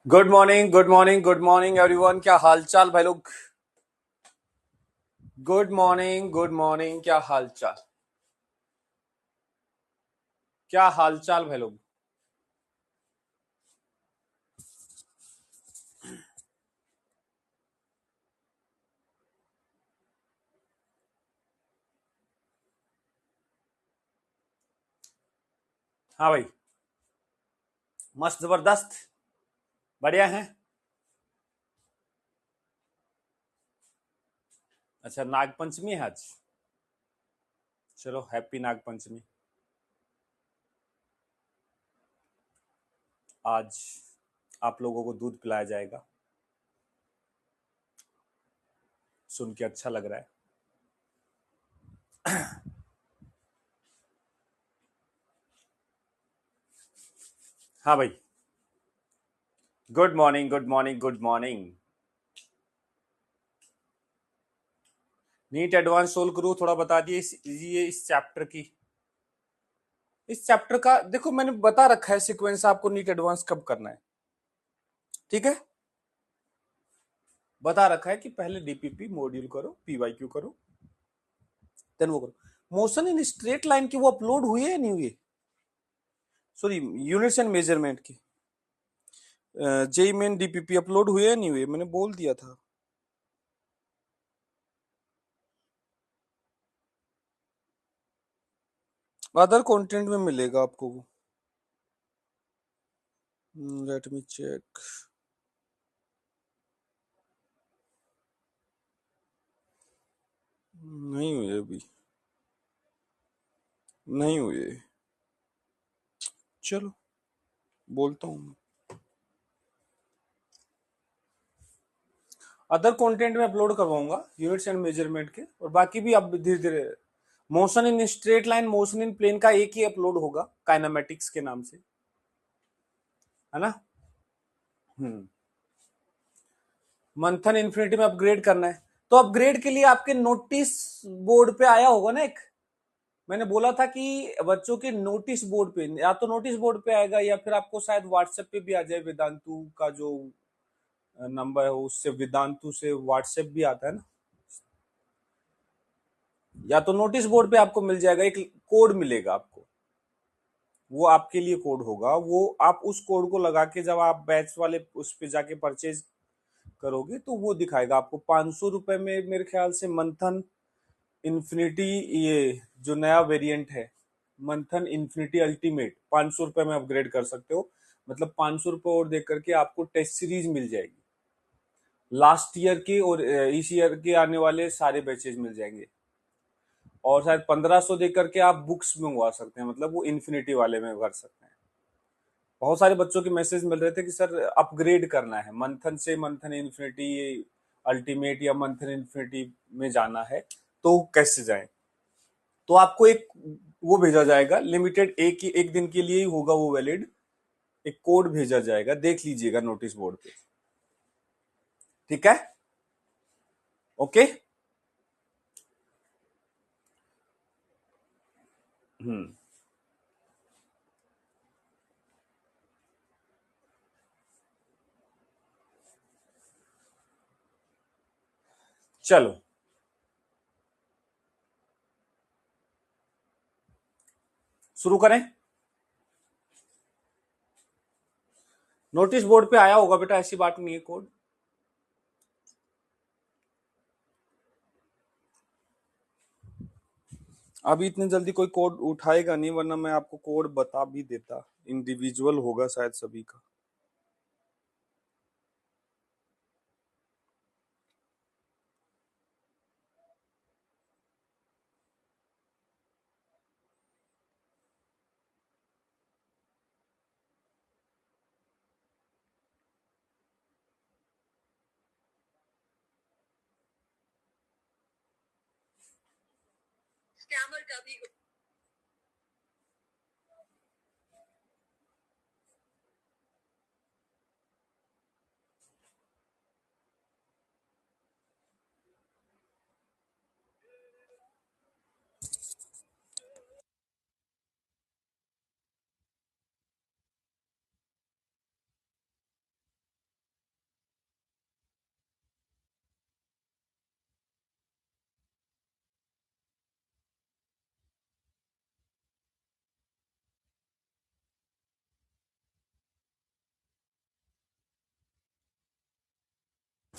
Good morning, good morning, good morning everyone. क्या हालचाल भाई लोग? Good morning, good morning. क्या हालचाल? क्या हालचाल भाई लोग? हाँ भाई, मस्त जबरदस्त, बढ़िया है। अच्छा, नाग पंचमी है आज। चलो, हैप्पी नाग पंचमी। आज आप लोगों को दूध पिलाया जाएगा, सुन के अच्छा लग रहा है। हाँ भाई, good morning, good morning, good morning. NEET advance solve करूँ, थोड़ा बता दिए ये इस चैप्टर की। इस चैप्टर का देखो, मैंने बता रखा है सीक्वेंस आपको, नीट एडवांस कब करना है। ठीक है, बता रखा है कि पहले डीपीपी मॉड्यूल करो, पीवाईक्यू करो, देन वो करो। मोशन इन स्ट्रेट लाइन की वो अपलोड हुई है या नहीं हुई? सॉरी, यूनिट्स एंड मेजरमेंट की जेई मेन डीपीपी अपलोड हुए या नहीं हुए? मैंने बोल दिया था। अदर कंटेंट में मिलेगा आपको वो। Let me check. नहीं हुए अभी, नहीं हुए। चलो, बोलता हूँ। अदर कंटेंट में अपलोड करवाऊंगा यूनिट्स एंड मेजरमेंट के, और बाकी भी अब धीरे धीरे। Motion in straight line, motion in plane का एक ही अपलोड होगा काइनेमेटिक्स के नाम से, है ना। हम्म। मंथन इन्फिनिटी में अपग्रेड करना है, तो अपग्रेड के लिए आपके नोटिस बोर्ड पे आया होगा ना एक। मैंने बोला था कि बच्चों के नोटिस बोर्ड पे, या तो नोटिस बोर्ड पे आएगा या फिर आपको शायद व्हाट्सएप पे भी आ जाए। वेदांतु का जो नंबर है उससे, वेदांतु से व्हाट्सएप भी आता है ना। या तो नोटिस बोर्ड पे आपको मिल जाएगा, एक कोड मिलेगा आपको। वो आपके लिए कोड होगा, वो आप उस कोड को लगा के जब आप बैच वाले उस पे जाके परचेज करोगे तो वो दिखाएगा आपको 500 रुपए में, मेरे ख्याल से मंथन इन्फिनिटी, ये जो नया वेरिएंट है मंथन इन्फिनिटी अल्टीमेट, 500 रुपए में अपग्रेड कर सकते हो। मतलब 500 रुपए और देकर करके आपको टेस्ट सीरीज मिल जाएगी, लास्ट ईयर के और इस ईयर के आने वाले सारे बैचेज मिल जाएंगे। और शायद 1500 देकर के आप बुक्स मंगवा सकते हैं, मतलब वो इन्फिनिटी वाले में कर सकते हैं। बहुत सारे बच्चों के मैसेज मिल रहे थे कि सर अपग्रेड करना है, मंथन से मंथन इन्फिनिटी अल्टीमेट या मंथन इन्फिनिटी में जाना है, तो कैसे जाए। तो आपको एक वो भेजा जाएगा, लिमिटेड एक दिन के लिए ही होगा वो वैलिड। एक कोड भेजा जाएगा, देख लीजिएगा नोटिस बोर्ड पे। ठीक है, ओके। हम्म। चलो, शुरू करें। नोटिस बोर्ड पे आया होगा बेटा, ऐसी बात नहीं है कोड। अभी इतनी जल्दी कोई कोड उठाएगा नहीं, वरना मैं आपको कोड बता भी देता। इंडिविजुअल होगा शायद सभी का।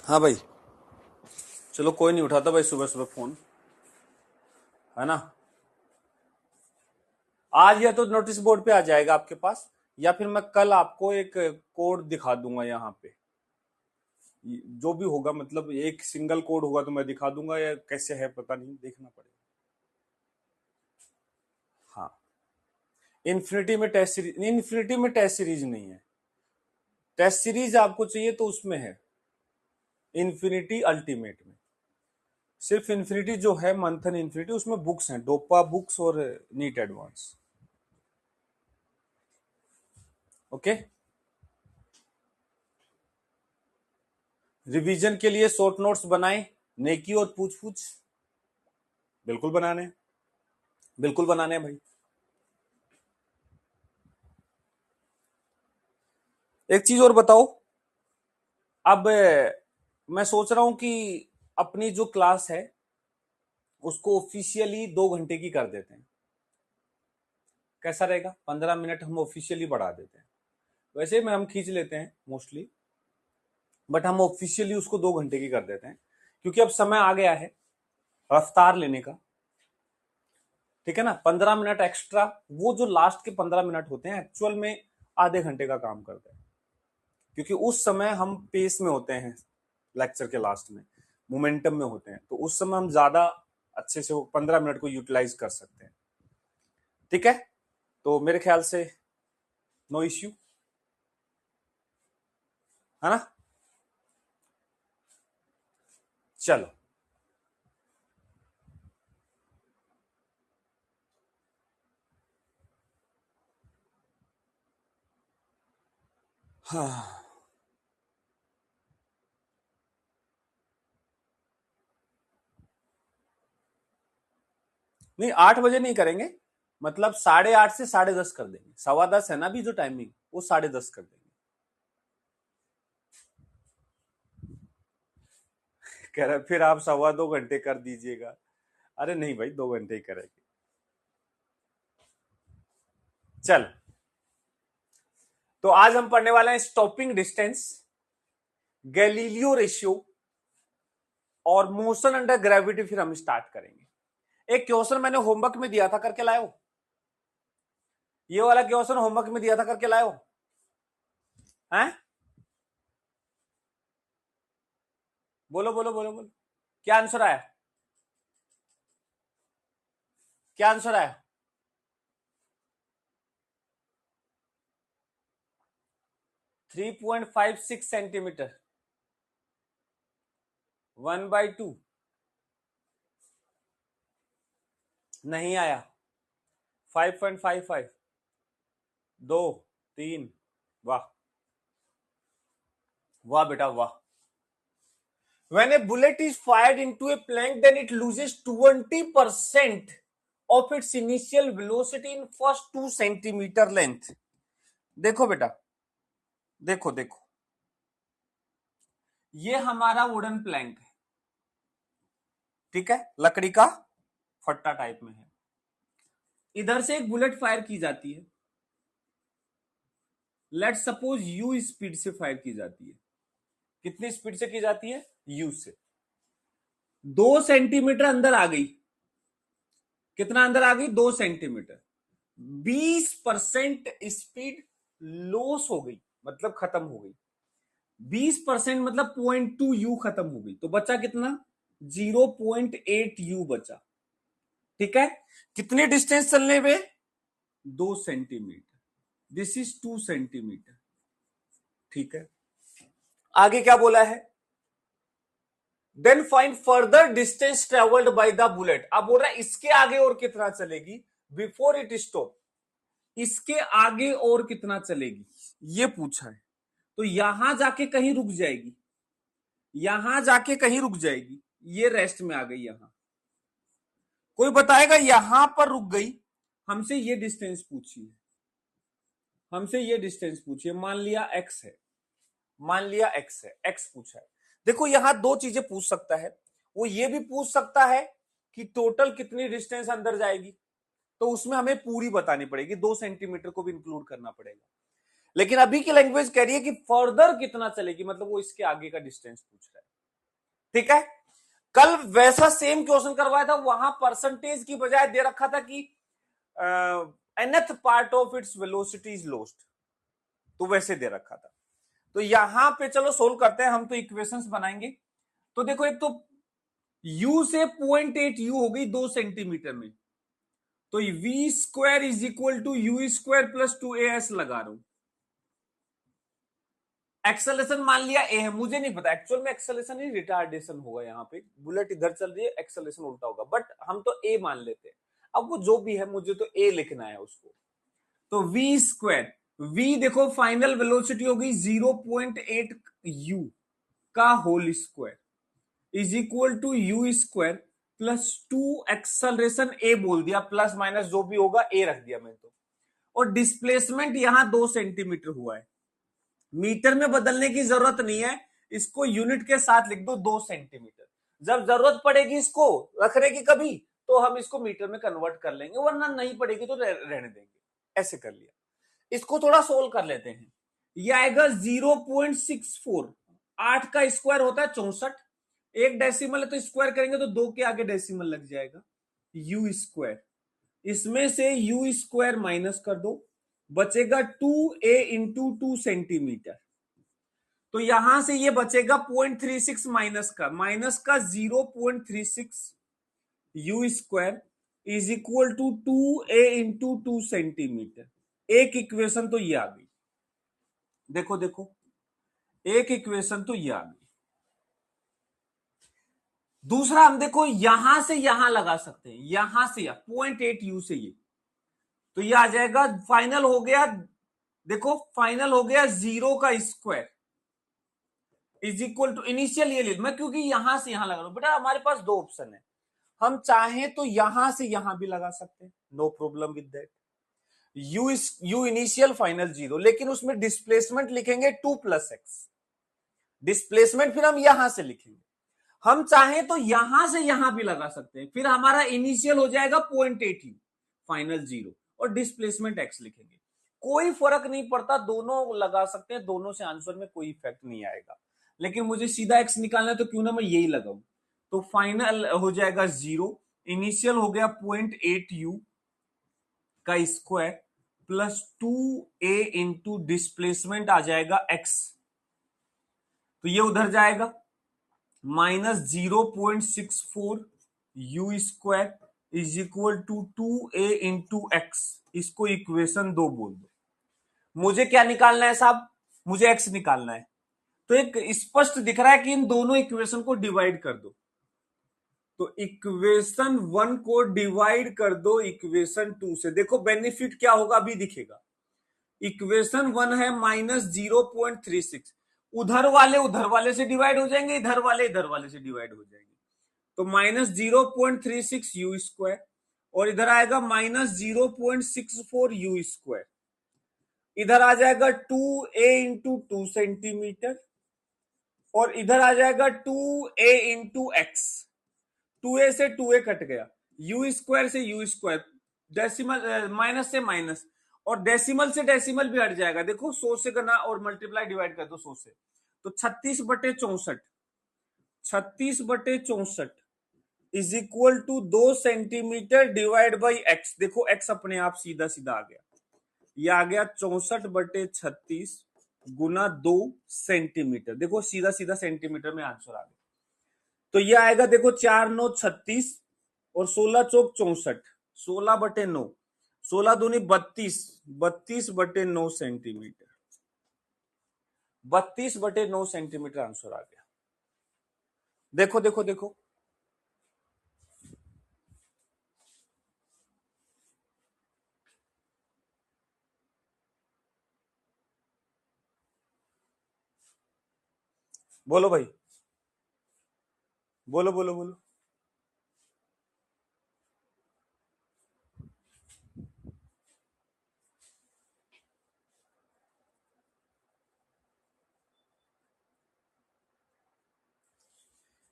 हाँ भाई, चलो कोई नहीं उठाता भाई सुबह सुबह फोन, है ना। आज या तो नोटिस बोर्ड पे आ जाएगा आपके पास, या फिर मैं कल आपको एक कोड दिखा दूंगा यहाँ पे। जो भी होगा, मतलब एक सिंगल कोड होगा तो मैं दिखा दूंगा, या कैसे है पता नहीं, देखना पड़ेगा। हाँ, इन्फिनिटी में टेस्ट सीरीज नहीं है। टेस्ट सीरीज आपको चाहिए तो उसमें है, इन्फिनिटी अल्टीमेट में। सिर्फ इन्फिनिटी जो है, मंथन इन्फिनिटी, उसमें बुक्स हैं, डोपा बुक्स और नीट एडवांस। ओके। रिवीजन के लिए शॉर्ट नोट्स बनाए, नेकी और पूछ पूछ। बिल्कुल बनाने हैं, बिल्कुल बनाने हैं भाई। एक चीज और बताओ, अब मैं सोच रहा हूं कि अपनी जो क्लास है उसको ऑफिशियली 2 घंटे की कर देते हैं। कैसा रहेगा? 15 मिनट हम ऑफिशियली बढ़ा देते हैं। वैसे में हम खींच लेते हैं मोस्टली, बट हम ऑफिशियली उसको 2 घंटे की कर देते हैं, क्योंकि अब समय आ गया है रफ्तार लेने का। ठीक है ना। 15 मिनट एक्स्ट्रा, वो जो लास्ट के 15 मिनट होते हैं एक्चुअल में आधे घंटे का काम करते हैं, क्योंकि उस समय हम पेस में होते हैं, लेक्चर के लास्ट में मोमेंटम में होते हैं, तो उस समय हम ज्यादा अच्छे से वो 15 मिनट को यूटिलाइज कर सकते हैं। ठीक है, तो मेरे ख्याल से नो इश्यू, है ना। चलो, हाँ। नहीं, 8 बजे नहीं करेंगे, मतलब 8:30 से 10:30 कर देंगे। 10:15 है ना अभी जो टाइमिंग, वो 10:30 कर देंगे। कह रहे फिर आप 2.25 घंटे कर दीजिएगा। अरे नहीं भाई, 2 घंटे ही करेंगे। चल, तो आज हम पढ़ने वाले हैं स्टॉपिंग डिस्टेंस, गैलीलियो रेशियो और मोशन अंडर ग्रेविटी। फिर हम स्टार्ट करेंगे। एक क्वेश्चन मैंने होमवर्क में दिया था, करके लाए हो? ये वाला क्वेश्चन होमवर्क में दिया था, करके लाए हो? हैं? बोलो बोलो बोलो बोलो, क्या आंसर आया? क्या आंसर आया? 3.56 सेंटीमीटर, 1/2। नहीं आया। 5.55, 2, 3। वाह, वाह बेटा वाह। When a bullet is fired into a plank, then it loses 20% of its initial velocity in first 2 centimetre length. देखो बेटा, देखो देखो, ये हमारा वुडन प्लैंक है, ठीक है, लकड़ी का फट्टा टाइप में है। इधर से एक बुलेट फायर की जाती है, लेट सपोज यू स्पीड से फायर की जाती है। कितनी स्पीड से की जाती है? यू से। 2 सेंटीमीटर अंदर आ गई। कितना अंदर आ गई? 2 सेंटीमीटर। 20% स्पीड लॉस हो गई, मतलब खत्म हो गई। 20% मतलब 0.2 u खत्म हो गई, तो बचा कितना? 0.8 u बचा। ठीक है, कितने डिस्टेंस चलने पे? 2 सेंटीमीटर। This is 2 centimetre. ठीक है, आगे क्या बोला है? Then find further distance travelled by the bullet. अब बोल रहा है इसके आगे और कितना चलेगी बिफोर इट स्टॉप। इसके आगे और कितना चलेगी, ये पूछा है। तो यहां जाके कहीं रुक जाएगी, यहां जाके कहीं रुक जाएगी, ये रेस्ट में आ गई। यहां कोई बताएगा यहां पर रुक गई। हमसे ये डिस्टेंस पूछिए, हमसे ये डिस्टेंस पूछिए। मान लिया एक्स है, मान लिया एक्स है, एक्स पूछा है। देखो यहां दो चीजें पूछ सकता है, वो ये भी पूछ सकता है कि टोटल कितनी डिस्टेंस अंदर जाएगी, तो उसमें हमें पूरी बतानी पड़ेगी, 2 सेंटीमीटर को भी इंक्लूड करना पड़ेगा। लेकिन अभी की लैंग्वेज कह रही है कि फर्दर कितना चलेगी, मतलब वो इसके आगे का डिस्टेंस पूछ रहा है। ठीक है। कल वैसा सेम क्वेश्चन करवाया था, वहां परसेंटेज की बजाय दे रखा था कि nth part of its velocity is lost, तो वैसे दे रखा था। तो यहां पे चलो सोल्व करते हैं, हम तो इक्वेशंस बनाएंगे। तो देखो, एक तो u से 0.8 u हो गई 2 सेंटीमीटर में, तो v square is equal to u square plus 2as लगा रहा हूं। एक्सेलेरेशन मान लिया ए है, मुझे नहीं पता एक्चुअल में एक्सेलेरेशन ही रिटार्डेशन होगा, यहाँ पे बुलेट इधर चल रही है, एक्सेलेरेशन उल्टा होगा, बट हम तो ए मान लेते हैं। अब वो जो भी है, मुझे तो ए लिखना है उसको। तो v स्क्वायर, v देखो फाइनल वेलोसिटी होगी 0.8 u का whole square is equal to u square plus 2 acceleration a बोल दिया, प्लस माइनस जो भी होगा ए रख दिया मैंने तो। और डिस्प्लेसमेंट यहां 2 सेंटीमीटर हुआ है, मीटर में बदलने की जरूरत नहीं है, इसको यूनिट के साथ लिख दो 2 सेंटीमीटर। जब जरूरत पड़ेगी इसको रखने की कभी, तो हम इसको मीटर में कन्वर्ट कर लेंगे, वरना नहीं पड़ेगी तो रहने देंगे। ऐसे कर लिया। इसको थोड़ा सोल्व कर लेते हैं। यह आएगा 0.64, 8 का स्क्वायर होता है 64, एक डेसिमल है तो स्क्वायर करेंगे तो 2 के आगे डेसिमल लग जाएगा, यू स्क्वायर। इसमें से यू स्क्वायर माइनस कर दो, बचेगा 2a इंटू 2 सेंटीमीटर। तो यहां से ये बचेगा 0.36 माइनस का 0.36 u square is equal to 2a into 2 centimetre. एक इक्वेशन तो ये आ गई, देखो देखो, एक इक्वेशन तो ये आ गई। दूसरा हम देखो यहां से यहां लगा सकते हैं, यहां से 0.8 यू से ये, तो ये आ जाएगा, फाइनल हो गया, देखो फाइनल हो गया 0 का square is equal to, initial ये ले मैं क्योंकि यहां से यहां लगा रहा हूं बेटा, हमारे पास 2 ऑप्शन है, हम चाहें तो यहां से यहां भी लगा सकते हैं, no problem with that. U initial final 0, लेकिन उसमें डिस्प्लेसमेंट लिखेंगे 2 प्लस एक्स, डिस्प्लेसमेंट फिर हम यहां से लिखेंगे। हम चाहें तो यहां से यहां भी लगा सकते हैं, फिर हमारा इनिशियल हो जाएगा 0.8 यू फाइनल 0 और डिस्प्लेसमेंट एक्स लिखेंगे। कोई फर्क नहीं पड़ता, दोनों लगा सकते हैं, दोनों से आंसर में कोई इफेक्ट नहीं आएगा, लेकिन मुझे सीधा एक्स निकालना है तो क्यों ना मैं यही लगाऊं। तो फाइनल हो जाएगा 0, इनिशियल हो गया 0.8 यू का square plus 2a into displacement आ जाएगा x, तो ये उधर जाएगा, minus 0.64 u square is equal to 2a into x. इसको इक्वेशन 2 बोल दो। मुझे क्या निकालना है साहब, मुझे x निकालना है। तो एक स्पष्ट दिख रहा है कि इन दोनों इक्वेशन को डिवाइड कर दो, तो इक्वेशन 1 को डिवाइड कर दो इक्वेशन 2 से। देखो बेनिफिट क्या होगा अभी दिखेगा। इक्वेशन 1 है माइनस 0.36, उधर वाले से डिवाइड हो जाएंगे, इधर वाले से डिवाइड हो जाएंगे, तो माइनस 0.36 यू स्क्वायर, और इधर आएगा माइनस 0.64 यू स्क्वायर, इधर आ जाएगा 2a इंटू 2 सेंटीमीटर, और इधर आ जाएगा 2a इंटू एक्स। 2a से 2a कट गया, यू स्क्वायर से यू स्क्वायर, डेसिमल माइनस से माइनस, और डेसिमल से डेसिमल भी हट जाएगा। देखो 100 से करना और मल्टीप्लाई डिवाइड कर दो 100 से, तो 36/64, 36/64 is equal to 2 centimetre divide by x. देखो एक्स अपने आप सीधा सीधा आ गया, ये आ गया 64/36 गुना 2 सेंटीमीटर। देखो सीधा सीधा सेंटीमीटर में आंसर आ गया। तो ये आएगा, देखो 4×9 36 और 16×4 64, 16/9, 16×2 32, 32/9 सेंटीमीटर, 32/9 सेंटीमीटर आंसर आ गया। देखो देखो देखो, बोलो भाई, बोलो बोलो बोलो।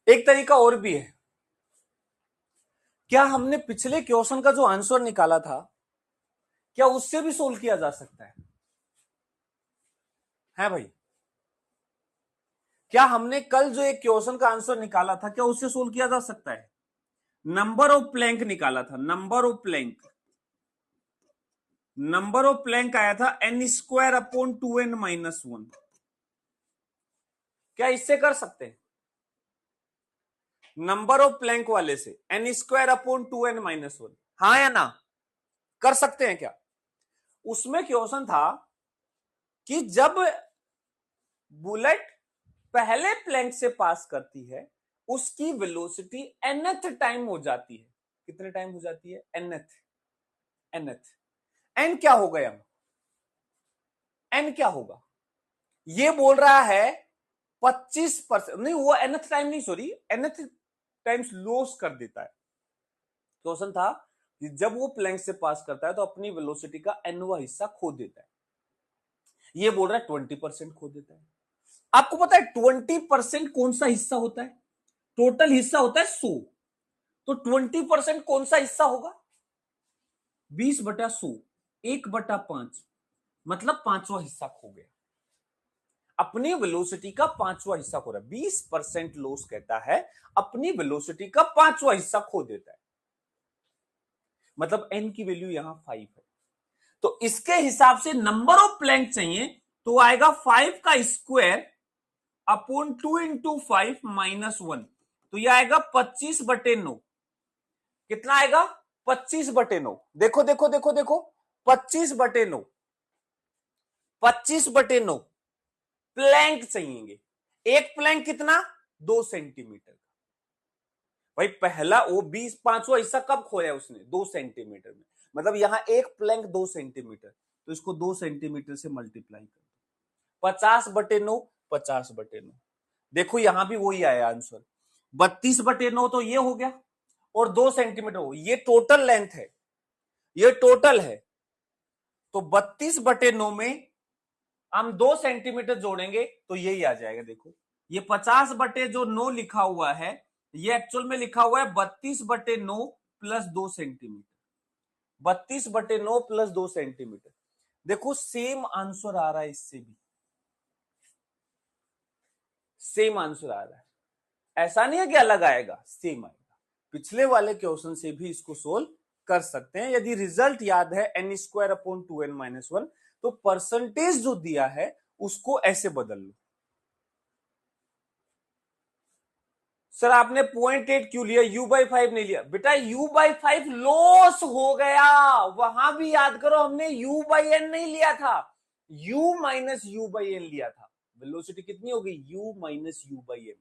एक तरीका और भी है, क्या हमने पिछले क्वेश्चन का जो आंसर निकाला था, क्या उससे भी सोल्व किया जा सकता है भाई? क्या हमने कल जो एक क्वेश्चन का आंसर निकाला था, क्या उससे सोल्व किया जा सकता है? नंबर ऑफ प्लैंक निकाला था, नंबर ऑफ प्लैंक आया था n² / 2n-1। क्या इससे कर सकते हैं? नंबर ऑफ प्लैंक वाले से n² / 2n-1, हाँ या ना? कर सकते हैं क्या? उसमें क्वेश्चन था कि जब बुलेट पहले प्लैंक से पास करती है उसकी वेलोसिटी nth टाइम हो जाती है। कितने टाइम हो जाती है? nth। n क्या हो गया? n क्या होगा? ये बोल रहा है 25%, नहीं वो nth टाइम नहीं, सॉरी, nth टाइम्स लॉस कर देता है। क्वेश्चन था कि जब वो प्लैंक से पास करता है तो अपनी वेलोसिटी का nवां हिस्सा खो देता है। ये बोल रहा है 20% खो देता है। आपको पता है 20% कौन सा हिस्सा होता है? टोटल हिस्सा होता है 100, तो 20% कौन सा हिस्सा होगा? 20/100, 1/5, मतलब पांचवा हिस्सा खो गया। अपनी वेलोसिटी का पांचवा हिस्सा खो रहा है। 20% लॉस कहता है अपनी वेलोसिटी का पांचवा हिस्सा खो देता है, मतलब n की वैल्यू यहां 5 है। तो इसके हिसाब से नंबर ऑफ प्लैंक चाहिए, तो आएगा 5 का स्क्वायर अपॉन 2 × 5 - 1, तो यह आएगा 25/9। कितना आएगा? 25/9। देखो देखो देखो देखो, 25/9, 25/9 प्लैंक चाहिए। एक प्लैंक कितना? 2 सेंटीमीटर का। भाई पहला वो 20 पांचवा हिस्सा कब खोया उसने? 2 सेंटीमीटर में, मतलब यहां एक प्लैंक 2 सेंटीमीटर, तो इसको 2 सेंटीमीटर से मल्टीप्लाई कर 50/9, 50/9। देखो यहां भी वही आया आंसर, 32/9 तो ये हो गया, और 2 सेंटीमीटर हो, ये टोटल लेंथ है, ये टोटल है। तो 32/9 में हम 2 सेंटीमीटर जोड़ेंगे तो यही आ जाएगा। देखो ये 50/9 लिखा हुआ है, ये एक्चुअल में लिखा हुआ है 32/9 प्लस 2 सेंटीमीटर। 32/9 plus 2 centimetre. देखो सेम आंसर आ रहा है, इससे भी सेम आंसर आ रहा है। ऐसा नहीं है कि अलग आएगा, सेम आएगा। पिछले वाले क्वेश्चन से भी इसको सोल्व कर सकते हैं। यदि रिजल्ट याद है n²/2n-1, तो परसेंटेज जो दिया है उसको ऐसे बदल लो। सर आपने 0.8 क्यों लिया, u/5 नहीं लिया? बेटा u/5 लॉस हो गया, वहां भी याद करो हमने u/n नहीं लिया था, u - u/n लिया था। वेलोसिटी कितनी हो गई? u - u/n,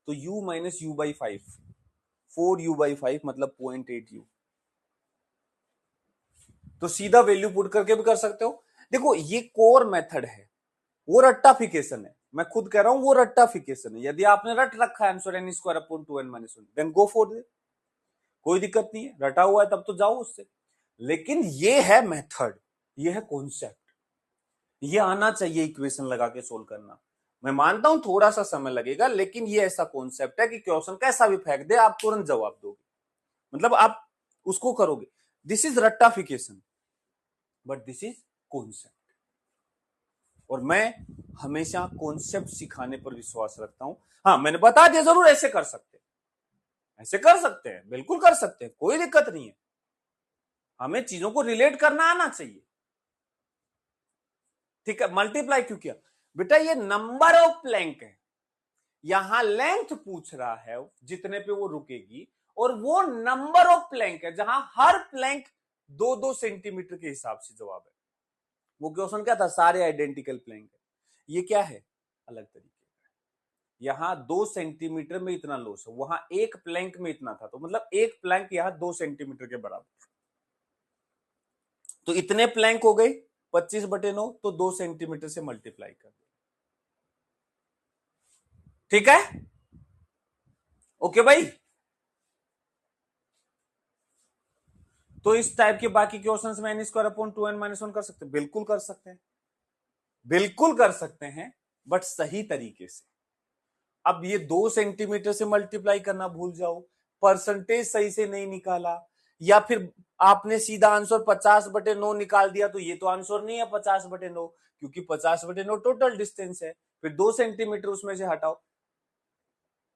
तो u - u/5, 4u/5 मतलब 0.8u। तो सीधा वैल्यू पुट करके भी कर सकते हो। देखो ये कोर मेथड है, वो रट्टाफिकेशन है, मैं खुद कह रहा हूं वो रट्टाफिकेशन है। यदि आपने रट रखा है answer n²/2n-1, then go for it, कोई दिक्कत नहीं है। रटा हुआ है तब तो जाओ उससे। लेकिन ये है मेथड, ये है कॉन्सेप्ट, ये आना चाहिए इक्वेशन लगा के सोल्व करना। मैं मानता हूं थोड़ा सा समय लगेगा, लेकिन ये ऐसा कॉन्सेप्ट है कि क्वेश्चन कैसा भी फेंक दे आप तुरंत जवाब दोगे, मतलब आप उसको करोगे। दिस इज रट्टाफिकेशन, बट दिस इज कॉन्सेप्ट। और मैं हमेशा कॉन्सेप्ट सिखाने पर विश्वास रखता हूं। हाँ मैंने बता दिया, जरूर ऐसे कर सकते हैं, ऐसे कर सकते हैं, बिल्कुल कर सकते हैं, कोई दिक्कत नहीं है। हमें चीजों को रिलेट करना आना चाहिए, ठीक है। मल्टीप्लाई क्यों किया? बेटा ये नंबर ऑफ प्लैंक है, यहां लेंथ पूछ रहा है जितने पे वो रुकेगी, और वो नंबर ऑफ प्लैंक है जहां हर प्लैंक 2-2 सेंटीमीटर के हिसाब से जवाब है। वो क्वेश्चन क्या था? सारे आइडेंटिकल प्लैंक है। ये क्या है? अलग तरीके का। यहां 2 सेंटीमीटर में इतना लॉस है, वहां एक प्लैंक में इतना था, तो मतलब एक प्लैंक यहां 2 सेंटीमीटर के बराबर। तो इतने प्लैंक हो गए 25/9, तो 2 सेंटीमीटर से मल्टीप्लाई कर दो, ठीक है। ओके भाई, तो इस टाइप के बाकी क्वेश्चंस में n²/2n-1 कर सकते हैं, बिल्कुल कर सकते हैं, बिल्कुल कर सकते हैं, बट सही तरीके से। अब ये 2 सेंटीमीटर से मल्टीप्लाई करना भूल जाओ, परसेंटेज सही से नहीं निकाला, या फिर आपने सीधा आंसर 50/9 निकाल दिया, तो ये तो आंसर नहीं है 50/9, क्योंकि 50/9 टोटल डिस्टेंस है, फिर 2 सेंटीमीटर उसमें से हटाओ।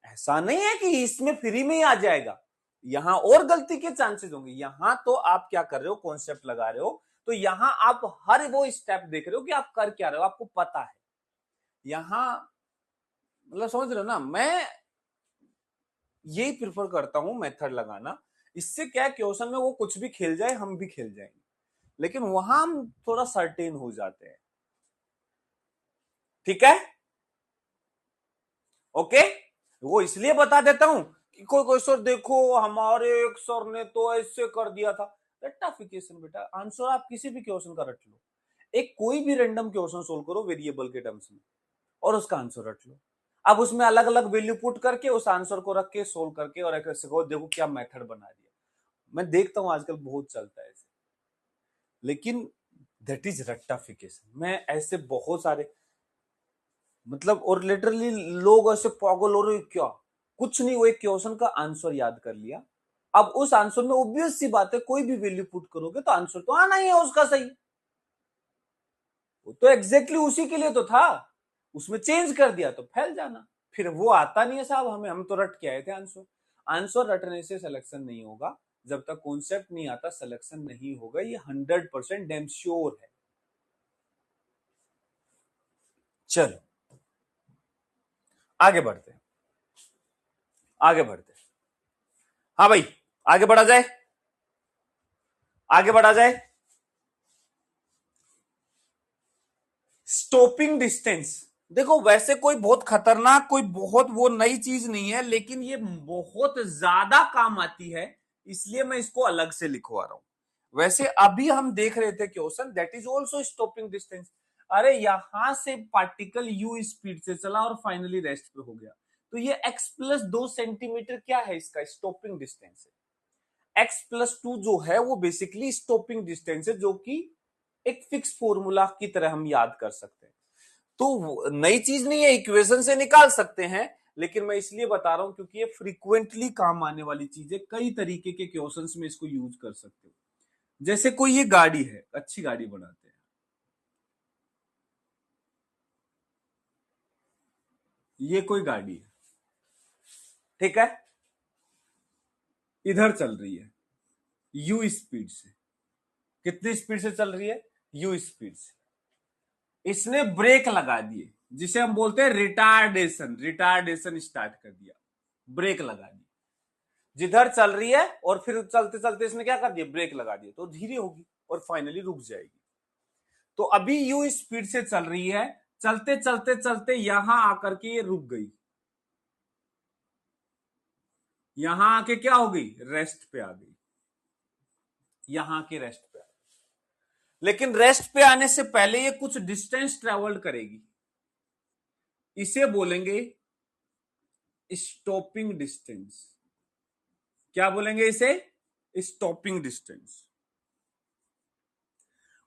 ऐसा नहीं है कि इसमें फ्री में ही आ जाएगा, यहां और गलती के चांसेस होंगे। यहां तो आप क्या कर रहे हो, कॉन्सेप्ट लगा रहे हो, तो यहां आप हर वो स्टेप देख रहे हो कि आप कर क्या रहे हो, आपको पता है। यहां मतलब समझ रहे हो ना, मैं यही प्रिफर करता हूं मेथड लगाना। इससे क्या है, क्वेश्चन में वो कुछ भी खेल जाए, हम भी खेल जाएंगे, लेकिन वहां हम थोड़ा सर्टेन हो जाते हैं। ठीक है, ओके। वो इसलिए बता देता हूं कि कोई कोई सर देखो हमारे एक सर ने तो ऐसे कर दिया था। रेक्टिफिकेशन बेटा, आंसर आप किसी भी क्वेश्चन का रट लो, एक कोई भी रैंडम क्वेश्चन सोल्व करो वेरिएबल के टर्म्स में, और उसका आंसर रट लो। अब उसमें अलग अलग वैल्यू पुट करके उस आंसर को रख के सोल्व करके और ऐसे देखो क्या मेथड बना दिया। मैं देखता हूं आजकल बहुत चलता है ऐसे, लेकिन दैट इज रेक्टिफिकेशन। मैं ऐसे बहुत सारे मतलब, और लिटरली लोग ऐसे पागल हो रहे, क्या कुछ नहीं, वो एक क्वेश्चन का आंसर याद कर लिया। अब उस आंसर में ऑब्वियस सी बात है, कोई भी वैल्यू पुट करोगे तो आंसर तो आना ही है उसका सही। वो तो एग्जैक्टली उसी के लिए तो था, उसमें चेंज कर दिया तो फैल जाना। फिर वो आता नहीं है साहब हमें, हम तो रट के आए थे आंसर। आंसर रटने से सिलेक्शन नहीं होगा, जब तक कॉन्सेप्ट नहीं आता सिलेक्शन नहीं होगा, ये 100% डैम श्योर है। चलो आगे बढ़ते हैं, आगे बढ़ते हैं। हाँ भाई, आगे बढ़ा जाए, आगे बढ़ा जाए। स्टॉपिंग डिस्टेंस, देखो वैसे कोई बहुत खतरनाक, कोई बहुत वो नई चीज नहीं है, लेकिन ये बहुत ज्यादा काम आती है, इसलिए मैं इसको अलग से लिखवा रहा हूं। वैसे अभी हम देख रहे थे question, that is also stopping distance. अरे यहां से पार्टिकल यू स्पीड से चला और फाइनली रेस्ट पे हो गया, तो ये x प्लस 2 सेंटीमीटर क्या है, इसका स्टॉपिंग डिस्टेंस है। x प्लस 2 जो है वो बेसिकली स्टॉपिंग डिस्टेंस है, जो कि एक फिक्स फॉर्मूला की तरह हम याद कर सकते हैं। तो नई चीज नहीं है, इक्वेशन से निकाल सकते हैं, लेकिन मैं इसलिए बता रहा हूं क्योंकि ये फ्रीक्वेंटली काम आने वाली चीज है, कई तरीके के क्वेश्चंस में इसको यूज कर सकते हो। जैसे कोई ये गाड़ी है, अच्छी गाड़ी बनाते हैं, ये कोई गाड़ी है, ठीक है, इधर चल रही है यू स्पीड से। कितनी स्पीड से चल रही है, यू स्पीड से। इसने ब्रेक लगा दिए, जिसे हम बोलते हैं रिटार्डेशन, रिटार्डेशन स्टार्ट कर दिया, ब्रेक लगा दी जिधर चल रही है, और फिर चलते चलते इसने क्या कर दिया, ब्रेक लगा दिया, तो धीरे होगी और फाइनली रुक जाएगी। तो अभी यू स्पीड से चल रही है, चलते चलते चलते यहां आकर के ये रुक गई, यहां आके क्या हो गई, रेस्ट पे आ गई, यहां के रेस्ट पे आ गई। लेकिन रेस्ट पे आने से पहले ये कुछ डिस्टेंस ट्रेवल्ड करेगी, इसे बोलेंगे स्टॉपिंग डिस्टेंस। क्या बोलेंगे इसे, स्टॉपिंग डिस्टेंस।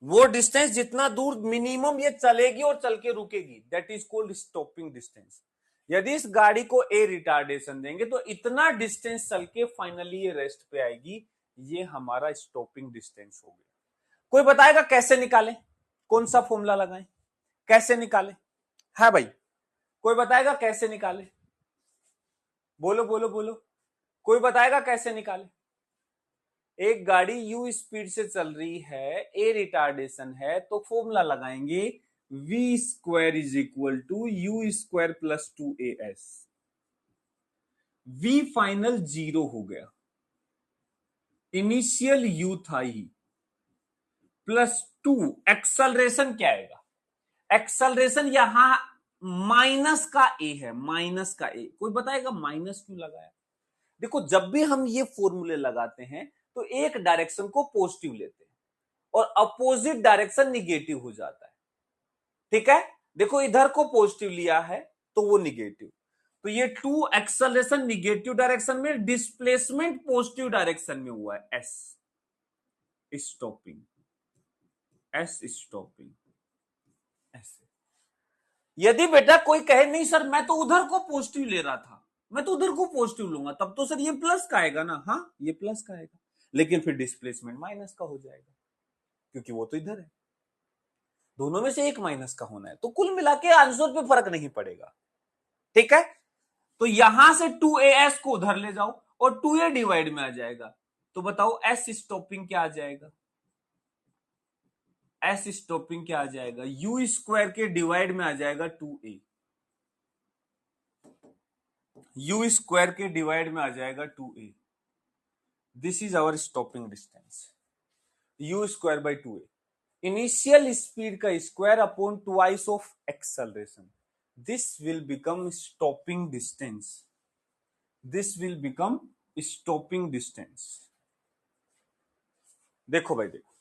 वो डिस्टेंस जितना दूर मिनिमम ये चलेगी और चल के रुकेगी, that is called stopping distance. यदि इस गाड़ी को ए रिटार्डेशन देंगे तो इतना डिस्टेंस चल के फाइनली ये रेस्ट पे आएगी, ये हमारा स्टॉपिंग डिस्टेंस हो गया। कोई बताएगा कैसे निकालें, कौन सा फॉर्मूला लगाएं, कैसे निकालें? है भाई, कोई बताएगा कैसे निकालें? बोलो बोलो बोलो, कोई बताएगा कैसे निकालें? एक गाड़ी यू स्पीड से चल रही है, ए रिटार्डेशन है, तो फॉर्मूला लगाएंगे v square is equal to u square plus 2as। V final 0 हो गया, इनिशियल यू था ही, प्लस 2 एक्सलरेशन क्या आएगा, एक्सलरेशन यहां माइनस का ए है, माइनस का ए। कोई बताएगा माइनस क्यों लगाया? देखो जब भी हम ये फॉर्मूले लगाते हैं तो एक डायरेक्शन को पॉजिटिव लेते हैं और अपोजिट डायरेक्शन निगेटिव हो जाता है, ठीक है। देखो इधर को पॉजिटिव लिया है तो वो निगेटिव, तो ये 2 एक्सलेशन निगेटिव डायरेक्शन में, डिस्प्लेसमेंट पॉजिटिव डायरेक्शन में हुआ है, एस स्टॉपिंग, एस स्टॉपिंग ऐसे। यदि बेटा कोई कहे नहीं सर मैं तो उधर को पॉजिटिव ले रहा था, मैं तो उधर को पॉजिटिव लूंगा, तब तो सर ये प्लस का आएगा ना, हाँ ये प्लस का आएगा, लेकिन फिर डिस्प्लेसमेंट माइनस का हो जाएगा क्योंकि वो तो इधर है। दोनों में से एक माइनस का होना है, तो कुल मिला के आंसर पे फर्क नहीं पड़ेगा। ठीक है, तो यहां से 2as को उधर ले जाओ और 2a डिवाइड में आ जाएगा, तो बताओ एस स्टॉपिंग क्या आ जाएगा? एस स्टॉपिंग क्या आ जाएगा? यू स्क्वायर के डिवाइड में आ जाएगा 2a, यू स्क्वायर के डिवाइड में आ जाएगा 2a। This is our stopping distance, u square by 2a, initial speed का square upon twice of acceleration. This will become stopping distance, this will become stopping distance. देखो भाई देखो,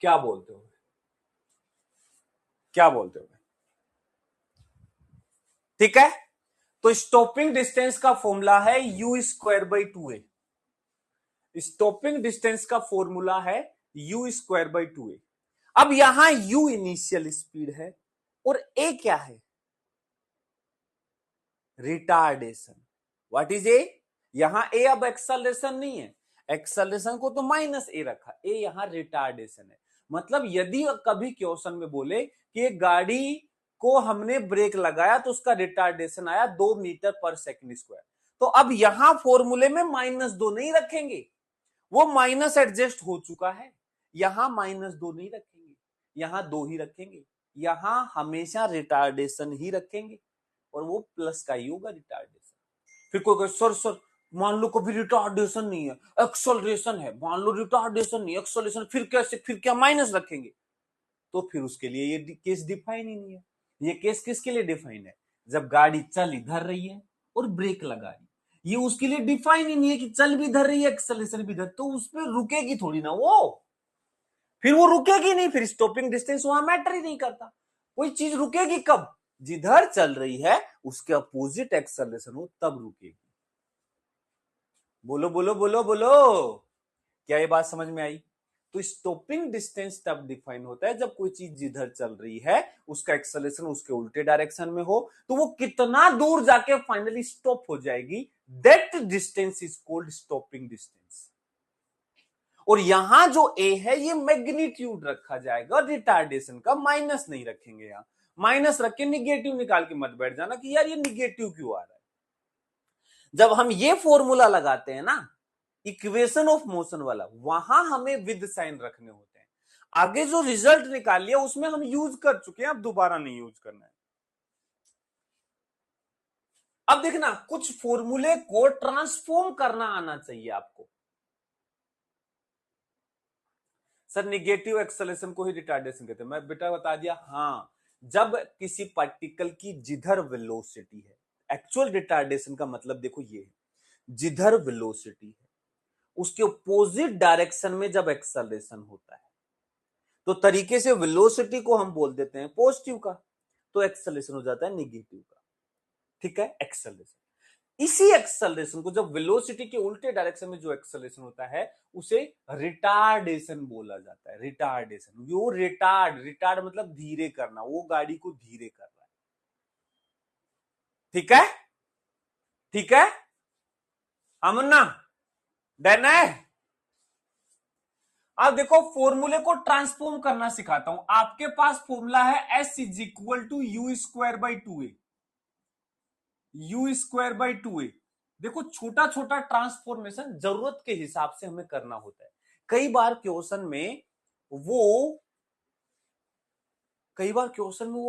क्या बोलते हो, क्या बोलते हो? ठीक है, तो स्टॉपिंग डिस्टेंस का फॉर्मूला है you square by 2a। Stopping distance का फॉर्मूला है यू स्क्वायर बाई 2a। अब यहां u इनिशियल स्पीड है और a क्या है? रिटार्डेशन। What is a? यहां a अब एक्सेलरेशन नहीं है, एक्सेलरेशन को तो माइनस a रखा, a यहां रिटार्डेशन है। मतलब यदि कभी क्वेश्चन में बोले कि एक गाड़ी को हमने ब्रेक लगाया तो उसका रिटार्डेशन आया 2 मीटर पर सेकंड स्क्वायर, तो अब यहां फॉर्मूले में -2 नहीं रखेंगे, वो माइनस एडजस्ट हो चुका है। यहां -2 नहीं रखेंगे, यहां 2 ही रखेंगे, यहां हमेशा रिटार्डेशन ही रखेंगे और वो प्लस का ही होगा रिटार्डेशन। फिर कोई कहे सर सर मान लो कभी रिटार्डेशन नहीं है, एक्सेलरेशन है, मान लो रिटार्डेशन नहीं एक्सेलरेशन, फिर कैसे, फिर क्या माइनस रखेंगे? तो फिर उसके लिए ये केस डिफाइन ही नहीं है। ये केस किसके लिए डिफाइन है? जब गाड़ी चल इधर रही है और ब्रेक लगा रही, ये उसके लिए डिफाइन ही नहीं है कि चल भी इधर रही है एक्सेलरेशन भी इधर, तो उस पर रुकेगी थोड़ी ना वो, फिर वो रुकेगी नहीं, फिर स्टॉपिंग डिस्टेंस वहां मैटर ही नहीं करता। कोई चीज रुकेगी कब? जिधर चल रही है उसके अपोजिट एक्सेलरेशन हो तब रुकेगी। बोलो बोलो बोलो बोलो, क्या ये बात समझ में आई? तो स्टॉपिंग डिस्टेंस तब डिफाइन होता है जब कोई चीज जिधर चल रही है उसका एक्सेलरेशन उसके उल्टे डायरेक्शन में हो, तो वो कितना दूर जाके फाइनली स्टॉप हो जाएगी, that distance is called stopping distance. और यहां जो ए है ये मैग्नीट्यूड रखा जाएगा, रिटार्डेशन का माइनस नहीं रखेंगे। यहां माइनस रख के निगेटिव निकाल के मत बैठ जाना कि यार ये निगेटिव क्यों आ रहा है। जब हम ये फॉर्मूला लगाते हैं ना इक्वेशन ऑफ मोशन वाला, वहां हमें विद साइन रखने होते हैं। आगे जो रिजल्ट निकाल लिया उसमें हम यूज कर चुके हैं, अब दोबारा नहीं यूज करना है। अब देखना, कुछ फॉर्मूले को ट्रांसफॉर्म करना आना चाहिए आपको। सर निगेटिव एक्सेलरेशन को ही रिटार्डेशन कहते हैं, मैं बेटा बता दिया। हाँ, जब किसी पार्टिकल की जिधर वेलोसिटी है, एक्चुअल रिटार्डेशन का मतलब देखो ये है, जिधर वेलोसिटी है उसके अपोजिट डायरेक्शन में जब एक्सेलरेशन होता है तो तरीके से वेलोसिटी को हम बोल देते हैं पॉजिटिव का, तो एक्सेलरेशन हो जाता है नेगेटिव का। ठीक है, एक्सेलरेशन। इसी एक्सेलरेशन को जब वेलोसिटी के उल्टे डायरेक्शन में जो एक्सेलरेशन होता है उसे रिटार्डेशन बोला जाता है। रिटार्डेशन, वो रिटार्ड, रिटार्ड मतलब धीरे करना, वो गाड़ी को धीरे कर रहा है। ठीक है, ठीक है अमन्ना, डन है? अब देखो फॉर्मूले को ट्रांसफॉर्म करना सिखाता हूं। आपके पास फॉर्मूला है s is equal to u square by 2a, u square by 2a। देखो छोटा छोटा ट्रांसफॉर्मेशन जरूरत के हिसाब से हमें करना होता है। कई बार क्वेश्चन में वो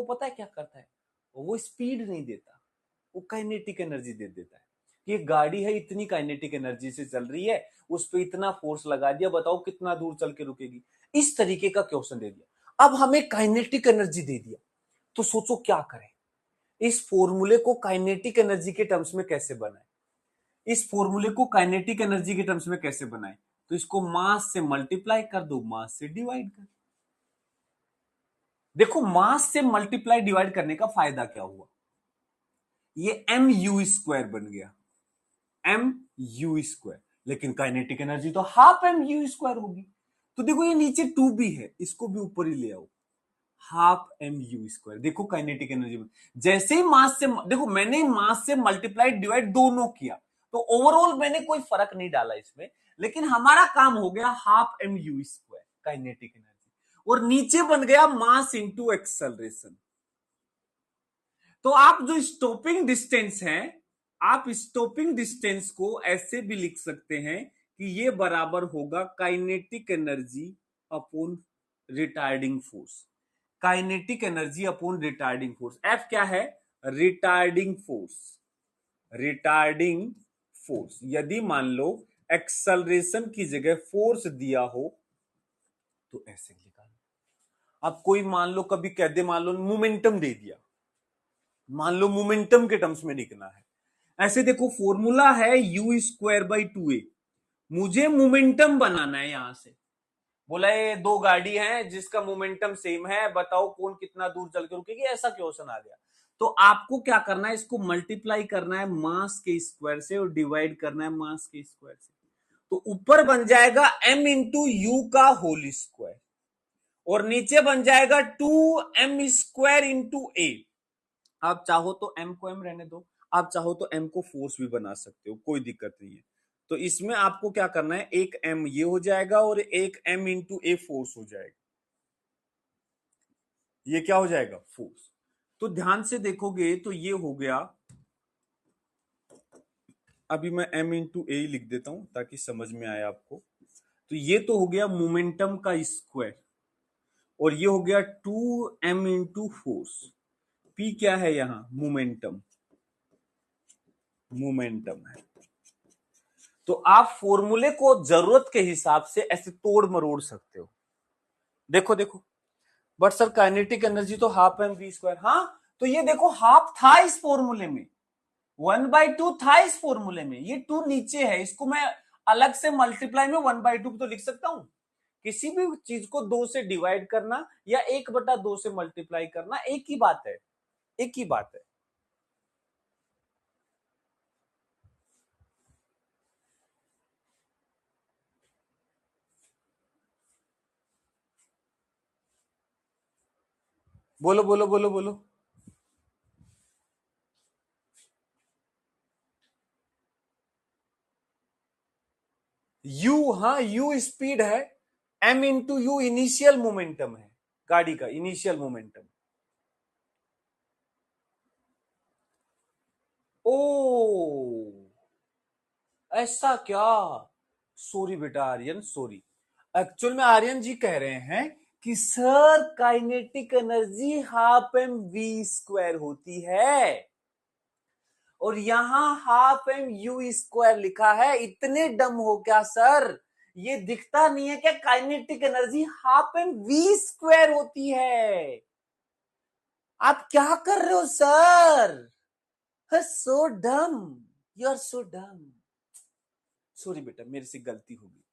पता है क्या करता है, वो स्पीड नहीं देता, वो काइनेटिक एनर्जी दे देता है कि एक गाड़ी है इतनी काइनेटिक एनर्जी से चल रही है, उस पर इतना फोर्स लगा दिया, बताओ कितना दूर चल के रुकेगी। इस तरीके का क्वेश्चन दे दिया। अब हमें काइनेटिक एनर्जी दे दिया, तो सोचो क्या करें। इस फॉर्मूले को काइनेटिक एनर्जी के टर्म्स में कैसे बनाए, इस फॉर्मूले को काइनेटिक एनर्जी के टर्म्स में कैसे बनाए? तो इसको मास से मल्टीप्लाई कर दो, मास से डिवाइड कर। देखो मास से मल्टीप्लाई डिवाइड करने का फायदा क्या हुआ, ये एम यू स्क्वायर बन गया, एम यू स्क्वायर, लेकिन काइनेटिक एनर्जी तो हाफ एम यू स्क्वायर होगी। तो देखो ये नीचे 2 भी है, इसको भी ऊपर ही ले आओ, हाफ एम यू स्क्वायर। देखो काइनेटिक एनर्जी जैसे ही मास से, देखो मैंने मास से मल्टीप्लाई डिवाइड दोनों किया, तो ओवरऑल मैंने कोई फर्क नहीं डाला इसमें, लेकिन हमारा काम हो गया half m u square kinetic energy. और नीचे बन गया मास इंटू एक्सेलरेशन। तो आप जो स्टॉपिंग डिस्टेंस है, आप स्टॉपिंग डिस्टेंस को ऐसे भी लिख सकते हैं कि ये बराबर होगा kinetic energy upon retarding force. Kinetic energy upon retarding force. F क्या है? Retarding force. Retarding force. यदि मान लो एक्सेलरेशन की जगह फोर्स दिया हो तो ऐसे लिखा। अब कोई मान लो कभी कह दे, मान लो मोमेंटम दे दिया, मान लो मोमेंटम के टर्म्स में लिखना है। ऐसे देखो फॉर्मूला है यू स्क्वायर बाई 2a। मुझे मोमेंटम बनाना है। यहां से बोला ये दो गाड़ी है जिसका मोमेंटम सेम है, बताओ कौन कितना दूर चल के रुकेगी, ऐसा क्वेश्चन आ गया। तो आपको क्या करना है, इसको मल्टीप्लाई करना है मास के स्क्वायर से और डिवाइड करना है मास के स्क्वायर से। तो ऊपर बन जाएगा m इंटू यू का होल स्क्वायर और नीचे बन जाएगा 2m स्क्वायर इंटू ए। आप चाहो तो m को m रहने दो, आप चाहो तो m को फोर्स भी बना सकते हो, कोई दिक्कत नहीं है। तो इसमें आपको क्या करना है, एक m ये हो जाएगा और एक m इंटू ए फोर्स हो जाएगा। ये क्या हो जाएगा? फोर्स। तो ध्यान से देखोगे तो ये हो गया। अभी मैं m इंटू ए लिख देता हूं ताकि समझ में आए आपको। तो ये तो हो गया मोमेंटम का स्क्वायर और ये हो गया 2m इंटू फोर्स। p क्या है यहां? मोमेंटम। मोमेंटम है। तो आप फॉर्मूले को जरूरत के हिसाब से ऐसे तोड़ मरोड़ सकते हो। देखो देखो, बट सर काइनेटिक एनर्जी तो हाफ एम वी स्क्वायर। हाँ, तो ये देखो हाफ था इस फॉर्मूले में, 1/2 था इस फॉर्मूले में, ये 2 नीचे है, इसको मैं अलग से मल्टीप्लाई में 1/2 तो लिख सकता हूं। किसी भी चीज को 2 से डिवाइड करना या 1/2 से मल्टीप्लाई करना एक ही बात है, एक ही बात है। बोलो बोलो बोलो बोलो। यू, हाँ यू स्पीड है, m into u initial momentum है, गाड़ी का इनिशियल मोमेंटम। ओ ऐसा क्या? सॉरी बेटा आर्यन, सॉरी। एक्चुअल में आर्यन जी कह रहे हैं कि sir kinetic energy half m v square होती है और यहां हाफ एम यू स्क्वायर लिखा है। इतने डम हो क्या सर? ये दिखता नहीं है क्या kinetic energy half m v square होती है? आप क्या कर रहे हो सर? सो डम, यू आर सो डम। सॉरी बेटा, मेरे से गलती हो गई थी।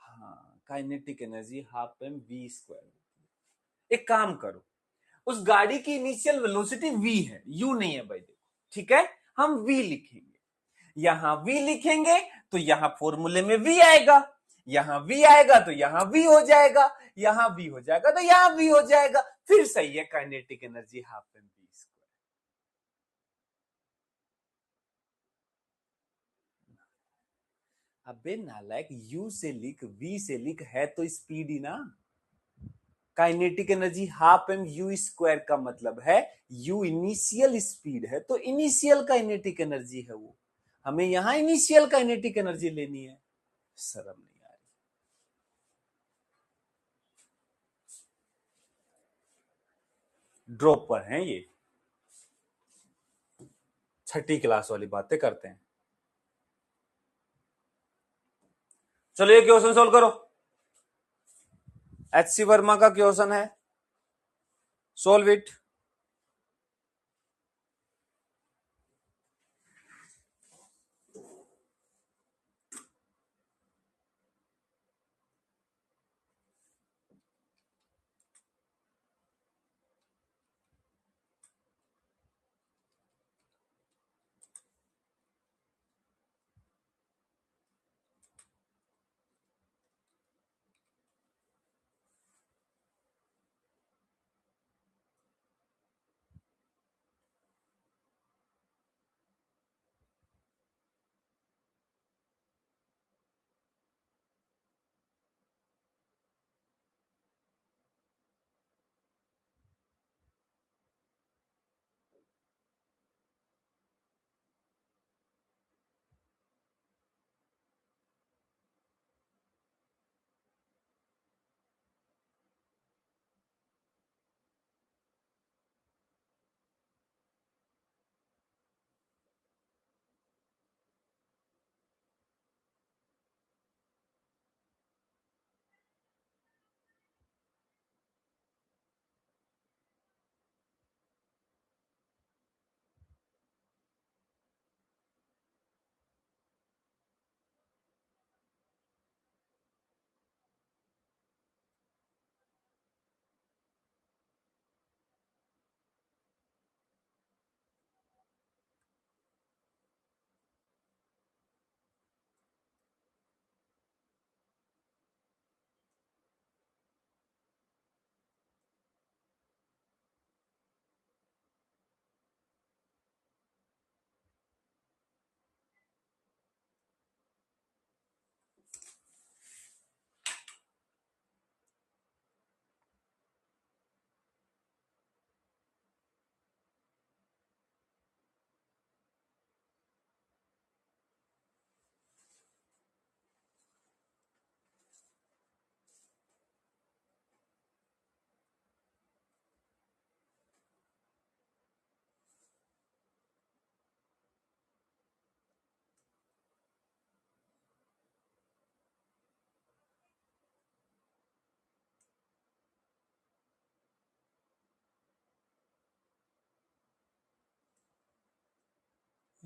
हाँ, kinetic energy half m v square. एक काम करो, उस गाड़ी की इनिशियल वेलोसिटी v है, u नहीं है भाई, देखो ठीक है। हम v लिखेंगे, यहां v लिखेंगे तो यहां फॉर्मूले में v आएगा, यहां v आएगा तो यहां v हो जाएगा, यहां v हो जाएगा तो यहां v हो जाएगा। फिर सही है, kinetic energy half m v square. अबे नालायक, u से लिख, v से लिख, है तो स्पीड ही ना। Kinetic energy half m u square का मतलब है यू इनिशियल स्पीड है तो इनिशियल काइनेटिक एनर्जी है वो। हमें यहां इनिशियल काइनेटिक एनर्जी लेनी है। शर्म नहीं आ रही? ड्रॉप पर हैं ये, छठी क्लास वाली बातें करते हैं। चलो ये क्वेश्चन सोल्व करो। एच सी वर्मा का क्वेश्चन है, सोल्व इट।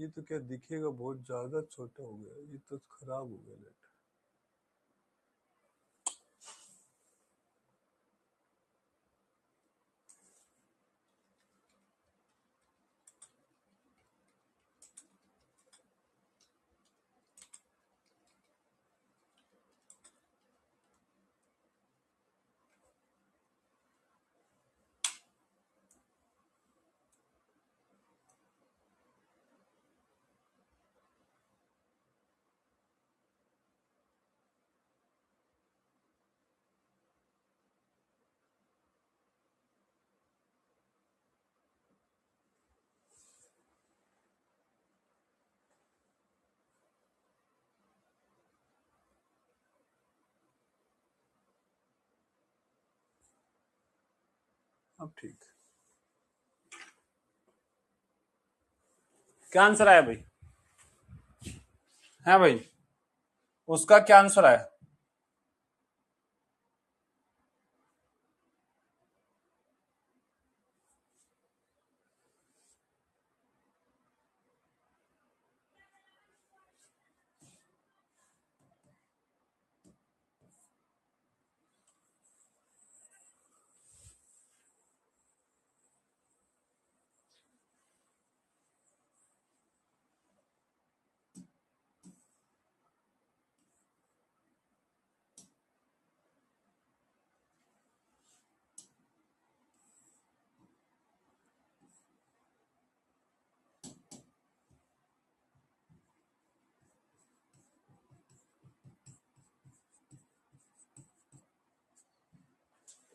ये तो क्या दिखेगा, बहुत ज्यादा छोटा हो गया, ये तो खराब हो गया लेटर। अब ठीक। क्या आंसर आया भाई? है भाई, उसका क्या आंसर आया?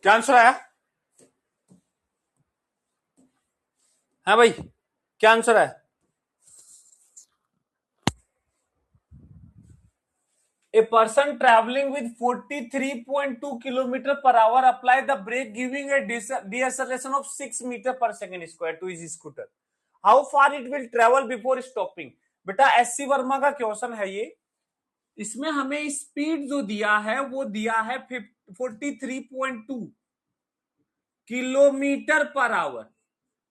क्या आंसर आया? है भाई, क्या आंसर आया? A person traveling with 43.2 kilometer per hour apply the brake giving a deceleration of 6 meter per second square to his scooter. How far it will travel before stopping? बेटा SC Verma का question है ये। इसमें हमें speed जो दिया है वो दिया है 43.2 किलोमीटर पर आवर,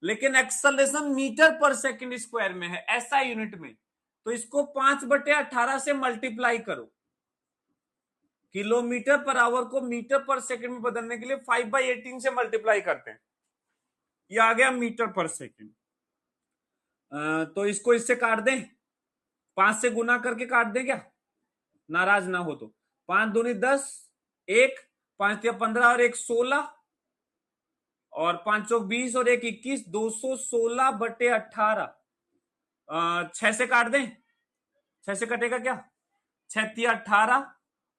लेकिन एक्सेलरेशन मीटर पर सेकंड स्क्वायर में है, ऐसा यूनिट में। तो इसको 5/18 से मल्टीप्लाई करो। किलोमीटर पर आवर को मीटर पर सेकंड में बदलने के लिए 5/18 से मल्टीप्लाई करते हैं, ये आ गया मीटर पर सेकंड। तो इसको इससे काट दें, 5 से गुना करके काट दें क्या, नाराज ना हो तो। 5 दूनी 10, 1 5 या 15 और 1 16 और 5 चौक 20 और 1 21, 216/18। 6 से काट दें, 6 से कटेगा क्या, 6 तिया 18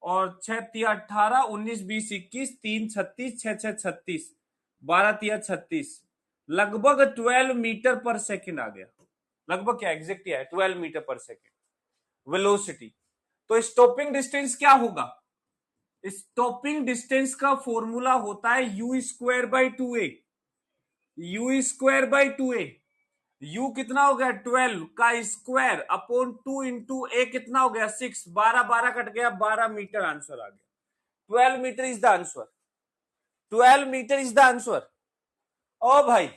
और 6 तिया 18, 19 20 21, 3 36, 6 6 36, 12 तिया 36, लगभग 12 मीटर पर सेकंड आ गया। लगभग क्या, एग्जैक्ट है 12 मीटर पर सेकंड वेलोसिटी। तो स्टॉपिंग डिस्टेंस क्या होगा? स्टॉपिंग डिस्टेंस का फॉर्मूला होता है u²/2a। u²/2a, u कितना हो गया 12 का स्क्वायर अपॉन 2 इंटू ए कितना हो गया 6, 12 12 कट गया, 12 मीटर आंसर आ गया। 12 metre is the answer, 12 metre is the answer. ओ भाई,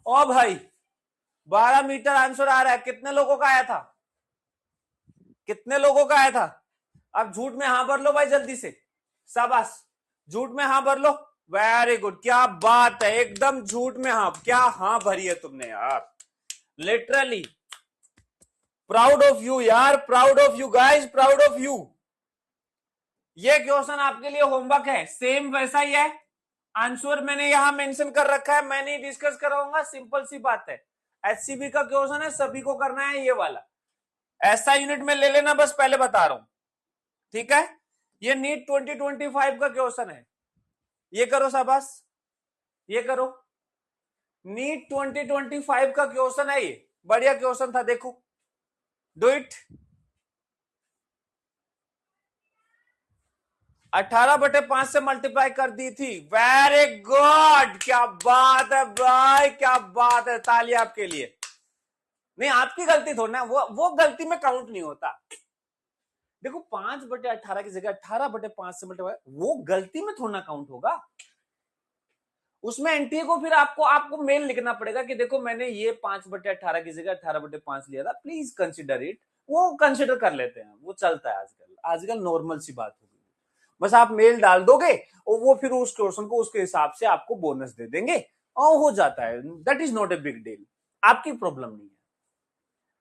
ओ भाई, 12 मीटर आंसर आ रहा है। कितने लोगों का आया था, कितने लोगों का आया था? अब झूठ में हाँ भर लो भाई जल्दी से, शाबाश, झूठ में हाँ भर लो, वेरी गुड, क्या बात है, एकदम झूठ में हाँ, क्या हाँ भरी है तुमने यार, लिटरली प्राउड ऑफ यू यार, proud of you guys, proud of you. ये क्वेश्चन आपके लिए होमवर्क है, सेम वैसा ही है, आंसर मैंने यहां मेंशन कर रखा है, मैं नहीं डिस्कस कराऊंगा, सिंपल सी बात है। एचसीबी का क्वेश्चन है, सभी को करना है ये वाला, ऐसा यूनिट में ले लेना, बस पहले बता रहा हूं, ठीक है। ये नीट 2025 का क्वेश्चन है, ये करो शाबाश, ये करो, नीट 2025 का क्वेश्चन है ये, बढ़िया क्वेश्चन था, देखो, डू इट। 18/5 से मल्टीप्लाई कर दी थी, वेरी गुड, क्या बात है भाई, क्या बात है, ताली आपके लिए। नहीं आपकी गलती थोड़ी ना, वो गलती में काउंट नहीं होता। देखो 5/18 की जगह 18/5 से मल्टीप्लाई, वो गलती में थोड़ा ना काउंट होगा, उसमें एनटीए को फिर आपको मेल लिखना पड़ेगा कि देखो मैंने ये 5/18 की जगह 18/5 लिया था, प्लीज कंसिडर इट। वो कंसिडर कर लेते हैं, वो चलता है आजकल नॉर्मल सी बात हो गई। बस आप मेल डाल दोगे और वो फिर उस क्वेश्चन को उसके हिसाब से आपको बोनस दे देंगे और हो जाता है। That is not a big deal, आपकी प्रॉब्लम नहीं है।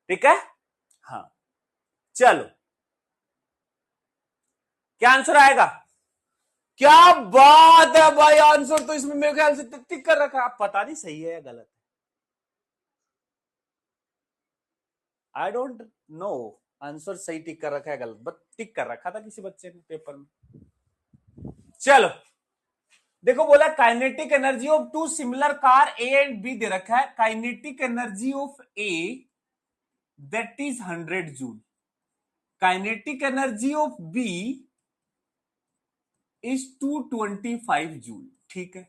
ठीक है, हाँ चलो, क्या आंसर आएगा? क्या बात है भाई, आंसर तो इसमें मेरे ख्याल से टिक कर रखा, आप पता नहीं सही है या गलत। आई डोंट नो आंसर सही टिक कर रखा है गलत, बट टिक कर रखा था किसी बच्चे ने पेपर में। चलो देखो, बोला kinetic energy of two similar car A and B दे रखा है। Kinetic energy of A that is 100 joule, kinetic energy of B is 225 joule. ठीक है,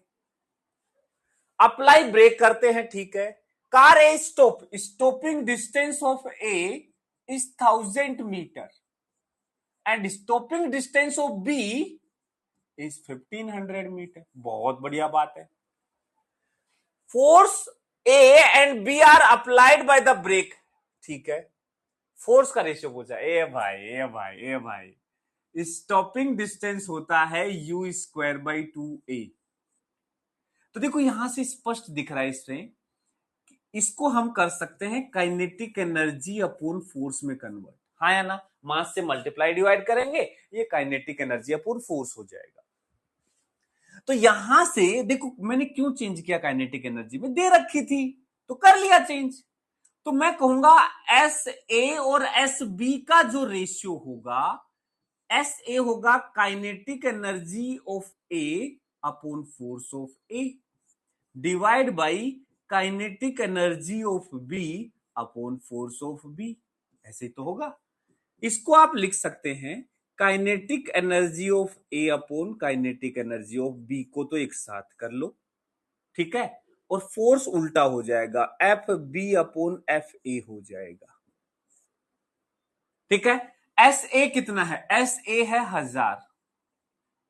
अप्लाई ब्रेक करते हैं। ठीक है, car A stopping distance of A is 1000 metre and stopping distance of B is 1500 metre. बहुत बढ़िया बात है। Force A and B are applied by the brake. ठीक है, फोर्स का रेशियो पूछा। ए भाई ए भाई ए भाई, स्टॉपिंग डिस्टेंस होता है u²/2a। तो देखो यहां से स्पष्ट दिख रहा है, इसमें इसको हम कर सकते हैं काइनेटिक एनर्जी अपॉन फोर्स में कन्वर्ट। हाँ या ना, मास से मल्टीप्लाई डिवाइड करेंगे, ये काइनेटिक एनर्जी अपॉन फोर्स हो जाएगा। तो यहां से देखो मैंने क्यों चेंज किया, काइनेटिक एनर्जी में दे रखी थी तो कर लिया चेंज। तो मैं कहूंगा एस ए और एस बी का जो रेशियो होगा, एस ए होगा kinetic energy of a upon force of a divide by kinetic energy of b upon force of b. ऐसे तो होगा। इसको आप लिख सकते हैं kinetic energy of a upon kinetic energy of b को तो एक साथ कर लो। ठीक है, और फोर्स उल्टा हो जाएगा, f b upon f a हो जाएगा। ठीक है, एस ए कितना है? एस ए है 1000,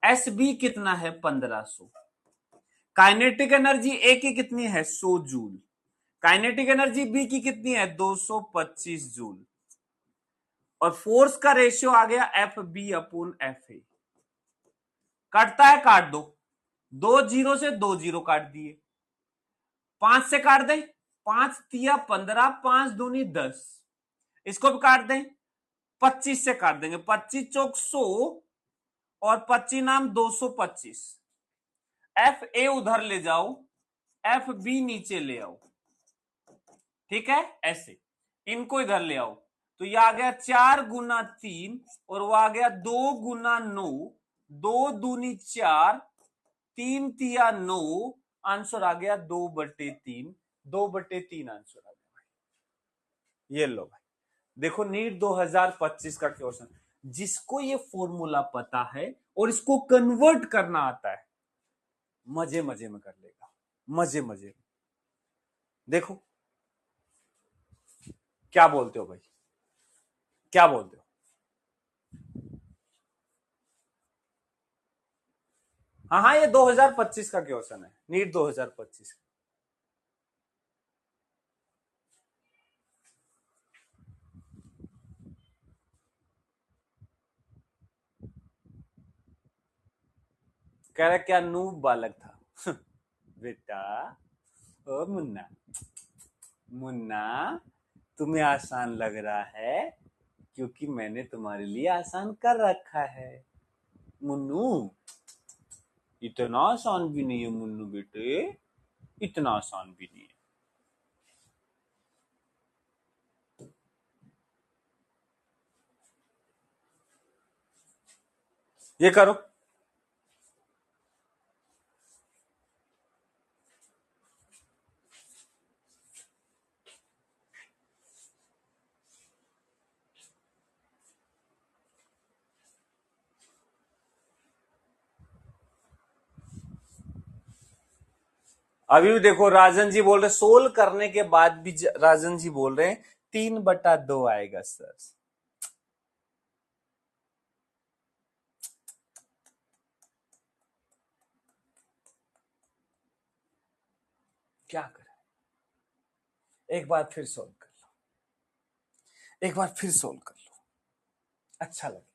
एस बी कितना है? 1500। काइनेटिक एनर्जी ए की कितनी है? 100 जूल। काइनेटिक एनर्जी बी की कितनी है? 225 जूल। और फोर्स का रेशियो आ गया f b upon f a. काटता है, काट दो, 2 जीरो से 2 जीरो काट दिए, 5 से काट दें, 5 तिया 15, 5 दूनी 10, इसको भी काट दें, 25 से काट देंगे, 25 चौक 100 और 25 नाम 225। एफ ए उधर ले जाओ, एफ बी नीचे ले आओ। ठीक है, ऐसे इनको इधर ले आओ, तो यह आ गया 4 गुना 3 और वो आ गया 2 गुना 9, 2 दूनी 4, 3 तिया 9, आंसर आ गया 2/3। 2/3 आंसर आ गया भाई। ये लो भाई, देखो नीट 2025 का क्वेश्चन, जिसको ये फॉर्मूला पता है और इसको कन्वर्ट करना आता है, मजे मजे में कर लेगा, मजे मजे में। देखो क्या बोलते हो भाई, क्या बोलते हो? हाँ हाँ, ये 2025 का क्वेश्चन है, नीट 2025। कह रहा क्या नूब बालक था बेटा। ओ मुन्ना, मुन्ना तुम्हें आसान लग रहा है क्योंकि मैंने तुम्हारे लिए आसान कर रखा है। मुन्नू इतना आसान भी नहीं है मुन्नू बेटे, इतना आसान भी नहीं है। ये करो, अभी भी देखो राजन जी बोल रहे सोल्व करने के बाद भी राजन जी बोल रहे हैं 3/2 आएगा सर। क्या करें, एक बार फिर सोल्व कर लो, एक बार फिर सोल्व कर लो, अच्छा लगे।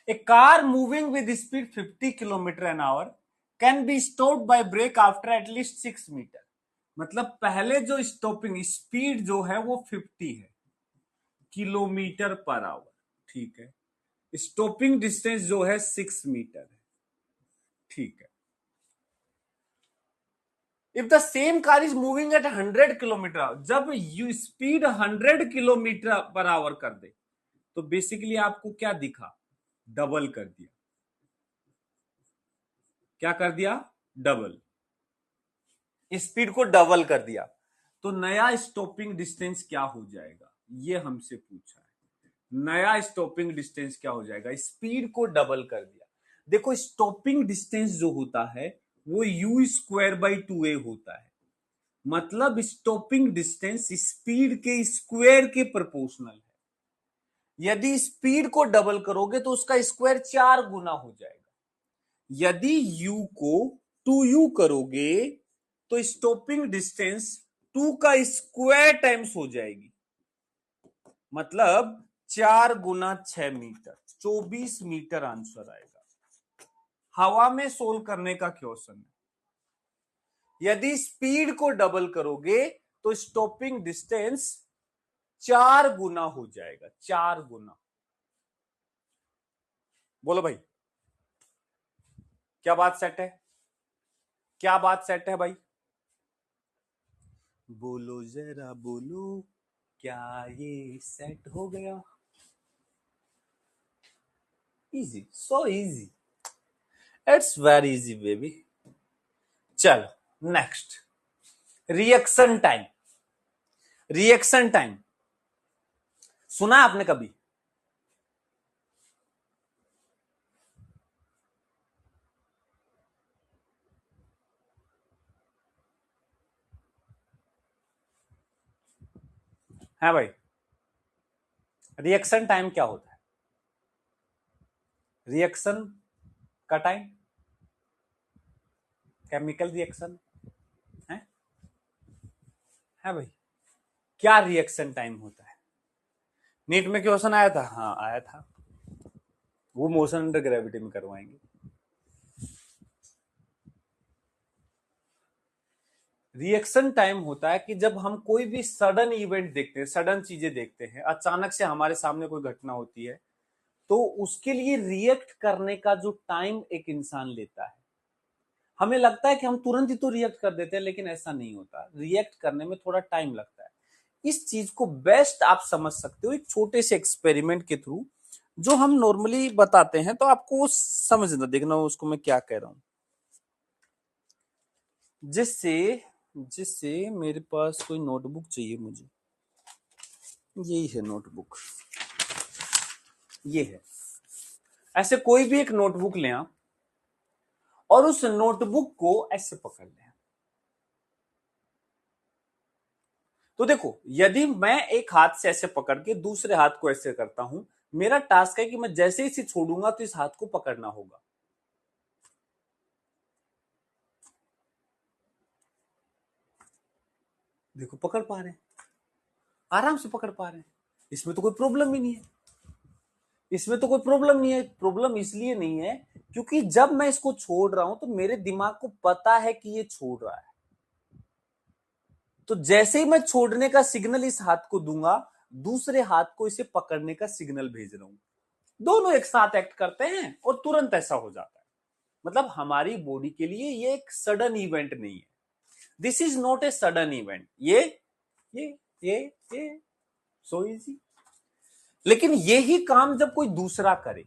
A car moving with speed 50 kilometre an hour can be stopped by brake after at least 6 metre. मतलब पहले जो स्टॉपिंग स्पीड जो है वो 50 है किलोमीटर पर आवर, ठीक है। स्टॉपिंग डिस्टेंस जो है 6 मीटर है, ठीक है। If the same car is moving at 100 kilometre, जब यू स्पीड 100 किलोमीटर पर आवर कर दे तो बेसिकली आपको क्या दिखा, डबल कर दिया। क्या कर दिया, डबल, स्पीड को डबल कर दिया। तो नया स्टॉपिंग डिस्टेंस क्या हो जाएगा, ये हमसे पूछा है। नया स्टॉपिंग डिस्टेंस क्या हो जाएगा, स्पीड को डबल कर दिया। देखो स्टॉपिंग डिस्टेंस जो होता है वो u स्क्वायर बाई 2a होता है। मतलब स्टॉपिंग डिस्टेंस स्पीड के स्क्वायर के प्रोपोर्शनल है। यदि स्पीड को डबल करोगे तो उसका स्क्वायर 4 गुना हो जाएगा। यदि u को 2u करोगे तो स्टॉपिंग डिस्टेंस 2 का स्क्वायर टाइम्स हो जाएगी। मतलब 4 गुना 6 मीटर, 24 मीटर आंसर आएगा। हवा में सोल्व करने का क्वेश्चन है। यदि स्पीड को डबल करोगे तो स्टॉपिंग डिस्टेंस 4 गुना हो जाएगा, 4 गुना। बोलो भाई, क्या बात सेट है, क्या बात सेट है भाई, बोलो जरा बोलो, क्या ये सेट हो गया। Easy, so easy, it's very easy baby. चलो next, reaction time. Reaction time सुना आपने कभी, है भाई? रिएक्शन टाइम क्या होता है? रिएक्शन का टाइम, केमिकल रिएक्शन है भाई। क्या रिएक्शन टाइम होता है? नीट में क्वेश्चन आया था, हाँ आया था। वो मोशन अंडर ग्रेविटी में करवाएंगे। रिएक्शन टाइम होता है कि जब हम कोई भी सडन इवेंट देखते हैं, सडन चीजें देखते हैं, अचानक से हमारे सामने कोई घटना होती है, तो उसके लिए रिएक्ट करने का जो टाइम एक इंसान लेता है, हमें लगता है कि हम तुरंत ही तो रिएक्ट कर देते हैं, लेकिन ऐसा नहीं होता। रिएक्ट करने में थोड़ा टाइम लगता है। इस चीज को बेस्ट आप समझ सकते हो एक छोटे से एक्सपेरिमेंट के थ्रू, जो हम नॉर्मली बताते हैं, तो आपको समझना, देखना उसको मैं क्या कह रहा हूं। जिससे जिससे मेरे पास कोई नोटबुक चाहिए मुझे, यही है नोटबुक, ये है। ऐसे कोई भी एक नोटबुक लें आप, और उस नोटबुक को ऐसे पकड़ लें। तो देखो, यदि मैं एक हाथ से ऐसे पकड़ के दूसरे हाथ को ऐसे करता हूं, मेरा टास्क है कि मैं जैसे ही इसे छोड़ूंगा तो इस हाथ को पकड़ना होगा। देखो पकड़ पा रहे हैं, आराम से पकड़ पा रहे हैं, इसमें तो कोई प्रॉब्लम ही नहीं है। इसमें तो कोई प्रॉब्लम नहीं है। प्रॉब्लम इसलिए नहीं है क्योंकि जब मैं इसको छोड़ रहा हूं तो मेरे दिमाग को पता है कि ये छोड़ रहा है। तो जैसे ही मैं छोड़ने का सिग्नल इस हाथ को दूंगा, दूसरे हाथ को इसे पकड़ने का सिग्नल भेज रहा हूं। दोनों एक साथ एक्ट करते हैं और तुरंत ऐसा हो जाता है। मतलब हमारी बॉडी के लिए ये एक सडन इवेंट नहीं है। This is not a sudden event. ये सो इजी। लेकिन यही काम जब कोई दूसरा करे,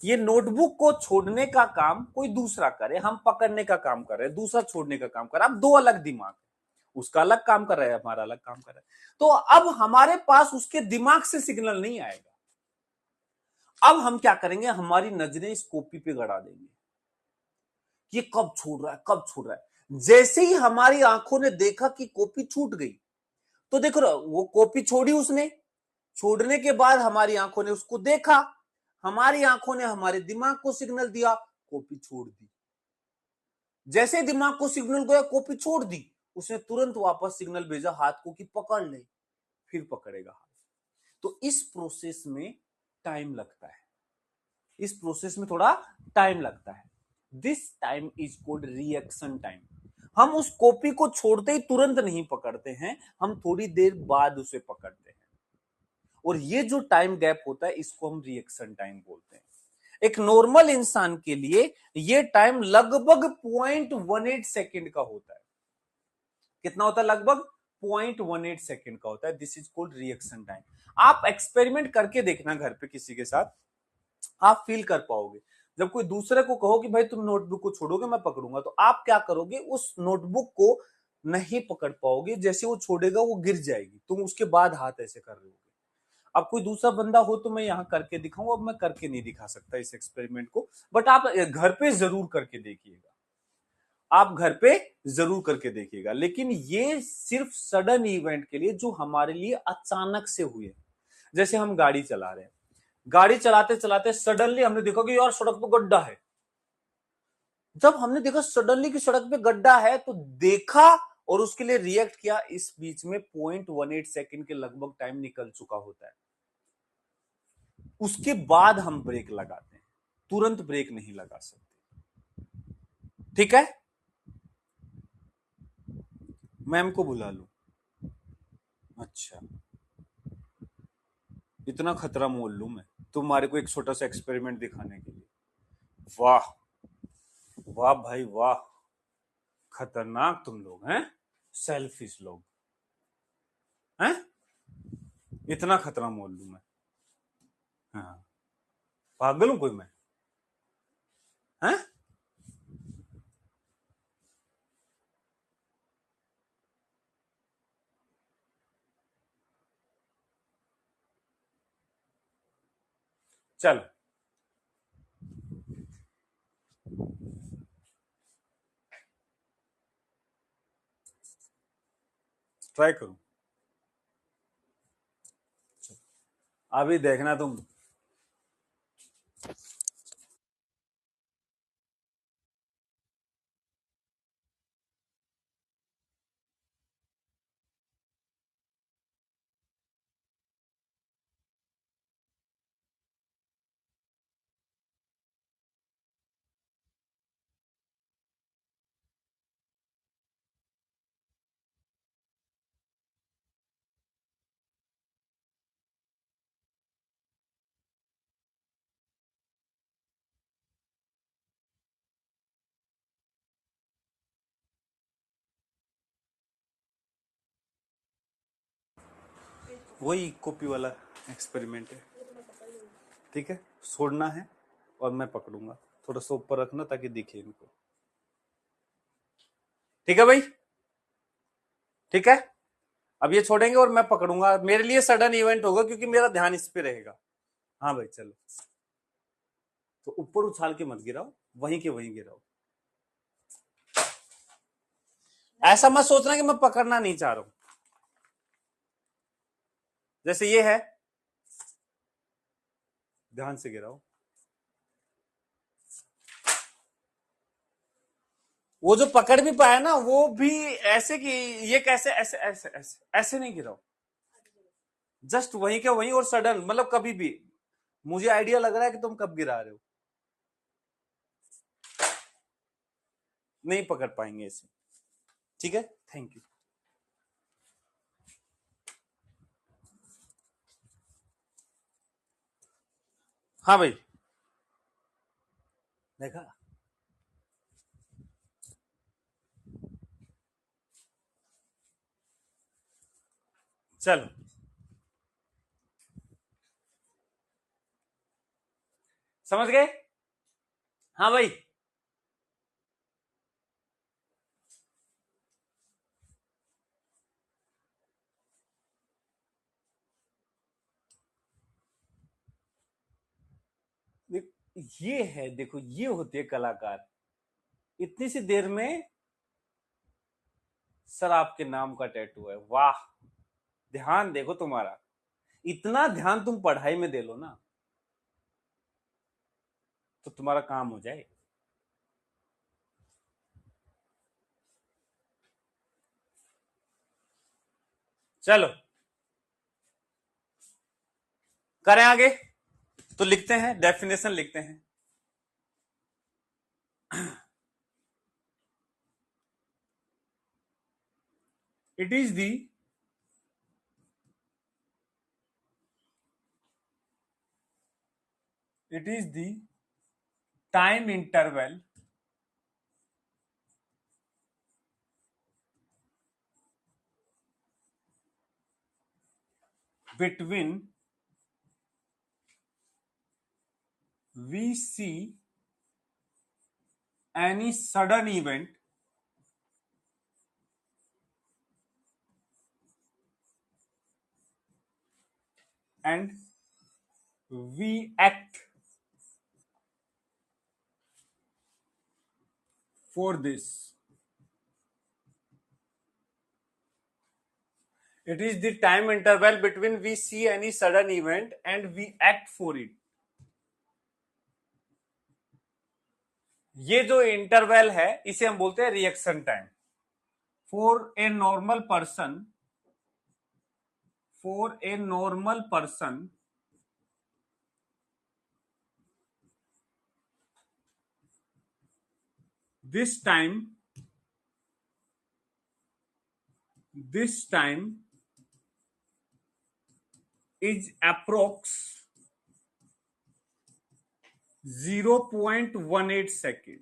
ये नोटबुक को छोड़ने का काम कोई दूसरा करे, हम पकड़ने का काम कर रहे हैं, दूसरा छोड़ने का काम कर रहा है। अब दो अलग दिमाग, उसका अलग काम कर रहा है, हमारा अलग काम कर रहा है। तो अब हमारे पास उसके दिमाग से सिग्नल नहीं आएगा। अब हम क्या करेंगे, हमारी नजरें इस कॉपी पे गड़ा देंगे, ये कब छोड़ रहा है, कब छोड़ रहा है। जैसे ही हमारी आंखों ने देखा कि कॉपी छूट गई, तो देखो वो कॉपी छोड़ी उसने, छोड़ने के बाद हमारी आंखों ने उसको देखा, हमारी आंखों ने हमारे दिमाग को सिग्नल दिया, कॉपी छोड़ दी। जैसे दिमाग को सिग्नल गया कॉपी छोड़ दी, उसने तुरंत वापस सिग्नल भेजा हाथ को कि पकड़ ले, फिर पकड़ेगा हाथ। तो इस प्रोसेस में टाइम लगता है, इस प्रोसेस में थोड़ा टाइम लगता है। This time is called reaction time. हम उस कॉपी को छोड़ते ही तुरंत नहीं पकड़ते हैं, हम थोड़ी देर बाद उसे पकड़ते हैं, और ये जो टाइम गैप होता है इसको हम रिएक्शन टाइम बोलते हैं। एक नॉर्मल इंसान के लिए ये टाइम लगभग 0.18 सेकेंड का होता है। कितना होता है? लगभग 0.18 सेकेंड का होता है। This is called reaction time. आप एक्सपेरिमेंट करके देखना घर पे किसी के साथ, आप फील कर पाओगे। जब कोई दूसरे को कहो कि भाई तुम नोटबुक को छोड़ोगे मैं पकड़ूंगा, तो आप क्या करोगे? उस नोटबुक को नहीं पकड़ पाओगे, जैसे वो छोड़ेगा वो गिर जाएगी, तुम उसके बाद हाथ ऐसे कर रहे हो। अब कोई दूसरा बंदा हो तो मैं यहां करके दिखाऊं, अब मैं करके नहीं दिखा सकता इस एक्सपेरिमेंट को, बट आप घर पे जरूर करके देखिएगा, आप घर पे जरूर करके देखिएगा। लेकिन ये सिर्फ सडन इवेंट के लिए जो हमारे लिए अचानक से हुए। जैसे हम गाड़ी चला रहे हैं, गाड़ी चलाते चलाते सडनली हमने देखा कि यार सड़क पे गड्ढा है। जब हमने देखा सडनली कि सड़क पे गड्ढा है, तो देखा और उसके लिए रिएक्ट किया, इस बीच में 0.18 सेकंड के लगभग टाइम निकल चुका होता है। उसके बाद हम ब्रेक लगाते हैं, तुरंत ब्रेक नहीं लगा सकते। ठीक है, मैम को बुला लो। अच्छा, इतना खतरा मोल लूं मैं तुम्हारे को एक छोटा सा एक्सपेरिमेंट दिखाने के लिए? वाह वाह भाई वाह, खतरनाक तुम लोग हैं, सेल्फिश लोग हैं। इतना खतरा मोल लूं मैं? हाँ, पागल हूं कोई मैं? हैं? चलो ट्राई करूं, अभी देखना तुम। वही कॉपी वाला एक्सपेरिमेंट है। ठीक है, छोड़ना है और मैं पकड़ूंगा, थोड़ा सा ऊपर रखना ताकि दिखे इनको। ठीक है भाई, ठीक है। अब ये छोड़ेंगे और मैं पकड़ूंगा, मेरे लिए सडन इवेंट होगा क्योंकि मेरा ध्यान इस पे रहेगा। हाँ भाई चलो, तो ऊपर उछाल के मत गिराओ, वहीं के वहीं गिराओ। ऐसा मत सोचना कि मैं पकड़ना नहीं चाह रहा हूं। जैसे ये है, ध्यान से गिराओ। वो जो पकड़ भी पाया ना, वो भी ऐसे कि ये कैसे, ऐसे ऐसे ऐसे ऐसे नहीं गिराओ, जस्ट वहीं के वहीं, और सडन मतलब कभी भी। मुझे आइडिया लग रहा है कि तुम कब गिरा रहे हो, नहीं पकड़ पाएंगे इसे। ठीक है, थैंक यू। हाँ भाई, देखा? चलो, समझ गए? हाँ भाई, ये है, देखो ये होते हैं कलाकार। इतनी सी देर में सर आपके नाम का टैटू है, वाह, ध्यान देखो तुम्हारा। इतना ध्यान तुम पढ़ाई में दे लो ना तो तुम्हारा काम हो जाए। चलो करें आगे। तो लिखते हैं, डेफिनेशन लिखते हैं। It is the it is the time interval between we see any sudden event and we act for this. It is the time interval between we see any sudden event and we act for it. ये जो interval है इसे हम बोलते हैं reaction time. For a normal person this time is approx 0.18 second.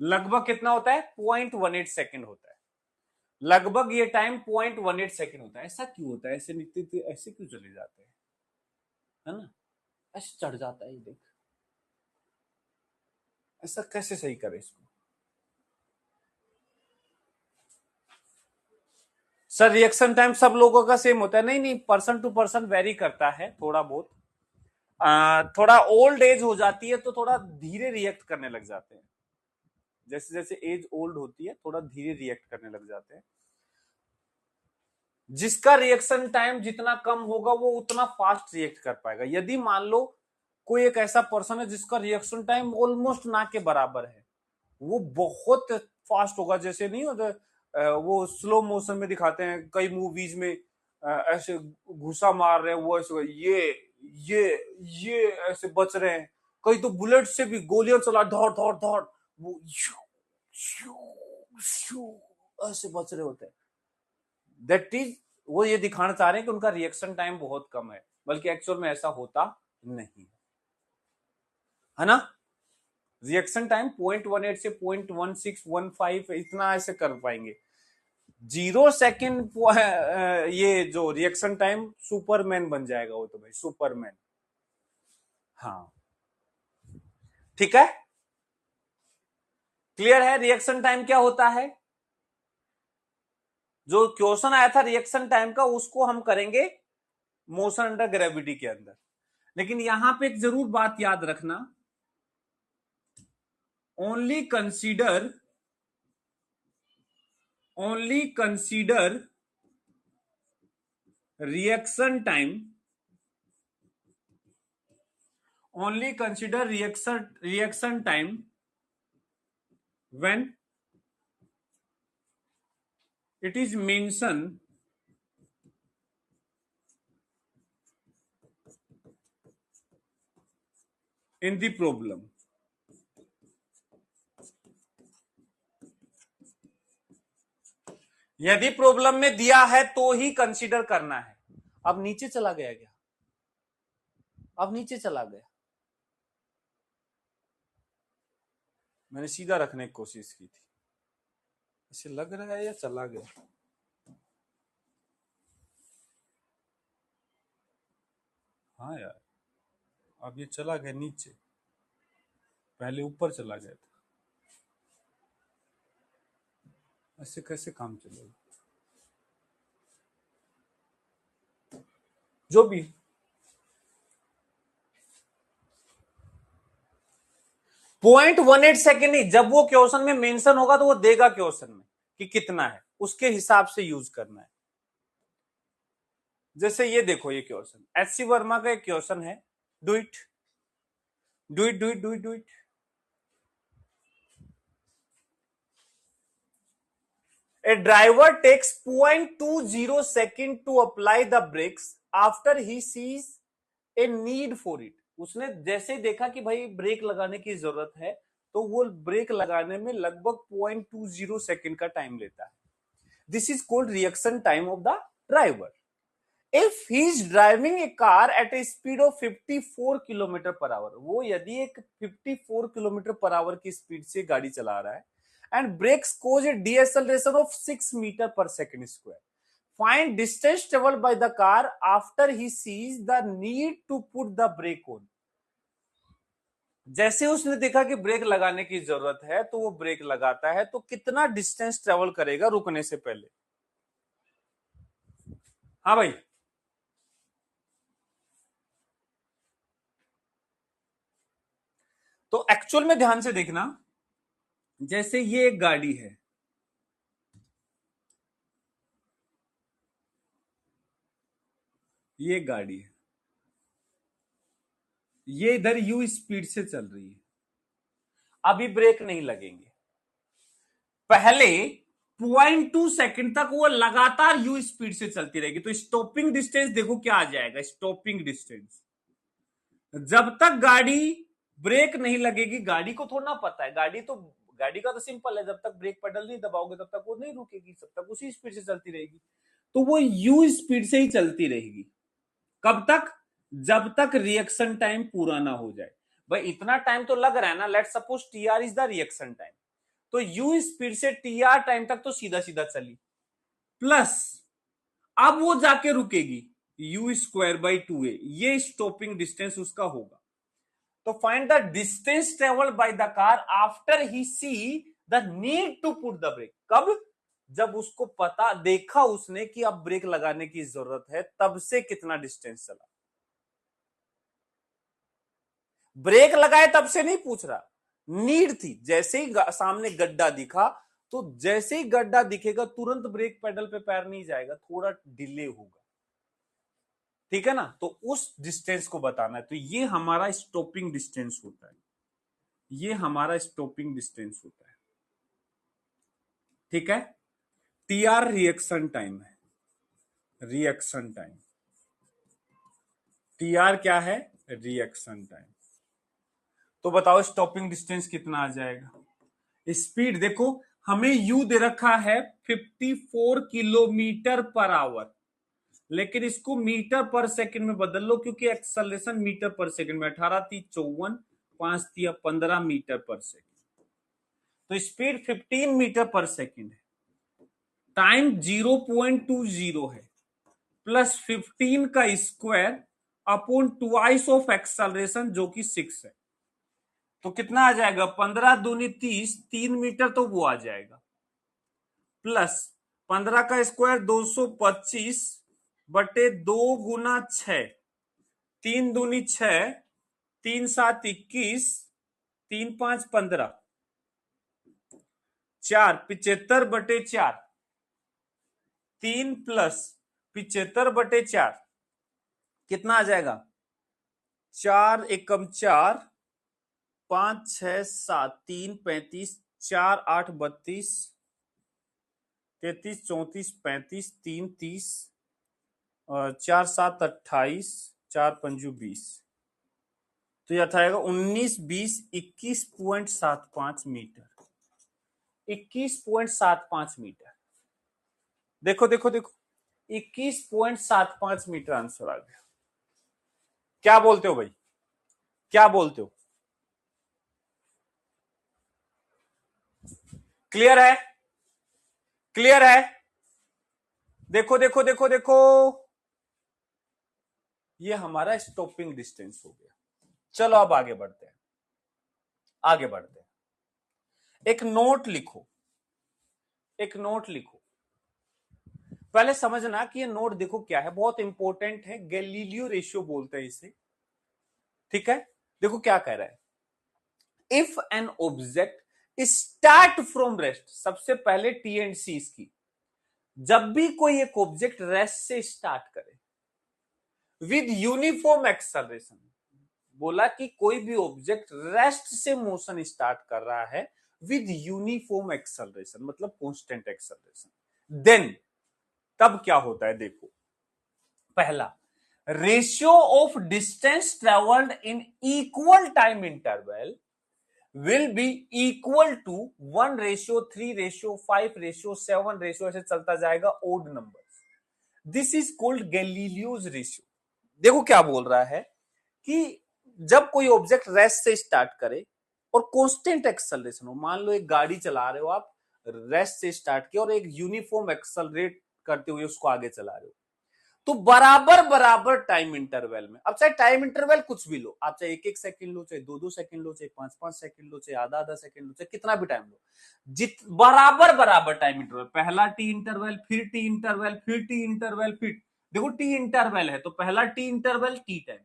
लगभग कितना होता है? 0.18 सेकेंड होता है। लगभग ये टाइम 0.18 सेकेंड होता है। ऐसा क्यों होता है? ऐसे निकलते ऐसे क्यों चले जाते हैं, है ना? ऐसे चढ़ जाता है, देख ऐसा कैसे सही करे इसको? सर रिएक्शन टाइम सब लोगों का सेम होता है? नहीं, पर्सन टू पर्सन वेरी करता है थोड़ा बहुत। थोड़ा ओल्ड एज हो जाती है तो थोड़ा धीरे रिएक्ट करने लग जाते हैं। जैसे जैसे एज ओल्ड होती है थोड़ा धीरे रिएक्ट करने लग जाते हैं। जिसका रिएक्शन टाइम जितना कम होगा वो उतना फास्ट रिएक्ट कर पाएगा। यदि मान लो कोई एक ऐसा पर्सन है जिसका रिएक्शन टाइम ऑलमोस्ट ना के बराबर है, वो बहुत फास्ट होगा। जैसे नहीं होता वो स्लो मोशन में दिखाते हैं कई मूवीज में, ऐसे घुसा मार रहे हैं वो, ऐसे ये ऐसे बच रहे हैं। कई तो बुलेट से भी गोलियां चला धौड़ धौड़ धौड़ वो ऐसे बच रहे होते हैं। दैट इज वो ये दिखाना चाह रहे हैं कि उनका रिएक्शन टाइम बहुत कम है, बल्कि एक्चुअल में ऐसा होता नहीं है ना। रिएक्शन टाइम 0.18 से 0.1615 इतना ऐसे कर पाएंगे। 0 सेकेंड ये जो रिएक्शन टाइम सुपरमैन बन जाएगा वो तो भाई, सुपरमैन। हाँ ठीक है, क्लियर है रिएक्शन टाइम क्या होता है? जो क्वेश्चन आया था रिएक्शन टाइम का उसको हम करेंगे मोशन अंडर ग्रेविटी के अंदर। लेकिन यहां पे एक जरूर बात याद रखना, only consider reaction time, only consider reaction time when it is mentioned in the problem। यदि प्रॉब्लम में दिया है तो ही कंसीडर करना है। अब नीचे चला गया क्या? अब नीचे चला गया। मैंने सीधा रखने की कोशिश की थी, इसे लग रहा है या चला गया? हाँ यार, अब ये चला गया नीचे, पहले ऊपर चला गया था। ऐसे कैसे काम चलेगा? जो भी 0.18 सेकेंड नहीं, जब वो क्वेश्चन में मेंशन होगा तो वो देगा क्वेश्चन में कि कितना है, उसके हिसाब से यूज करना है। जैसे ये देखो, ये क्वेश्चन एचसी वर्मा का एक क्वेश्चन है, do it do it do it do it do it. A driver takes 0.20 second to apply the brakes after he sees a need for it। उसने जैसे ही देखा कि भाई ब्रेक लगाने की जरूरत है, तो वो ब्रेक लगाने में लगभग 0.20 सेकंड का टाइम लेता है। This is called reaction time of the driver. If he is driving A car eight A speed of 54 kilometre पर आवर, वो यदि एक 54 किलोमीटर पर आवर की स्पीड से गाड़ी चला रहा है, and brakes cause a deceleration of 6 meter per second square. Find distance traveled by the car after he sees the need to put the brake on। जैसे उसने देखा कि ब्रेक लगाने की जरूरत है, तो वो ब्रेक लगाता है, तो कितना डिस्टेंस ट्रेवल करेगा रुकने से पहले। हाँ भाई, तो एक्चुअल में ध्यान से देखना, जैसे ये एक गाड़ी है, ये गाड़ी है, ये इधर यू स्पीड से चल रही है, अभी ब्रेक नहीं लगेंगे। पहले 0.2 सेकंड तक वो लगातार यू स्पीड से चलती रहेगी, तो स्टॉपिंग डिस्टेंस देखो क्या आ जाएगा। स्टॉपिंग डिस्टेंस, जब तक गाड़ी ब्रेक नहीं लगेगी, गाड़ी को थोड़ा ना पता है, गाड़ी का तो सिंपल है, जब तक ब्रेक पेडल नहीं दबाओगे तब तक वो नहीं रुकेगी, सब तक उसी स्पीड से चलती रहेगी। तो वो यू स्पीड से ही चलती रहेगी। कब तक? जब तक रिएक्शन टाइम पूरा ना हो जाए। भाई इतना टाइम तो लग रहा है ना, let suppose TR is the reaction time, तो यू स्पीड से टीआर टाइम तक तो सीधा सीधा चली, प्लस अब वो जाके रुकेगी यू स्क्वायर बाई 2a, ये स्टॉपिंग डिस्टेंस उसका होगा। तो find the distance travelled by the car after he see the need to put the brake. कब? जब उसको पता, देखा उसने कि अब ब्रेक लगाने की जरूरत है, तब से कितना डिस्टेंस चला। ब्रेक लगाए तब से नहीं पूछ रहा, नीड थी। जैसे ही सामने गड्ढा दिखा, तो जैसे ही गड्ढा दिखेगा तुरंत ब्रेक पेडल पे पैर नहीं जाएगा, थोड़ा डिले होगा, ठीक है ना। तो उस डिस्टेंस को बताना है, तो ये हमारा स्टॉपिंग डिस्टेंस होता है, ये हमारा स्टॉपिंग डिस्टेंस होता है, ठीक है। टीआर रिएक्शन टाइम है, रिएक्शन टाइम। टीआर क्या है? Reaction time. तो बताओ स्टॉपिंग डिस्टेंस कितना आ जाएगा। स्पीड देखो, हमें यू दे रखा है 54 किलोमीटर पर आवर, लेकिन इसको मीटर पर सेकंड में बदल लो, क्योंकि एक्सेलरेशन मीटर पर सेकंड में 18 × 3 = 54, 5 × 3 = 15 मीटर पर सेकंड। तो स्पीड 15 मीटर पर सेकंड है, टाइम 0.20 है, प्लस 15 का square upon twice of acceleration जो कि 6 है। तो कितना आ जाएगा? 15 दूनी 30, 3 मीटर तो वो आ जाएगा, प्लस 15 का स्क्वायर 225 बटे 2 × 6, 3 दूनी 6, 3 7 21, 3 5 15, 4 75 बटे 4, 3 प्लस 75 बटे 4 कितना आ जाएगा? 4 एकम 4, 5 6 7, 3 35, 4 8 32, 33 34 35, 3 30, 4 7 28, 4 5 20, तो यह आएगा 19 20 21.75 मीटर, 21.75 मीटर। देखो देखो देखो, 21.75 मीटर आंसर आ गया। क्या बोलते हो भाई, क्या बोलते हो? क्लियर है? क्लियर है? देखो देखो देखो देखो, ये हमारा स्टॉपिंग डिस्टेंस हो गया। चलो अब आगे बढ़ते हैं, आगे बढ़ते हैं। एक नोट लिखो, एक नोट लिखो। पहले समझना कि ये नोट देखो क्या है, बहुत इंपॉर्टेंट है, गैलीलियो रेशियो बोलते हैं इसे, ठीक है। देखो क्या कह रहा है, if an object start from rest, सबसे पहले टी एंड सी की, जब भी कोई एक ऑब्जेक्ट रेस्ट से स्टार्ट करे, विद यूनिफॉर्म एक्सेलरेशन। बोला कि कोई भी ऑब्जेक्ट रेस्ट से मोशन स्टार्ट कर रहा है विद यूनिफॉर्म एक्सेलरेशन, मतलब कांस्टेंट एक्सेलरेशन, देन तब क्या होता है देखो। पहला, ratio of distance travelled in equal time interval will be equal to 1:3:5:7 ऐसे चलता जाएगा odd number. This is called Galileo's ratio. देखो क्या बोल रहा है कि जब कोई ऑब्जेक्ट रेस्ट से स्टार्ट करे और कांस्टेंट एक्सेलरेशन हो, मान लो एक गाड़ी चला रहे हो आप, रेस्ट से स्टार्ट किया और एक यूनिफॉर्म एक्सेलरेट करते हुए उसको आगे चला रहे हो, तो बराबर बराबर टाइम इंटरवल में, अब चाहे टाइम इंटरवल कुछ भी लो आप, चाहे 1-1 सेकंड लो, चाहे 2-2 सेकंड लो, चाहे 5-5 सेकंड लो, चाहे आधा-आधा सेकंड लो, चाहे कितना भी टाइम लो, जित बराबर बराबर टाइम इंटरवल, पहला टी इंटरवल, फिर टी इंटरवल, फिर टी इंटरवल, फिर देखो टी इंटरवल है तो पहला टी इंटरवल टी टाइम,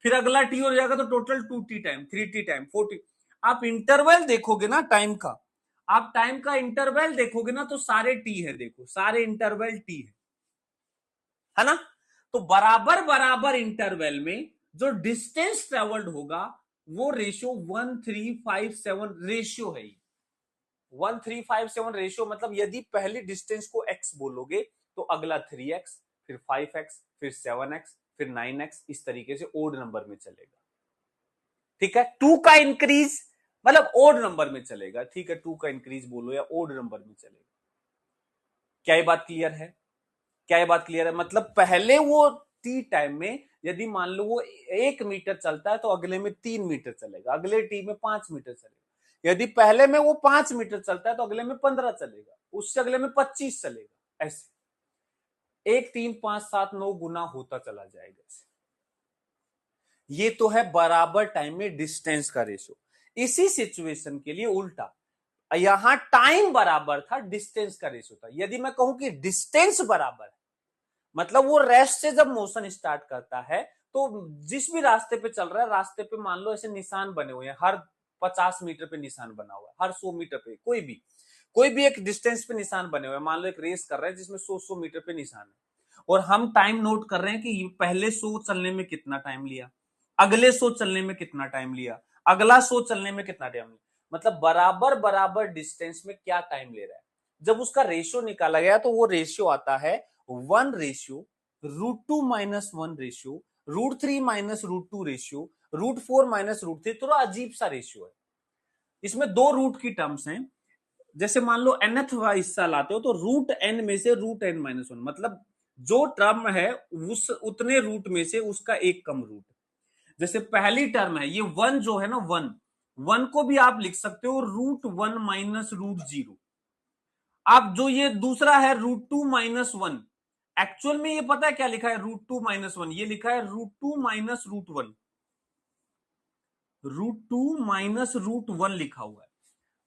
फिर अगला टी हो जाएगा तो total 2 T time, 3 T time, 4 T. आप इंटरवल देखोगे ना टाइम का, आप टाइम का इंटरवल देखोगे ना तो सारे टी है, देखो सारे इंटरवल टी है ना। तो बराबर बराबर इंटरवल में जो डिस्टेंस ट्रेवल्ड होगा वो रेशियो 1357 रेशियो है। 1357 रेशियो मतलब यदि पहली डिस्टेंस को x बोलोगे तो अगला 3x, फिर 5x, फिर 7x, फिर 9x, इस तरीके से ओड नंबर में चलेगा। ठीक है, 2 का इंक्रीज मतलब ओड नंबर में चलेगा, ठीक है, 2 का इंक्रीज बोलो या ओड नंबर में चलेगा। क्या ये बात क्लियर है? क्या ये बात क्लियर है? मतलब पहले वो टी टाइम में यदि मान लो वो 1 मीटर चलता है तो अगले में 3 मीटर चलेगा, अगले टी में 5 मीटर चलेगा। यदि पहले में वो 5 मीटर चलता है तो अगले में 15 चलेगा, उससे अगले में 25 चलेगा, ऐसे 1 3 5 7 9 गुना होता चला जाएगा। ये तो है बराबर टाइम में डिस्टेंस का रेशियो। इसी सिचुएशन के लिए उल्टा, यहां टाइम बराबर था, डिस्टेंस का रेशियो था। यदि मैं कहूं कि डिस्टेंस बराबर है, मतलब वो रेस्ट से जब मोशन स्टार्ट करता है तो जिस भी रास्ते पे चल रहा है, रास्ते पे मान लो ऐसे निशान बने हुए हैं, हर 50 मीटर पे निशान बना हुआ है, हर 100 मीटर पे कोई भी एक डिस्टेंस पे निशान बने हुए हैं। मान लो एक रेस कर रहे हैं जिसमें 100 मीटर पे निशान है और हम टाइम नोट कर रहे हैं कि पहले 100 चलने में कितना टाइम लिया, अगले 100 चलने में कितना टाइम लिया, अगला 100 चलने में कितना टाइम लिया, मतलब बराबर बराबर डिस्टेंस में क्या टाइम ले रहा है। जब उसका रेशियो निकाला गया तो वो रेशियो आता है 1:√2-1 रेशियो, √3-√2 रेशियो, √4-√3। थोड़ा अजीब सा रेशियो है, इसमें दो रूट की टर्म्स हैं। जैसे मान लो nth हिस्सा लाते हो तो √n में से √n-1, मतलब जो टर्म है उस उतने रूट में से उसका एक कम रूट। जैसे पहली टर्म है ये 1 जो है ना, 1 को भी आप लिख सकते हो √1 - √0। आप जो ये दूसरा है √2-1, एक्चुअल में ये पता है क्या लिखा है, √2-1, ये लिखा है √2 - √1, √2 - √1 लिखा हुआ है।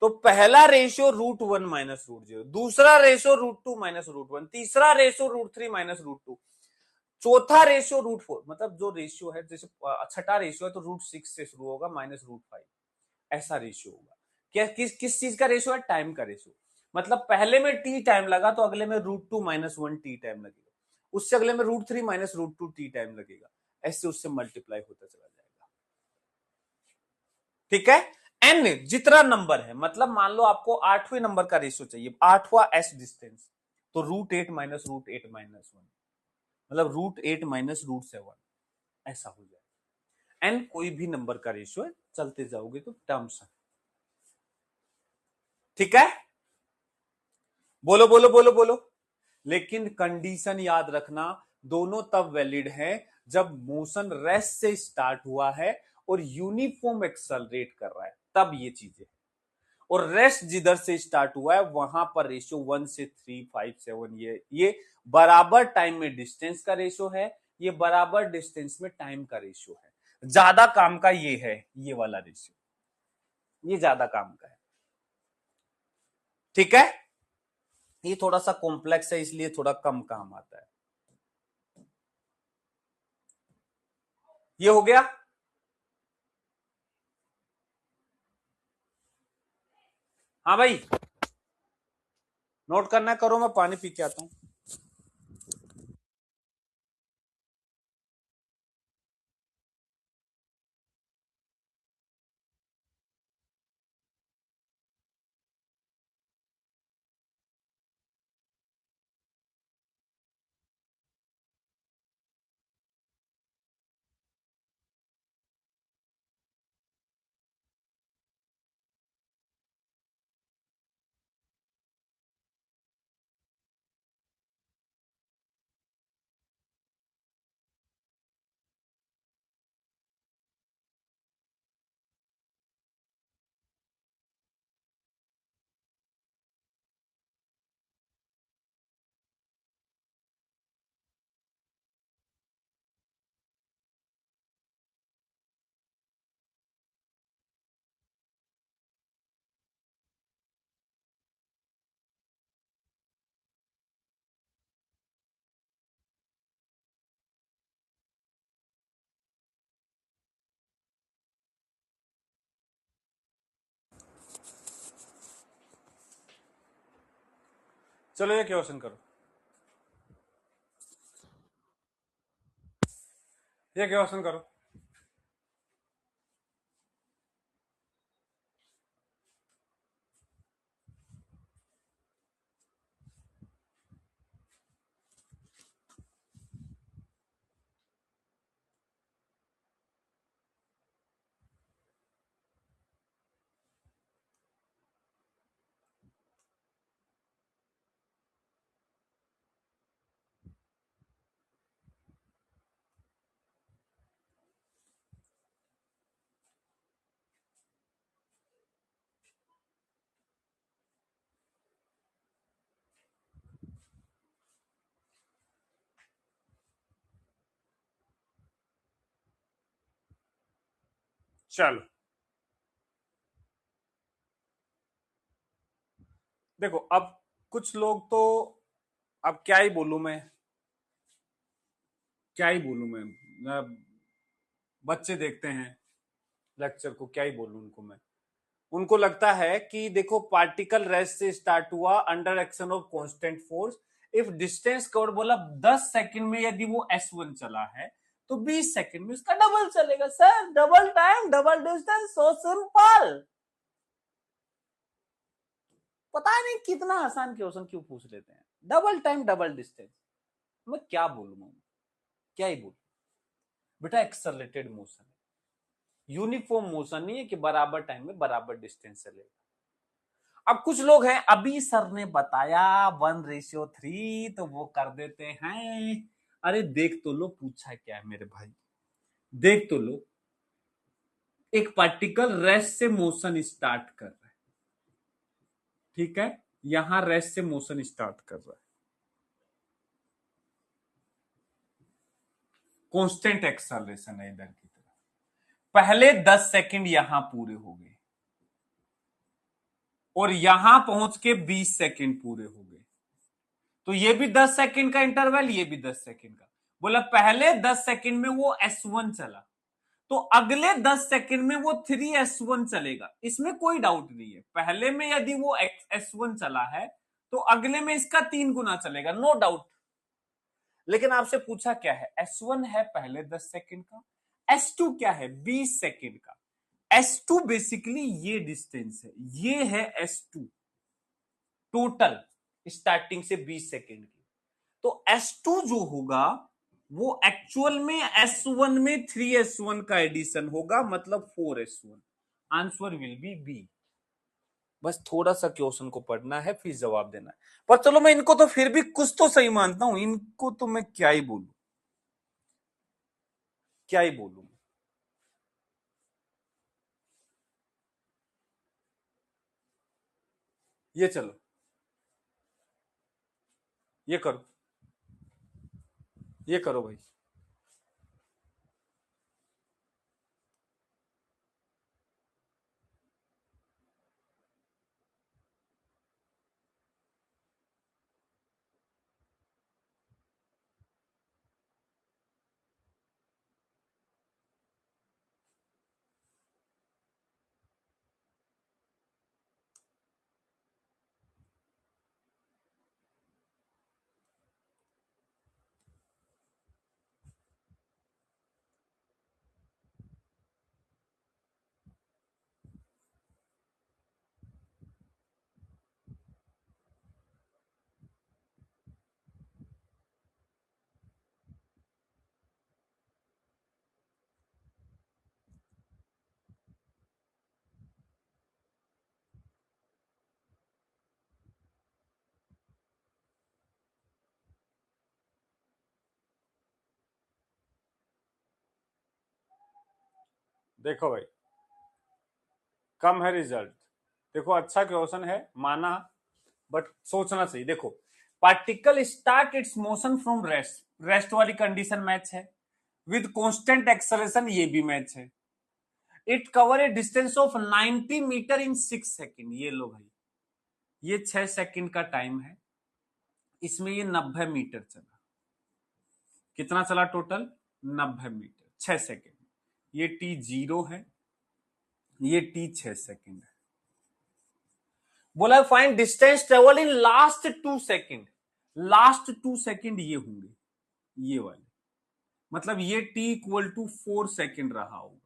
तो पहला रेशियो √1 - √0, दूसरा रेशियो √2 - √1, तीसरा रेशियो √3 - √2, चौथा रेशियो √4, मतलब जो रेशियो है, जैसे छठा रेशियो है तो √6 से शुरू होगा -√5, ऐसा रेशियो होगा। क्या किस चीज का रेशियो है? टाइम का रेशियो। मतलब पहले में टी टाइम लगा तो अगले में √2 - 1 टी टाइम लगेगा, उससे अगले में √3 - √2 टी टाइम लगेगा, ऐसे उससे मल्टीप्लाई होता चला जाएगा। ठीक है, एन जितना नंबर है, मतलब मान लो आपको 8वें नंबर का रेशियो चाहिए, 8वां एस डिस्टेंस, तो √8 - √8-1, मतलब √8 - √7, ऐसा हो जाएगा। एन कोई भी नंबर का रेशियो है, चलते जाओगे तो टर्म्स है। ठीक है, बोलो बोलो बोलो बोलो। लेकिन कंडीशन याद रखना, दोनों तब वैलिड है जब मोशन रेस्ट से स्टार्ट हुआ है और यूनिफॉर्म एक्सेलरेट कर रहा है, तब ये चीजें। और रेस्ट जिधर से स्टार्ट हुआ है वहां पर रेशियो 1:3:5:7, ये बराबर टाइम में डिस्टेंस का रेशियो है, ये बराबर डिस्टेंस में टाइम का रेशियो है। ज्यादा काम का ये है, ये वाला रेशियो, ये ज्यादा काम का है। ठीक है, ये थोड़ा सा कॉम्प्लेक्स है इसलिए थोड़ा कम काम आता है। ये हो गया। हाँ भाई, नोट करना करो, मैं पानी पी के आता हूं। चलो ये क्वेश्चन करो, ये क्वेश्चन करो। चलो देखो, अब कुछ लोग तो, अब क्या ही बोलूं मैं, क्या ही बोलूं मैं, बच्चे देखते हैं लेक्चर को, क्या ही बोलूं उनको मैं। उनको लगता है कि देखो पार्टिकल रेस्ट से स्टार्ट हुआ under action of constant force, if distance covered बोला 10 सेकंड में यदि वो S1 चला है तो 20 सेकंड में उसका डबल चलेगा। Sir double time double distance, so simple. पता नहीं कितना आसान क्वेश्चन क्यों पूछ लेते हैं, डबल टाइम डबल डिस्टेंस। मैं क्या बोलूं, क्या ही बोलूं बेटा, एक्सेलरेटेड मोशन है, यूनिफॉर्म मोशन नहीं है कि बराबर टाइम में बराबर डिस्टेंस चलेगा। अब कुछ लोग हैं, अभी सर ने बताया 1:3 तो वो कर देते हैं। अरे देख तो लो पूछा क्या है मेरे भाई, देख तो लो। एक पार्टिकल रेस्ट से मोशन स्टार्ट कर रहा है, ठीक है, यहां रेस्ट से मोशन स्टार्ट कर रहा है, कांस्टेंट एक्सेलरेशन है इधर की तरफ। पहले 10 सेकंड यहां पूरे हो गए और यहां पहुंच के 20 सेकंड पूरे हो गए, तो ये भी 10 सेकंड का इंटरवल, ये भी 10 सेकंड का। बोला पहले 10 सेकंड में वो S1 चला, तो अगले 10 सेकंड में वो 3S1 चलेगा, इसमें कोई डाउट नहीं है। पहले में यदि वो S1 चला है तो अगले में इसका 3 गुना चलेगा, नो डाउट। लेकिन आपसे पूछा क्या है, S1 है पहले 10 सेकंड का, S2 क्या है 20 सेकंड का। S2 बेसिकली ये डिस्टेंस है, ये है S2 टोटल, स्टार्टिंग से 20 सेकंड की। तो S2 जो होगा वो एक्चुअल में S1 में 3S1 का एडिशन होगा, मतलब 4S1। Answer will be b. बस थोड़ा सा क्वेश्चन को पढ़ना है फिर जवाब देना है। पर चलो मैं इनको तो फिर भी कुछ तो सही मानता हूं, इनको तो मैं क्या ही बोलूं, क्या ही बोलूं। ये चलो, ये करो, ये करो भाई। देखो भाई, कम है रिजल्ट। देखो अच्छा क्वेश्चन है माना, बट सोचना चाहिए। देखो particle start its motion from rest, rest वाली कंडीशन मैच है, विद कांस्टेंट एक्सेलरेशन ये भी मैच है। It cover a distance of 90 metre in 6 second. ये लो भाई, ये 6 सेकंड का टाइम है, इसमें ये 90 मीटर चला। कितना चला टोटल, 90 मीटर 6 सेकंड। ये T0 है, ये T 6 सेकंड है। बोला find distance travel in last 2 second. Last 2 second ये होंगे, ये वाले, मतलब ये t = 4 सेकेंड रहा होगा।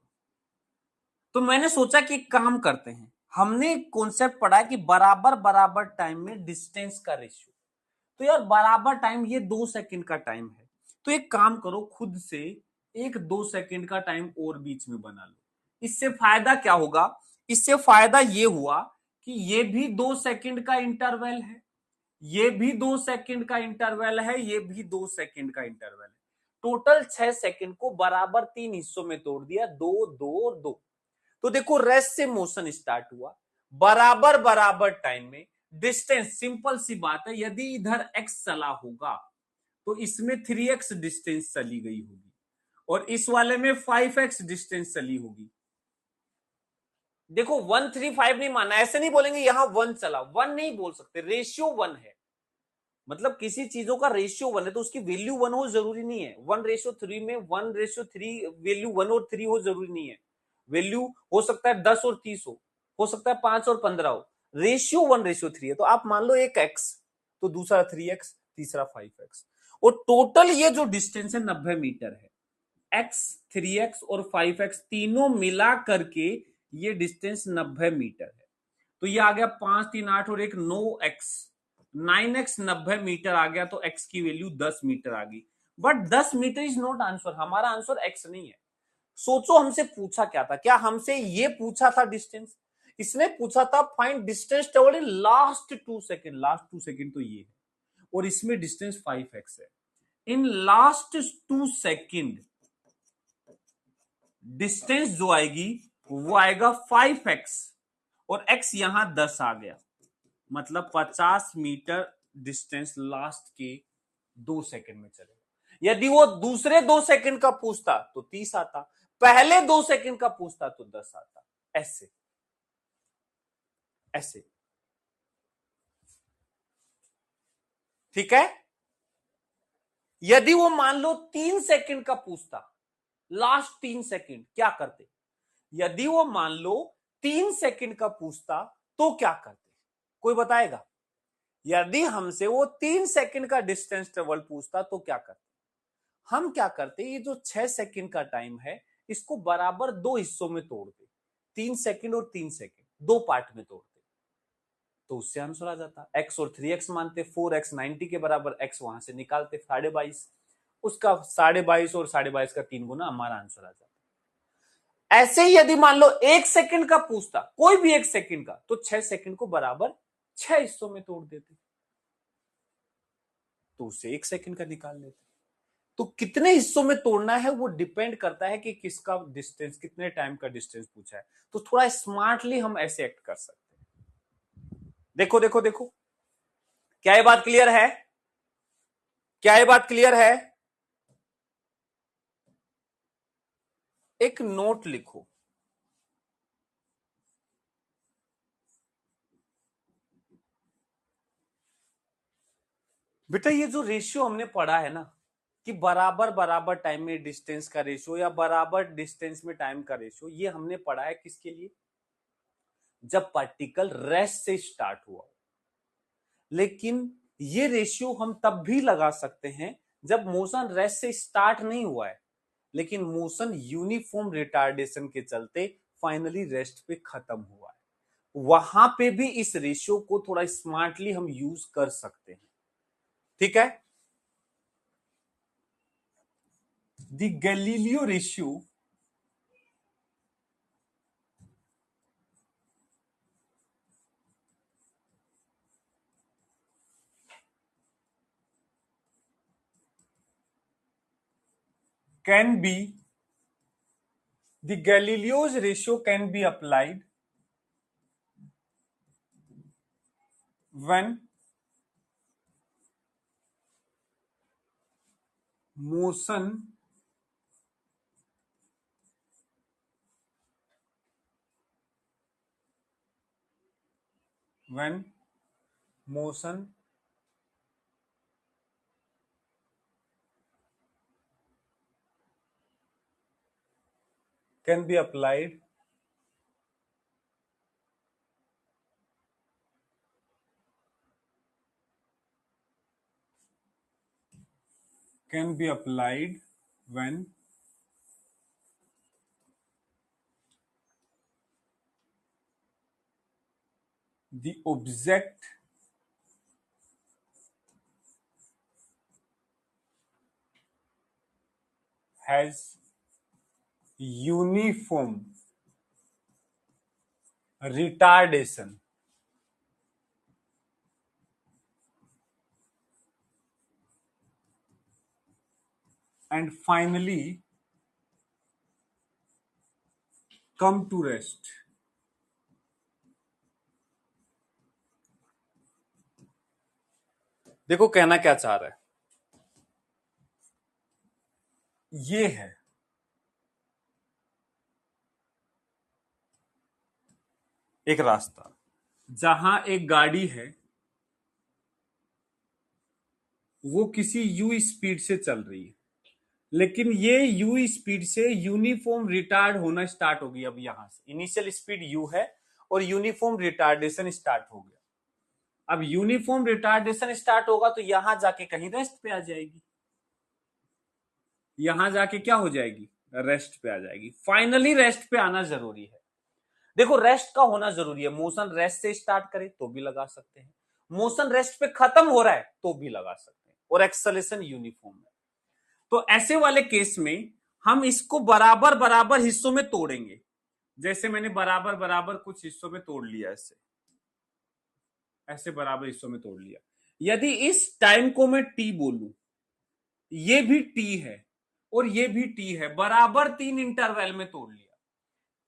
तो मैंने सोचा कि एक काम करते हैं, हमने एक कॉन्सेप्ट पढ़ा है कि बराबर बराबर टाइम में डिस्टेंस का रेशियो। तो यार बराबर टाइम ये 2 सेकेंड का टाइम है, तो एक काम करो खुद से एक 2 सेकेंड का टाइम और बीच में बना लो। इससे फायदा क्या होगा? इससे फायदा ये हुआ कि ये भी 2 सेकेंड का इंटरवल है, ये भी 2 सेकेंड का इंटरवल है, ये भी 2 सेकेंड का इंटरवल है। टोटल 6 सेकेंड को बराबर 3 हिस्सों में तोड़ दिया, 2 2 2। तो देखो रेस्ट से मोशन स्टार्ट हुआ, बराबर बराबर टाइम में डिस्टेंस, सिंपल सी बात है, यदि इधर x चला होगा तो इसमें 3x डिस्टेंस चली गई होगी और इस वाले में 5x डिस्टेंस चली होगी। देखो 1 3 5 नहीं माना, ऐसे नहीं बोलेंगे यहां 1 चला, 1 नहीं बोल सकते, रेशियो 1 है। मतलब किसी चीजों का रेशियो 1 है तो उसकी वैल्यू 1 हो जरूरी नहीं है। 1:3 में 1:3 वैल्यू 1 और 3 हो जरूरी नहीं है। वैल्यू हो सकता है 10 और 30 हो सकता है 5 और 15 हो। रेशियो 1:3 है, तो आप मान लो एक x तो दूसरा 3x, तीसरा 5x, और टोटल ये जो डिस्टेंस है 90 मीटर है। x, 3x और 5x तीनों मिला करके ये डिस्टेंस 90 मीटर है। तो ये आ गया 5 3 8 और एक 9x, 9x 90 मीटर आ गया, तो x की वैल्यू 10 मीटर आ गई। But 10 metre is not answer, हमारा आंसर x नहीं है। सोचो हमसे पूछा क्या था, क्या हमसे ये पूछा था डिस्टेंस? इसने पूछा था find distance travelled in last 2 second. Last 2 second तो ये है और इसमें डिस्टेंस 5x है। इन लास्ट 2 सेकेंड डिस्टेंस जो आएगी वो आएगा 5x और x यहां 10 आ गया, मतलब 50 मीटर डिस्टेंस लास्ट के 2 सेकेंड में चलेगा। यदि वो दूसरे 2 सेकेंड का पूछता तो 30 आता, पहले 2 सेकेंड का पूछता तो 10 आता। ऐसे ऐसे, ठीक है। यदि वो मान लो 3 सेकेंड का पूछता, लास्ट 3 सेकेंड क्या करते? यदि वो मान लो 3 सेकेंड का पूछता तो क्या करते? कोई बताएगा? यदि हमसे वो 3 सेकेंड का डिस्टेंस ट्रेवल पूछता तो क्या करते? हम क्या करते, ये जो 6 सेकेंड का टाइम है इसको बराबर 2 हिस्सों में तोड़ते, 3 सेकेंड और 3 सेकेंड, 2 पार्ट में तोड़ते, तो उससे आंसर आ जाता। x और 3x मानते, 4x 90 के बराबर, x वहां से निकालते 22.5, उसका 22.5 और 22.5 का 3 गुना, हमारा आंसर आ जाता। ऐसे ही यदि मान लो 1 सेकेंड का पूछता, कोई भी 1 सेकेंड का, तो 6 सेकेंड को बराबर 6 हिस्सों में तोड़ देते, तो उससे 1 सेकेंड का निकाल लेते। तो कितने हिस्सों में तोड़ना है वो डिपेंड करता है कि किसका डिस्टेंस, कितने टाइम का डिस्टेंस पूछा है। तो थोड़ा स्मार्टली हम ऐसे एक्ट कर सकते हैं। देखो देखो देखो, क्या ये बात क्लियर है? क्या ये बात क्लियर है? एक नोट लिखो, बेटा ये जो रेशियो हमने पढ़ा है ना कि बराबर बराबर टाइम में डिस्टेंस का रेशियो या बराबर डिस्टेंस में टाइम का रेशियो, ये हमने पढ़ा है किसके लिए? जब पार्टिकल रेस्ट से स्टार्ट हुआ। लेकिन ये रेशियो हम तब भी लगा सकते हैं जब मोशन रेस्ट से स्टार्ट नहीं हुआ है, लेकिन मोशन यूनिफॉर्म रिटार्डेशन के चलते फाइनली रेस्ट पे खत्म हुआ है। वहां पे भी इस रेशियो को थोड़ा स्मार्टली हम यूज कर सकते हैं, ठीक है। The Galileo ratio can be, the Galileo's ratio can be applied when motion when motion can be applied can be applied when the object has uniform retardation. And finally come to rest. देखो कहना क्या चाह रहा है, ये है एक रास्ता जहां एक गाड़ी है, वो किसी यू स्पीड से चल रही है, लेकिन ये यू स्पीड से यूनिफॉर्म रिटार्ड होना स्टार्ट हो गई। अब यहां से इनिशियल स्पीड यू है और यूनिफॉर्म रिटार्डेशन स्टार्ट हो गया। अब यूनिफॉर्म रिटार्डेशन स्टार्ट होगा तो यहां जाके कहीं रेस्ट पे आ जाएगी, यहां जाके क्या हो जाएगी, रेस्ट पे आ जाएगी। फाइनली रेस्ट पे आना जरूरी है। देखो रेस्ट का होना जरूरी है। मोशन रेस्ट से स्टार्ट करे तो भी लगा सकते हैं, मोशन रेस्ट पे खत्म हो रहा है तो भी लगा सकते हैं, और एक्सेलेरेशन यूनिफॉर्म है। तो ऐसे वाले केस में हम इसको बराबर बराबर हिस्सों में तोड़ेंगे। जैसे मैंने बराबर बराबर कुछ हिस्सों में तोड़ लिया, ऐसे बराबर हिस्सों में तोड़ लिया। यदि इस टाइम को मैं टी बोलूं, ये भी टी है और ये भी टी है, बराबर 3 इंटरवल में तोड़ लिया।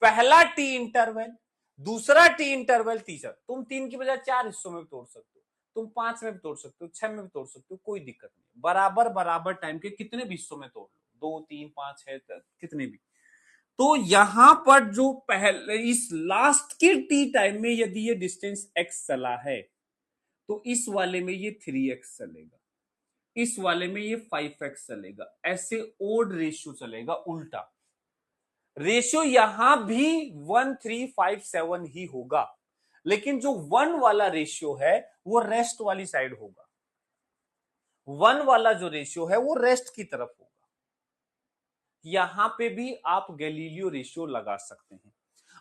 पहला टी इंटरवल, दूसरा टी इंटरवल, तीसरा। तुम 3 की बजाय 4 हिस्सों में तोड़ सकते हो, तुम 5 में भी तोड़ सकते हो, 6 में भी तोड़ सकते हो, कोई दिक्कत नहीं। बराबर बराबर टाइम के कितने भी हिस्सों में तोड़ लो, 2 3 5 6 कितने भी। तो यहां पर जो पहले इस लास्ट के टी टाइम में यदि ये डिस्टेंस x चला है, तो इस वाले में ये 3x चलेगा, इस वाले में ये 5x चलेगा। ऐसे ओड रेशियो चलेगा, उल्टा रेशियो यहां भी 1357 ही होगा, लेकिन जो 1 वाला रेशियो है वो रेस्ट वाली साइड होगा। 1 वाला जो रेशियो है वो रेस्ट की तरफ होगा। यहां पे भी आप गैलीलियो रेशियो लगा सकते हैं।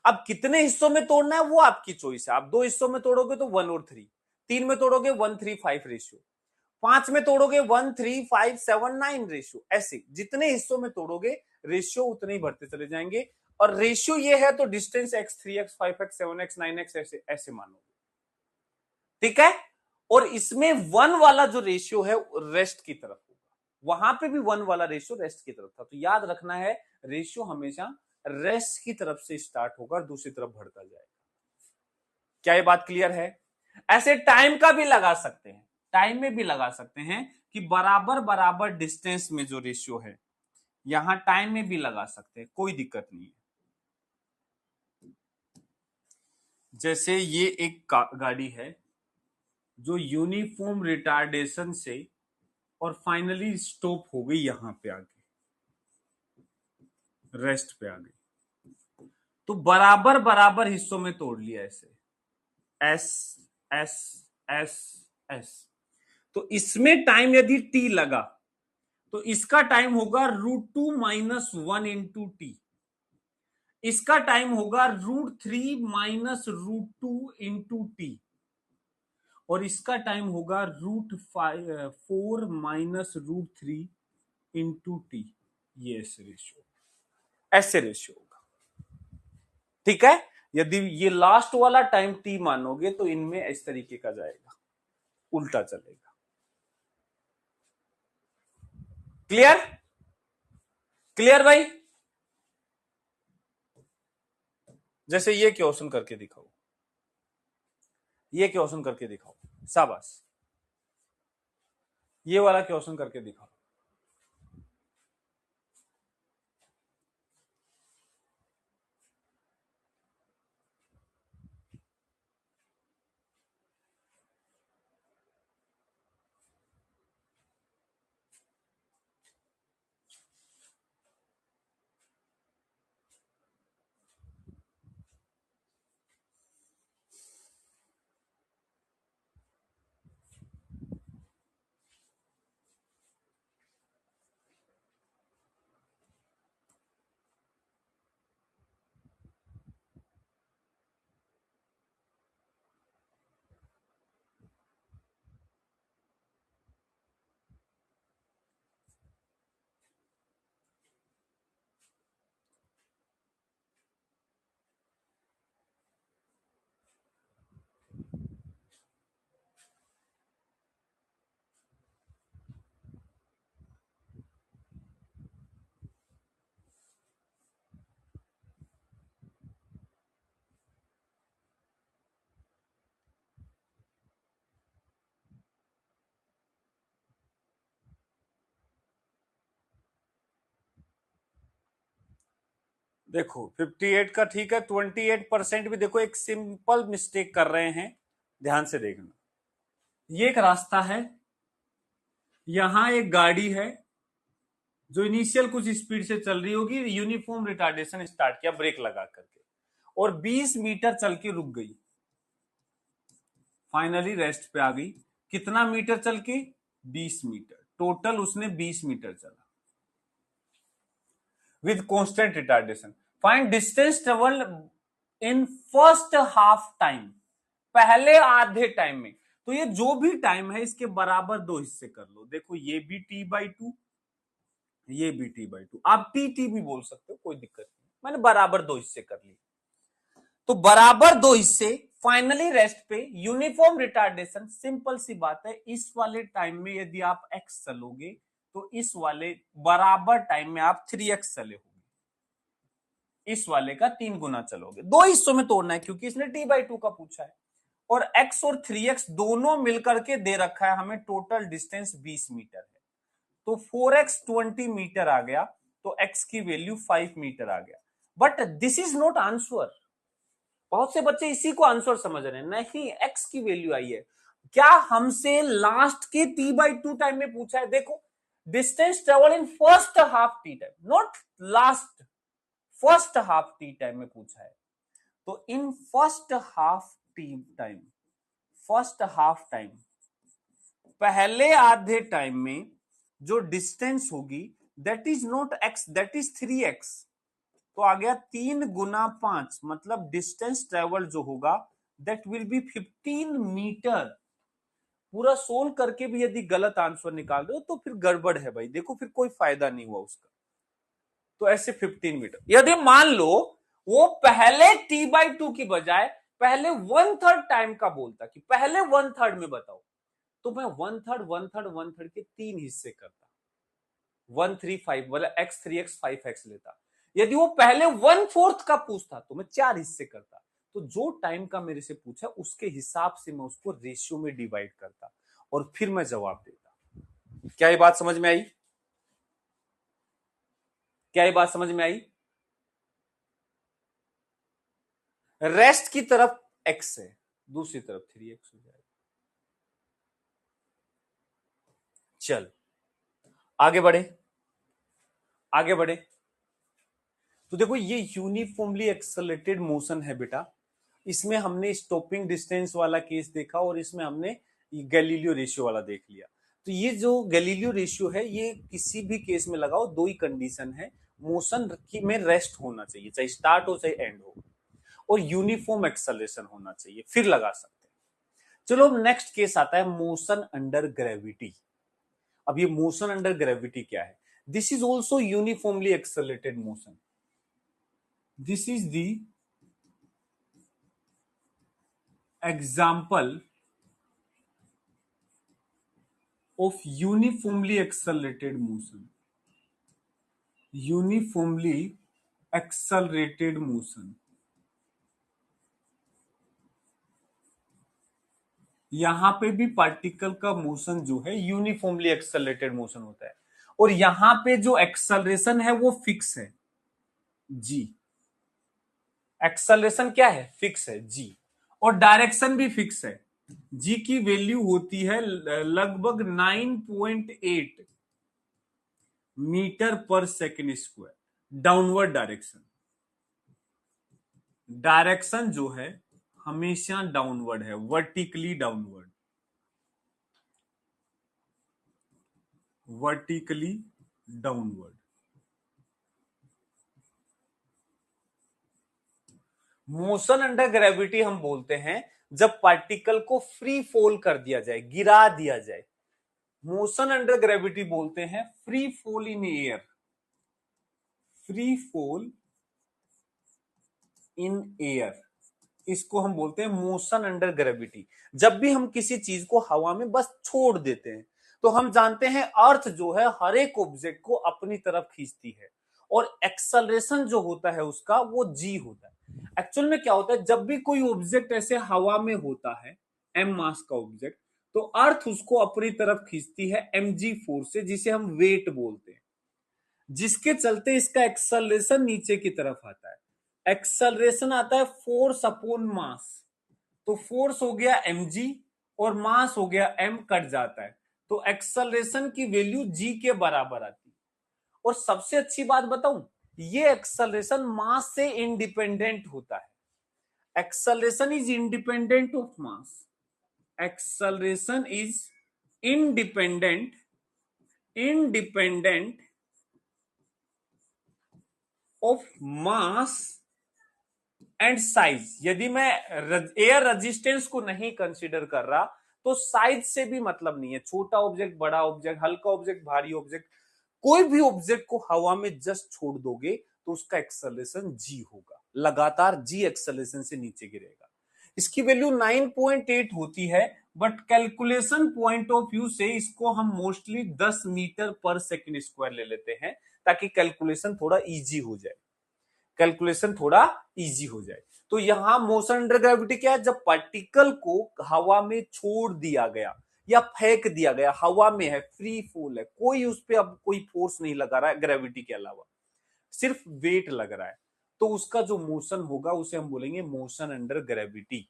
अब कितने हिस्सों में तोड़ना है वो आपकी चॉइस है। आप 2 हिस्सों में तोड़ोगे तो 1 और 3, 3 में तोड़ोगे 135 रेशियो, 5 में तोड़ोगे 13579 रेशियो। ऐसे जितने हिस्सों में तोड़ोगे रेशियो उतने ही बढ़ते चले जाएंगे। और रेशियो ये है तो distance x 3x 5x 7x 9x ऐसे ऐसे मानोगे, ठीक है। और इसमें 1 वाला जो रेशियो है रेस्ट की तरफ होगा, वहां पे भी 1 वाला रेशियो रेस्ट की तरफ था। तो याद रखना है रेशियो हमेशा रेस्ट की तरफ से स्टार्ट होगा और दूसरी तरफ बढ़ता जाएगा। क्या ये बात क्लियर है? ऐसे टाइम का भी लगा सकते हैं, टाइम में भी लगा सकते हैं कि बराबर बराबर डिस्टेंस में जो रेशियो है, यहां टाइम में भी लगा सकते हैं, कोई दिक्कत नहीं है। जैसे ये एक गाड़ी है जो यूनिफॉर्म रिटार्डेशन से और फाइनली स्टॉप हो गई, यहां पे आके रेस्ट पे आ गई, तो बराबर बराबर हिस्सों में तोड़ लिया ऐसे, एस एस एस एस। तो इसमें टाइम यदि टी लगा तो इसका टाइम होगा √2 - 1 इंटू टी, इसका टाइम होगा √3 - √2 इंटू टी, और इसका टाइम होगा √4 - √3 इंटू टी। ये ऐसे रेशियो होगा, ठीक है। यदि ये लास्ट वाला टाइम टी मानोगे तो इनमें इस तरीके का जाएगा, उल्टा चलेगा। क्लियर? क्लियर भाई? जैसे ये क्वेश्चन करके दिखाओ, ये क्वेश्चन करके दिखाओ, शाबाश। ये वाला क्वेश्चन करके दिखाओ। देखो 58 का ठीक है, 28% भी देखो, एक सिंपल मिस्टेक कर रहे हैं, ध्यान से देखना। ये एक रास्ता है, यहां एक गाड़ी है जो इनिशियल कुछ स्पीड से चल रही होगी, यूनिफॉर्म रिटार्डेशन स्टार्ट किया ब्रेक लगा करके, और 20 मीटर चल के रुक गई, फाइनली रेस्ट पे आ गई। कितना मीटर चल के? 20 मीटर, टोटल उसने 20 मीटर चला with constant retardation. Find distance travel in first half time, पहले आधे टाइम में। तो ये जो भी टाइम है इसके बराबर दो हिस्से कर लो। देखो ये भी t/2, ये भी t/2, आप टी भी बोल सकते हो, कोई दिक्कत नहीं, मैंने बराबर दो हिस्से कर लिए। तो बराबर दो हिस्से, फाइनली रेस्ट पे, यूनिफॉर्म रिटार्डेशन। सिंपल सी बात है, इस वाले टाइम में यदि आप x चलोगे तो इस वाले बराबर टाइम में आप 3x चले होगे, इस वाले का 3 गुना चलोगे। दो हिस्सों में तोड़ना है क्योंकि इसने t/2 का पूछा है, और x और 3x दोनों मिलकर के दे रखा है हमें, टोटल डिस्टेंस 20 मीटर है। तो 4x 20 मीटर आ गया, तो x की वैल्यू 5 मीटर आ गया। But this is not answer. बहुत से बच्चे इसी को आंसर समझ रहे हैं, नहीं, x की वैल्यू आई है। क्या हमसे लास्ट के t/2 टाइम में पूछा है? देखो, distance travel in first half T time, not last, first half T time में पूछा है। तो in first half T time, first half time, पहले आधे टाइम में जो डिस्टेंस होगी that is not x, that is 3x। तो आ गया 3 गुना 5, मतलब डिस्टेंस ट्रेवल जो होगा दैट विल बी 15 मीटर। पूरा सोल्व करके भी यदि गलत आंसर निकाल दो तो फिर गड़बड़ है भाई, देखो फिर कोई फायदा नहीं हुआ उसका। तो ऐसे 15 मीटर, यदि मान लो वो पहले t/2 की बजाय पहले 1/3 टाइम का बोलता कि पहले 1/3 में बताओ, तो मैं 1/3 1/3 1/3 के 3 हिस्से करता, 1 3 5 वाला x 3x 5x लेता। यदि वो पहले 1/4 का पूछता तो मैं 4 हिस्से करता। तो जो टाइम का मेरे से पूछा उसके हिसाब से मैं उसको रेशियो में डिवाइड करता और फिर मैं जवाब देता। क्या ये बात समझ में आई? क्या ये बात समझ में आई? रेस्ट की तरफ x है, दूसरी तरफ 3x हो जाएगा। चल आगे बढ़े, आगे बढ़े। तो देखो ये यूनिफॉर्मली एक्सेलरेटेड मोशन है बेटा, इसमें हमने स्टॉपिंग डिस्टेंस वाला केस देखा और इसमें हमने गैलीलियो रेशियो वाला देख लिया। तो ये जो गैलीलियो रेशियो है ये किसी भी केस में लगाओ, दो ही कंडीशन है, मोशन की में रेस्ट होना चाहिए, चाहे स्टार्ट हो चाहे एंड हो, और यूनिफॉर्म एक्सेलरेशन होना चाहिए, फिर लगा सकते हैं। चलो नेक्स्ट केस आता है मोशन अंडर ग्रेविटी। अब ये मोशन अंडर ग्रेविटी क्या है? This is also uniformly accelerated motion. This is the example of uniformly accelerated motion, uniformly accelerated motion। यहां पे भी पार्टिकल का मोशन जो है यूनिफॉर्मली एक्सेलरेटेड मोशन होता है, और यहां पे जो एक्सेलरेशन है वो फिक्स है जी, एक्सेलरेशन क्या है? फिक्स है जी, और डायरेक्शन भी फिक्स है। जी की वैल्यू होती है लगभग 9.8 मीटर पर second square. Downward direction, direction जो है हमेशा डाउनवर्ड है, vertically downward, vertically downward. Motion under gravity हम बोलते हैं जब पार्टिकल को फ्री फॉल कर दिया जाए, गिरा दिया जाए। मोशन अंडर ग्रेविटी बोलते हैं free fall in air, free fall in air, इसको हम बोलते हैं मोशन अंडर ग्रेविटी। जब भी हम किसी चीज को हवा में बस छोड़ देते हैं, तो हम जानते हैं अर्थ जो है हर एक ऑब्जेक्ट को अपनी तरफ खींचती है, और एक्सेलरेशन जो होता है उसका वो जी होता है। एक्चुअल में क्या होता है, जब भी कोई ऑब्जेक्ट ऐसे हवा में होता है, एम मास का ऑब्जेक्ट, तो अर्थ उसको अपनी तरफ खींचती है mg फोर्स से, जिसे हम वेट बोलते हैं। जिसके चलते इसका एक्सेलरेशन नीचे की तरफ आता है। एक्सेलरेशन आता है फोर्स अपॉन मास, तो फोर्स हो गया mg और मास हो गया m, कट जाता है, तो एक्सेलरेशन की वैल्यू g के बराबर आती है। और सबसे अच्छी बात बताऊं, ये एक्सेलरेशन मास से इंडिपेंडेंट होता है। Acceleration is independent of mass, acceleration is independent of mass and size. यदि मैं एयर रेजिस्टेंस को नहीं कंसीडर कर रहा तो साइज से भी मतलब नहीं है, छोटा ऑब्जेक्ट, बड़ा ऑब्जेक्ट, हल्का ऑब्जेक्ट, भारी ऑब्जेक्ट, कोई भी ऑब्जेक्ट को हवा में जस्ट छोड़ दोगे तो उसका एक्सेलरेशन जी होगा, लगातार जी एक्सेलरेशन से नीचे गिरेगा। इसकी वैल्यू 9.8 होती है, but calculation point of view से इसको हम मोस्टली 10 मीटर पर सेकंड स्क्वायर ले लेते हैं, ताकि कैलकुलेशन थोड़ा इजी हो जाए, कैलकुलेशन थोड़ा इजी हो जाए। तो यहां मोशन अंडर ग्रेविटी क्या है, जब पार्टिकल को हवा में छोड़ दिया गया या फेंक दिया गया, हवा में है, फ्री फॉल है, कोई उस पर अब कोई फोर्स नहीं लगा रहा है ग्रेविटी के अलावा, सिर्फ वेट लग रहा है, तो उसका जो मोशन होगा उसे हम बोलेंगे मोशन अंडर ग्रेविटी।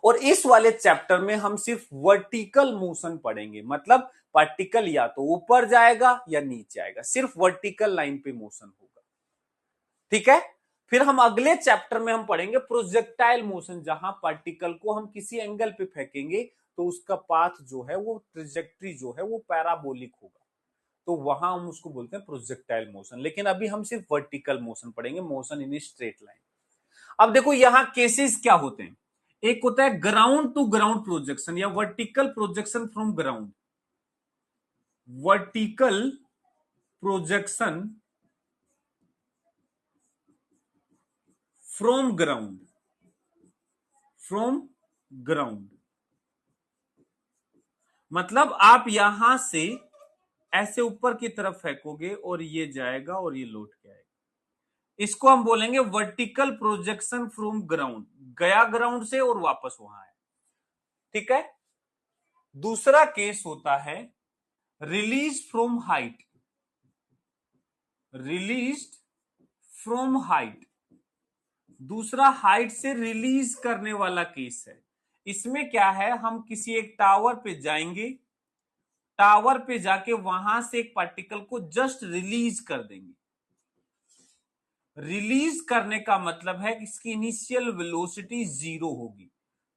और इस वाले चैप्टर में हम सिर्फ वर्टिकल मोशन पढ़ेंगे, मतलब पार्टिकल या तो ऊपर जाएगा या नीचे आएगा, सिर्फ वर्टिकल लाइन पे मोशन होगा, ठीक है। फिर हम अगले चैप्टर में हम पढ़ेंगे प्रोजेक्टाइल मोशन, जहां पार्टिकल को हम किसी एंगल पे फेंकेंगे तो उसका पाथ जो है, वो ट्रेजेक्ट्री जो है वो पैराबोलिक होगा, तो वहां हम उसको बोलते हैं प्रोजेक्टाइल मोशन। लेकिन अभी हम सिर्फ वर्टिकल मोशन पढ़ेंगे, मोशन इन स्ट्रेट लाइन। अब देखो यहां केसेस क्या होते हैं, एक होता है ग्राउंड टू ग्राउंड प्रोजेक्शन या vertical projection from ground, vertical projection from ground, from ground मतलब आप यहां से ऐसे ऊपर की तरफ फेंकोगे और ये जाएगा और ये लौट के आएगा, इसको हम बोलेंगे वर्टिकल प्रोजेक्शन फ्रॉम ग्राउंड, गया ग्राउंड से और वापस वहां है, ठीक है। दूसरा केस होता है release from height, released from height, दूसरा हाइट से रिलीज करने वाला केस है। इसमें क्या है, हम किसी एक टावर पे जाएंगे, टावर पे जाके वहां से एक पार्टिकल को जस्ट रिलीज कर देंगे। रिलीज करने का मतलब है कि इसकी इनिशियल वेलोसिटी 0 होगी,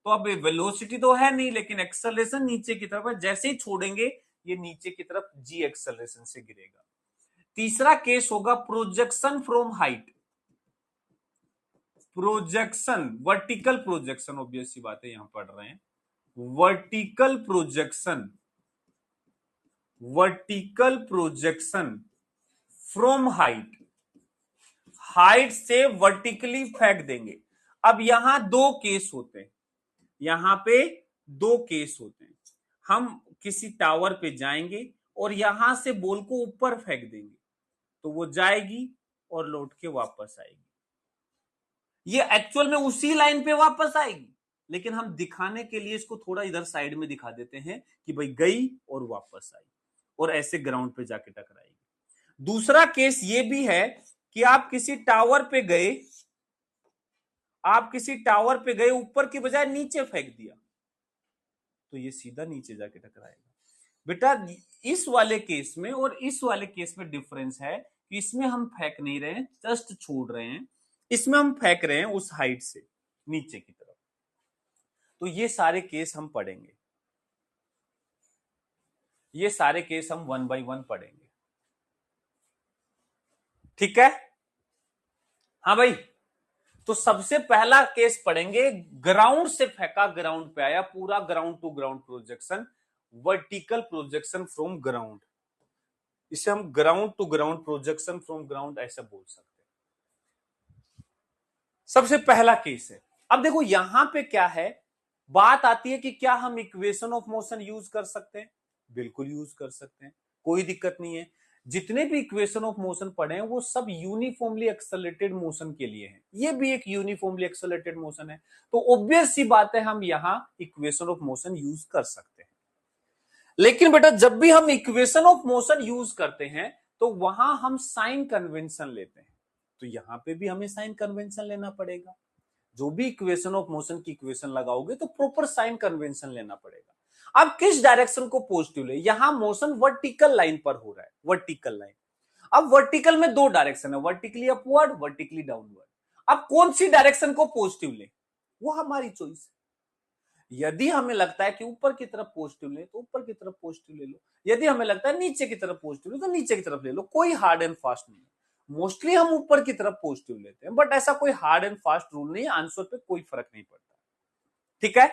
तो अब वेलोसिटी तो है नहीं लेकिन एक्सेलरेशन नीचे की तरफ है, जैसे ही छोड़ेंगे ये नीचे की तरफ जी एक्सेलरेशन से गिरेगा। तीसरा केस होगा projection from height, projection, vertical projection, obvious सी बात है यहां पढ़ रहे हैं, vertical projection, vertical projection from height, height से वर्टिकली फेंक देंगे। अब यहां दो केस होते हैं, यहां पे दो केस होते हैं, हम किसी टावर पे जाएंगे और यहां से बॉल को ऊपर फेंक देंगे तो वो जाएगी और लौट के वापस आएगी, ये एक्चुअल में उसी लाइन पे वापस आएगी, लेकिन हम दिखाने के लिए इसको थोड़ा इधर साइड में दिखा देते हैं कि भाई गई और वापस आई और ऐसे ग्राउंड पे जाके टकराएगी। दूसरा केस ये भी है कि आप किसी टावर पे गए, आप किसी टावर पे गए, ऊपर की बजाय नीचे फेंक दिया तो ये सीधा नीचे जाके टकराएगा। बेटा इस वाले केस में और इस वाले केस में डिफरेंस है कि इसमें हम फेंक नहीं रहे हैं, जस्ट छोड़ रहे हैं, इसमें हम फेंक रहे हैं उस हाइट से नीचे की तरफ। तो ये सारे केस हम पढ़ेंगे, ये सारे केस हम 1 बाय 1 पढ़ेंगे, ठीक है। हाँ भाई, तो सबसे पहला केस पढ़ेंगे, ग्राउंड से फेंका ग्राउंड पे आया, पूरा ground to ground projection, vertical projection from ground, इसे हम ground to ground projection from ground ऐसा बोल सकते हैं। सबसे पहला केस है। अब देखो यहां पे क्या है, बात आती है कि क्या हम इक्वेशन ऑफ मोशन यूज कर सकते हैं, बिल्कुल यूज कर सकते हैं, कोई दिक्कत नहीं है। जितने भी इक्वेशन ऑफ मोशन पढ़े हैं वो सब यूनिफॉर्मली एक्सेलरेटेड मोशन के लिए हैं, ये भी एक यूनिफॉर्मली एक्सेलरेटेड मोशन है, तो ऑब्वियस सी बात है हम यहां इक्वेशन ऑफ मोशन यूज कर सकते हैं। लेकिन बेटा जब भी हम इक्वेशन ऑफ मोशन यूज करते हैं तो वहां हम साइन कन्वेंशन लेते हैं, तो यहां पे भी हमें साइन कन्वेंशन लेना पड़ेगा। जो भी इक्वेशन ऑफ मोशन की इक्वेशन लगाओगे तो प्रॉपर साइन कन्वेंशन लेना पड़ेगा। अब किस डायरेक्शन को पॉजिटिव ले, यहां मोशन वर्टिकल लाइन पर हो रहा है, वर्टिकल लाइन। अब वर्टिकल में दो डायरेक्शन है, वर्टिकली अपवर्ड, वर्टिकली डाउनवर्ड। अब कौन सी डायरेक्शन को पॉजिटिव ले, वो हमारी चॉइस है। यदि हमें लगता है कि ऊपर की तरफ पॉजिटिव ले तो ऊपर की तरफ पॉजिटिव ले लो, यदि हमें लगता है नीचे की तरफ पॉजिटिव ले तो नीचे की तरफ ले लो, कोई हार्ड एंड फास्ट नहीं है। मोस्टली हम ऊपर की तरफ पॉजिटिव लेते हैं, बट ऐसा कोई हार्ड एंड फास्ट रूल नहीं है, आंसर पे कोई फर्क नहीं पड़ता। ठीक है,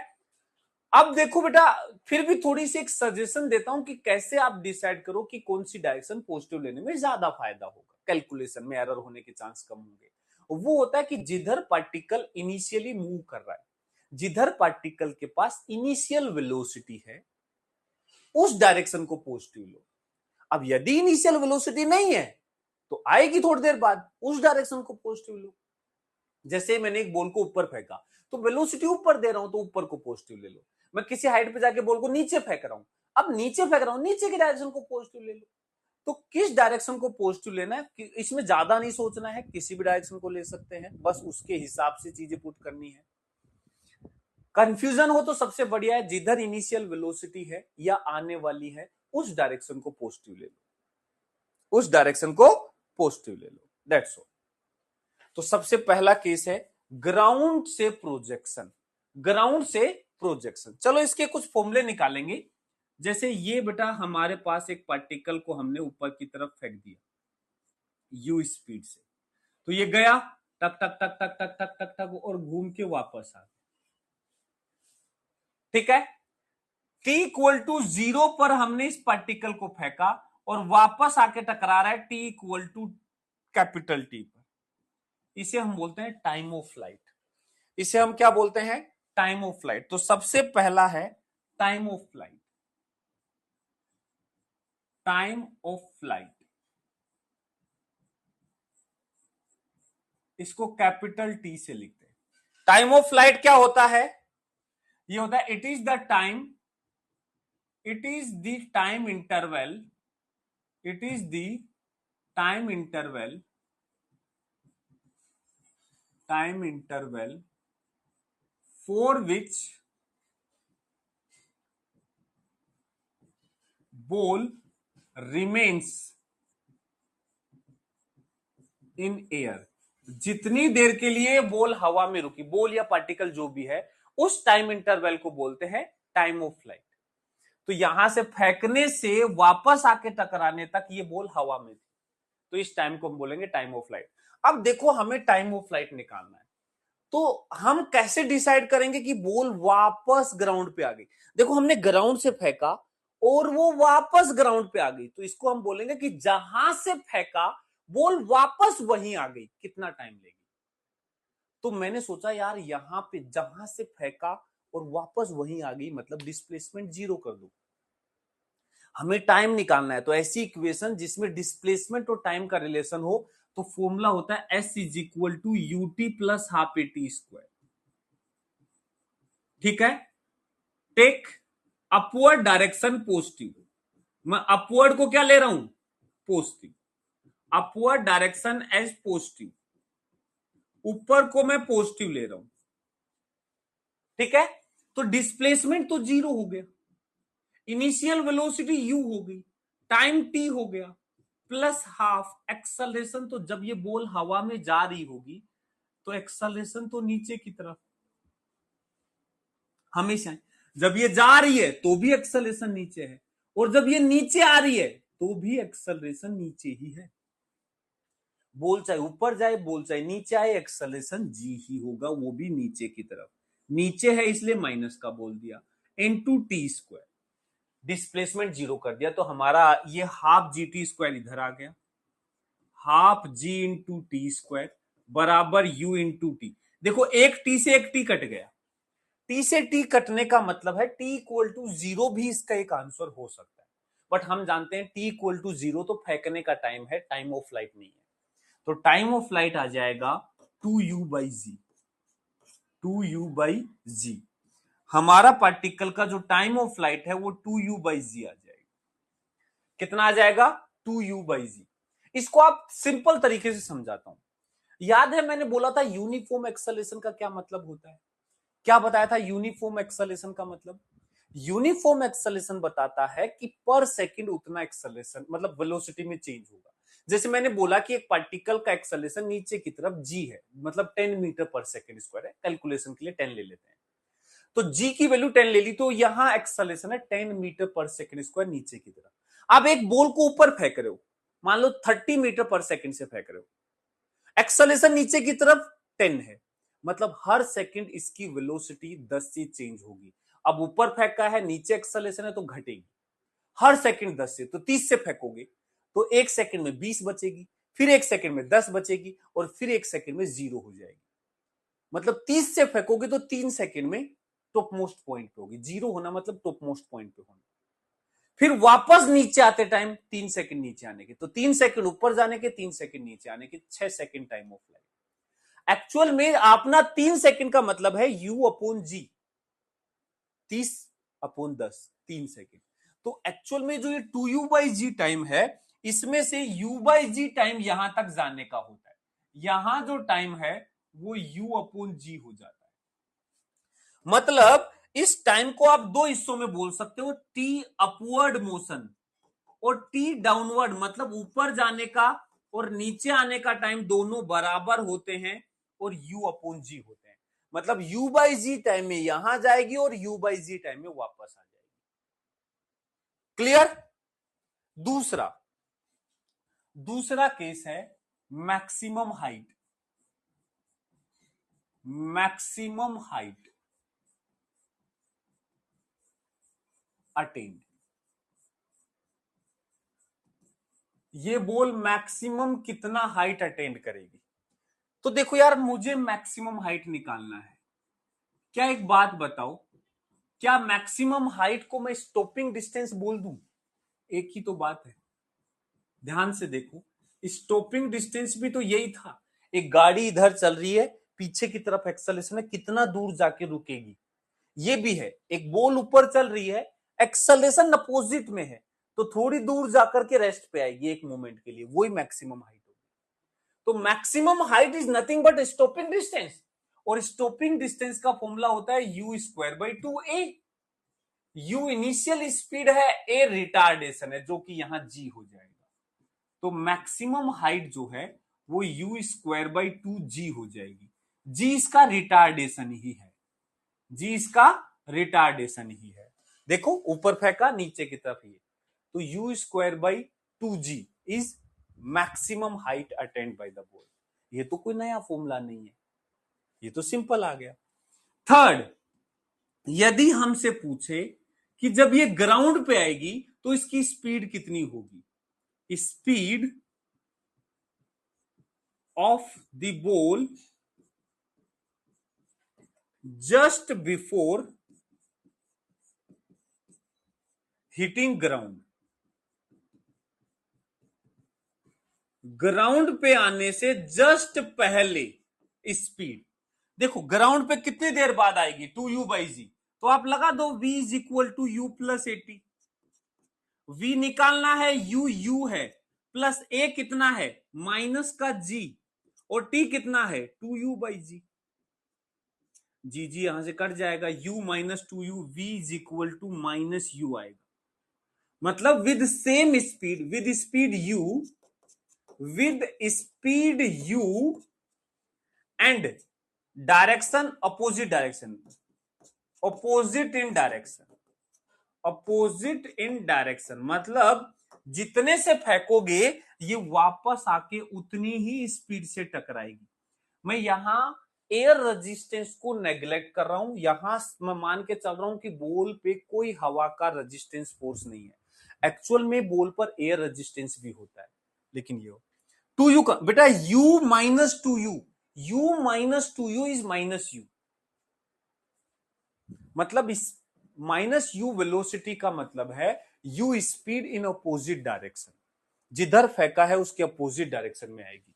अब देखो बेटा, फिर भी थोड़ी सी एक सजेशन देता हूं कि कैसे आप डिसाइड करो कि कौन सी डायरेक्शन पॉजिटिव लेने में ज्यादा फायदा होगा, कैलकुलेशन में एरर होने के चांस कम होंगे। वो होता है कि जिधर पार्टिकल इनिशियली मूव कर रहा है, जिधर पार्टिकल के पास इनिशियल वेलोसिटी है, उस डायरेक्शन को पॉजिटिव लो। अब यदि इनिशियल वेलोसिटी नहीं है तो आएगी थोड़ी देर बाद, उस डायरेक्शन को पॉजिटिव लो। जैसे मैंने एक बॉल को ऊपर फेंका तो वेलोसिटी ऊपर दे रहा हूं तो ऊपर को पॉजिटिव ले लो। मैं किसी हाइट पे जाके बॉल को नीचे फेंक रहा हूं, अब नीचे फेंक रहा हूं, नीचे की डायरेक्शन को पॉजिटिव ले लो। तो किस डायरेक्शन को पॉजिटिव लेना है, इसमें ज्यादा नहीं सोचना है, किसी भी डायरेक्शन को ले सकते हैं, बस उसके हिसाब से चीजें पुट करनी है। कंफ्यूजन हो तो सबसे बढ़िया है जिधर इनिशियल वेलोसिटी है या आने वाली है, उस डायरेक्शन को पॉजिटिव ले लो, उस डायरेक्शन को पॉजिटिव ले लो, दैट्स ऑल। तो सबसे पहला केस है ग्राउंड से प्रोजेक्शन, ग्राउंड से प्रोजेक्शन। चलो इसके कुछ फॉर्मूले निकालेंगे। जैसे ये बेटा हमारे पास एक पार्टिकल को हमने ऊपर की तरफ फेंक दिया यू स्पीड से, तो ये गया टक टक टक टक टक टक टक टक और घूम के वापस आ गया। ठीक है, t इक्वल टू 0 पर हमने इस पार्टिकल को फेंका और वापस आके टकरा रहा है t equal to capital T पर। इसे हम बोलते हैं टाइम ऑफ फ्लाइट, इसे हम क्या बोलते हैं, टाइम ऑफ फ्लाइट। तो सबसे पहला है time of flight, time of flight, इसको कैपिटल टी से लिखते हैं। टाइम ऑफ फ्लाइट क्या होता है, ये होता है it is the time, it is the time interval, it is the time interval, time interval for which ball remains in air। जितनी देर के लिए बॉल हवा में रुकी, बॉल या पार्टिकल जो भी है, उस टाइम इंटरवल को बोलते हैं टाइम ऑफ फ्लाइट। तो यहां से फेंकने से वापस आके टकराने तक ये बॉल हवा में थी, तो इस टाइम को हम बोलेंगे टाइम ऑफ फ्लाइट। अब देखो हमें टाइम ऑफ फ्लाइट निकालना है, तो हम कैसे डिसाइड करेंगे कि बॉल वापस ग्राउंड पे आ गई। देखो हमने ग्राउंड से फेंका और वो वापस ग्राउंड पे आ गई, तो इसको हम बोलेंगे कि जहां से फेंका बॉल वापस वहीं आ गई, कितना टाइम लेगी। तो मैंने सोचा यार यहां पे जहां से फेंका और वापस वहीं आ गई, मतलब डिस्प्लेसमेंट 0 कर दो। हमें टाइम निकालना है, तो ऐसी इक्वेशन जिसमें डिस्प्लेसमेंट और टाइम का रिलेशन हो, तो फॉर्मूला होता है S is equal to u t plus half a t square. ठीक है, टेक अपवर्ड डायरेक्शन पॉजिटिव, मैं अपवर्ड को क्या ले रहा हूं, positive, upward direction as positive, ऊपर को मैं पॉजिटिव ले रहा हूं। ठीक है, तो डिस्प्लेसमेंट तो 0 हो गया, इनिशियल वेलोसिटी u हो गई, टाइम t हो गया, प्लस हाफ एक्सेलरेशन। तो जब ये बॉल हवा में जा रही होगी तो एक्सेलरेशन तो नीचे की तरफ हमेशा, जब ये जा रही है तो भी एक्सेलरेशन नीचे है, और जब ये नीचे आ रही है तो भी एक्सेलरेशन नीचे ही है। बॉल चाहे ऊपर जाए, बॉल चाहे नीचे आए, एक्सेलरेशन जी ही होगा, वो भी नीचे की तरफ। नीचे है इसलिए माइनस का बोल दिया, इनटू टी स्क्वायर, डिस्प्लेसमेंट 0 कर दिया, तो हमारा ये हाफ जी टी स्क्वायर इधर आ गया, हाफ जी इंटू टी स्क्वायर बराबर यू इंटू टी। देखो एक टी से एक टी कट गया, टी से टी कटने का मतलब है टी इक्वल टू 0 भी इसका एक आंसर हो सकता है, बट हम जानते हैं टी इक्वल टू 0 तो फेंकने का टाइम है, टाइम ऑफ फ्लाइट नहीं है। तो टाइम ऑफ फ्लाइट आ जाएगा 2u by ji, 2u by जी। हमारा पार्टिकल का जो टाइम ऑफ फ्लाइट है वो 2u बाई जी आ जाएगा। कितना आ जाएगा, 2u बाई जी। इसको आप सिंपल तरीके से समझाता हूं। याद है मैंने बोला था यूनिफॉर्म एक्सेलरेशन का क्या मतलब होता है? क्या बताया था यूनिफॉर्म एक्सेलरेशन का मतलब? यूनिफॉर्म एक्सेलरेशन बताता है कि पर सेकंड उतना एक्सेलरेशन मतलब वेलोसिटी में चेंज होगा। जैसे मैंने बोला कि एक पार्टिकल का एक्सेलरेशन नीचे की तरफ जी है, मतलब 10 मीटर पर सेकंड स्क्वायर है, कैलकुलेशन के लिए 10 ले लेते हैं। तो जी की वैल्यू 10 ले ली, तो यहां एक्सेलरेशन है 10 मीटर पर सेकंड स्क्वायर नीचे की तरफ। आप एक बॉल को ऊपर फेंक रहे हो, मान लो 30 मीटर पर सेकंड से फेंक रहे हो, एक्सेलरेशन नीचे की तरफ 10 है, मतलब हर सेकंड इसकी वेलोसिटी 10 से चेंज होगी। अब ऊपर फेंका है, नीचे एक्सेलरेशन है तो घटेगी हर सेकंड 10 से, तो 30 से फेंकोगे तो एक सेकंड में 20 बचेगी, फिर एक सेकंड में 10 बचेगी और फिर एक सेकंड में 0 हो जाएगी। मतलब 30 से फेंकोगे तो 3 सेकंड में टॉप मोस्ट पॉइंट पे होगी। 0 होना मतलब टॉप मोस्ट पॉइंट पे होना। फिर वापस नीचे आते टाइम 3 सेकंड नीचे आने के, तो 3 सेकंड ऊपर जाने के, 3 सेकंड नीचे आने के, 6 second time of life. Actual में अपना 3 सेकंड का मतलब है u अपॉन जी, 30 अपॉन 10, 3 सेकंड। तो एक्चुअल में जो ये 2u बाई जी टाइम है, इसमें से u बाई जी टाइम यहां तक जाने का होता है। यहां जो टाइम है वो u अपॉन जी हो जाता है। मतलब इस टाइम को आप दो हिस्सों में बोल सकते हो, t अपवर्ड मोशन और t डाउनवर्ड, मतलब ऊपर जाने का और नीचे आने का टाइम दोनों बराबर होते हैं और u अपॉन जी होते हैं। मतलब u बाई जी टाइम में यहां जाएगी और u बाई जी टाइम में वापस आ जाएगी। क्लियर? दूसरा दूसरा केस है maximum height. Maximum height attend. ये बोल मैक्सिमम कितना हाइट अटेंड करेगी। तो देखो यार, मुझे मैक्सिमम हाइट निकालना है। क्या एक बात बताओ, क्या मैक्सिमम हाइट को मैं स्टॉपिंग डिस्टेंस बोल दूं? एक ही तो बात है, ध्यान से देखो। स्टॉपिंग डिस्टेंस भी तो यही था, एक गाड़ी इधर चल रही है, पीछे की तरफ एक्सेलरेशन है, कितना दूर जाके रुकेगी। ये भी है, एक बॉल ऊपर चल रही है, एक्सेलरेशन अपोजिट में है, तो थोड़ी दूर जाकर के रेस्ट पे आएगी एक मोमेंट के लिए, वही मैक्सिमम हाइट होगी। तो maximum height is nothing but stopping distance, और स्टॉपिंग डिस्टेंस का फॉर्मूला होता है you square by 2a। You initial speed है, ए रिटार्डेशन है, जो कि यहां जी हो जाएगा। तो मैक्सिमम हाइट जो है वो यू स्क्वायर बाई 2g हो जाएगी। जी इसका रिटार्डेशन ही है, जी इसका रिटार्डेशन ही है। देखो ऊपर फेंका, नीचे की तरफ ये, तो you square by 2g is maximum height attend by the ball. ये तो कोई नया फॉर्मूला नहीं है, ये तो सिंपल आ गया। थर्ड, यदि हमसे पूछे कि जब ये ग्राउंड पे आएगी तो इसकी स्पीड कितनी होगी? Speed of the ball just before hitting ground. Ground पे आने से जस्ट पहले स्पीड, देखो ग्राउंड पे कितनी देर बाद आएगी, 2u बाई जी, तो आप लगा दो v is equal to u plus 80। v निकालना है, u है, प्लस a कितना है माइनस का g, और t कितना है 2u बाई जी। जी जी यहां से कट जाएगा, u minus 2u, v is equal to minus u आएगा। मतलब with same speed, with speed u and direction opposite direction, opposite in direction, opposite in direction, मतलब जितने से फेंकोगे ये वापस आके उतनी ही स्पीड से टकराएगी। मैं यहां एयर रेजिस्टेंस को नेग्लेक्ट कर रहा हूं, यहां मैं मान के चल रहा हूं कि बॉल पे कोई हवा का रेजिस्टेंस फोर्स नहीं है। एक्चुअल में बॉल पर एयर रेजिस्टेंस भी होता है, लेकिन ये 2u का बेटा, u minus 2u, u minus 2u is minus u, मतलब इस माइनस u वेलोसिटी का मतलब है u speed in opposite direction, जिधर फेंका है उसके अपोजिट डायरेक्शन में आएगी।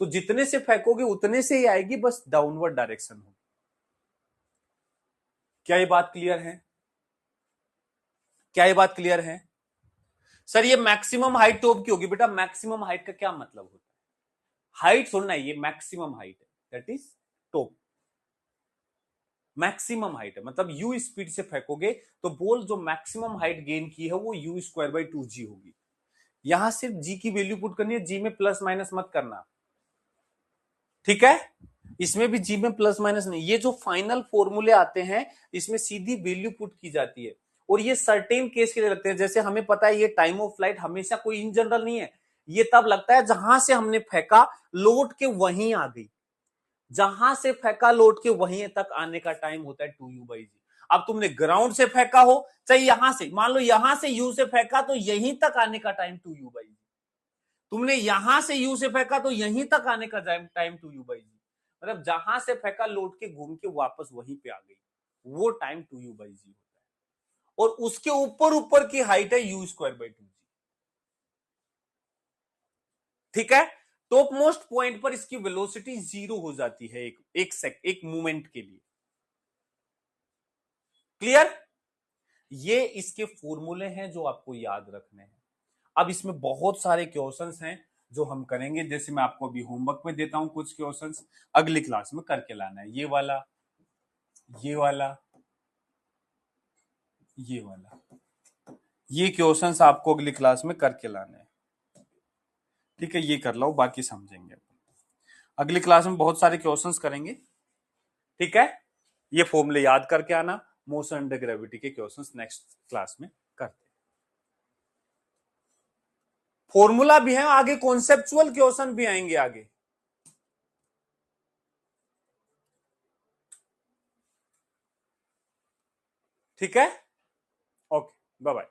तो जितने से फेंकोगे उतने से ही आएगी, बस डाउनवर्ड डायरेक्शन हो। क्या ये बात क्लियर है? क्या ये बात क्लियर है? सर ये मैक्सिमम हाइट टॉप की होगी। बेटा मैक्सिमम हाइट का क्या मतलब होता है? हाइट सुनना, ये मैक्सिमम हाइट है, that is top. Maximum height है मतलब यू स्पीड से फेंकोगे तो बॉल जो मैक्सिमम हाइट गेन की है वो यू स्क्वायर बाई 2g होगी। यहां सिर्फ जी की वैल्यू पुट करनी है, जी में प्लस माइनस मत करना, ठीक है? इसमें भी जी में प्लस माइनस नहीं, ये जो फाइनल फॉर्मूले आते हैं इसमें सीधी वैल्यू पुट की जाती है और ये सर्टेन केस के लिए लगते हैं। जैसे हमें पता है ये टाइम ऑफ फ्लाइट हमेशा कोई इन जनरल नहीं है, ये तब लगता है जहां से हमने फेंका लौट के वहीं आ गई, जहां से फेंका लौट के वहीं तक आने का टाइम होता है 2u/g। अब तुमने ग्राउंड से फेंका हो चाहे यहां से, मान लो यहां से यू से फेंका तो यहीं तक आने का टाइम 2u/g। तुमने यहां से यू से फेंका तो यहीं तक आने का टाइम 2u/g। मतलब जहां से फेंका लौट के घूम के वापस वहीं पे आ गई, वो टाइम 2u/g होता है। और उसके ऊपर ऊपर की हाइट है u²/2g, ठीक है? टॉप मोस्ट पॉइंट पर इसकी वेलोसिटी 0 हो जाती है एक मोमेंट के लिए। क्लियर? ये इसके फॉर्मूले हैं जो आपको याद रखने हैं। अब इसमें बहुत सारे क्वेश्चंस हैं जो हम करेंगे, जैसे मैं आपको अभी होमवर्क में देता हूं कुछ क्वेश्चंस, अगली क्लास में करके लाना है। ये वाला, ये वाला, ये वाला, ये क्वेश्चंस आपको अगली क्लास में करके लाने हैं, ठीक है? ये कर लो, बाकी समझेंगे अगली क्लास में। बहुत सारे क्वेश्चंस करेंगे, ठीक है? ये फॉर्मूले याद करके आना। मोशन अंडर ग्रेविटी के क्वेश्चंस नेक्स्ट क्लास में करते हैं। फॉर्मूला भी है आगे, कॉन्सेप्चुअल क्वेश्चन भी आएंगे आगे। ठीक है? Okay, bye bye.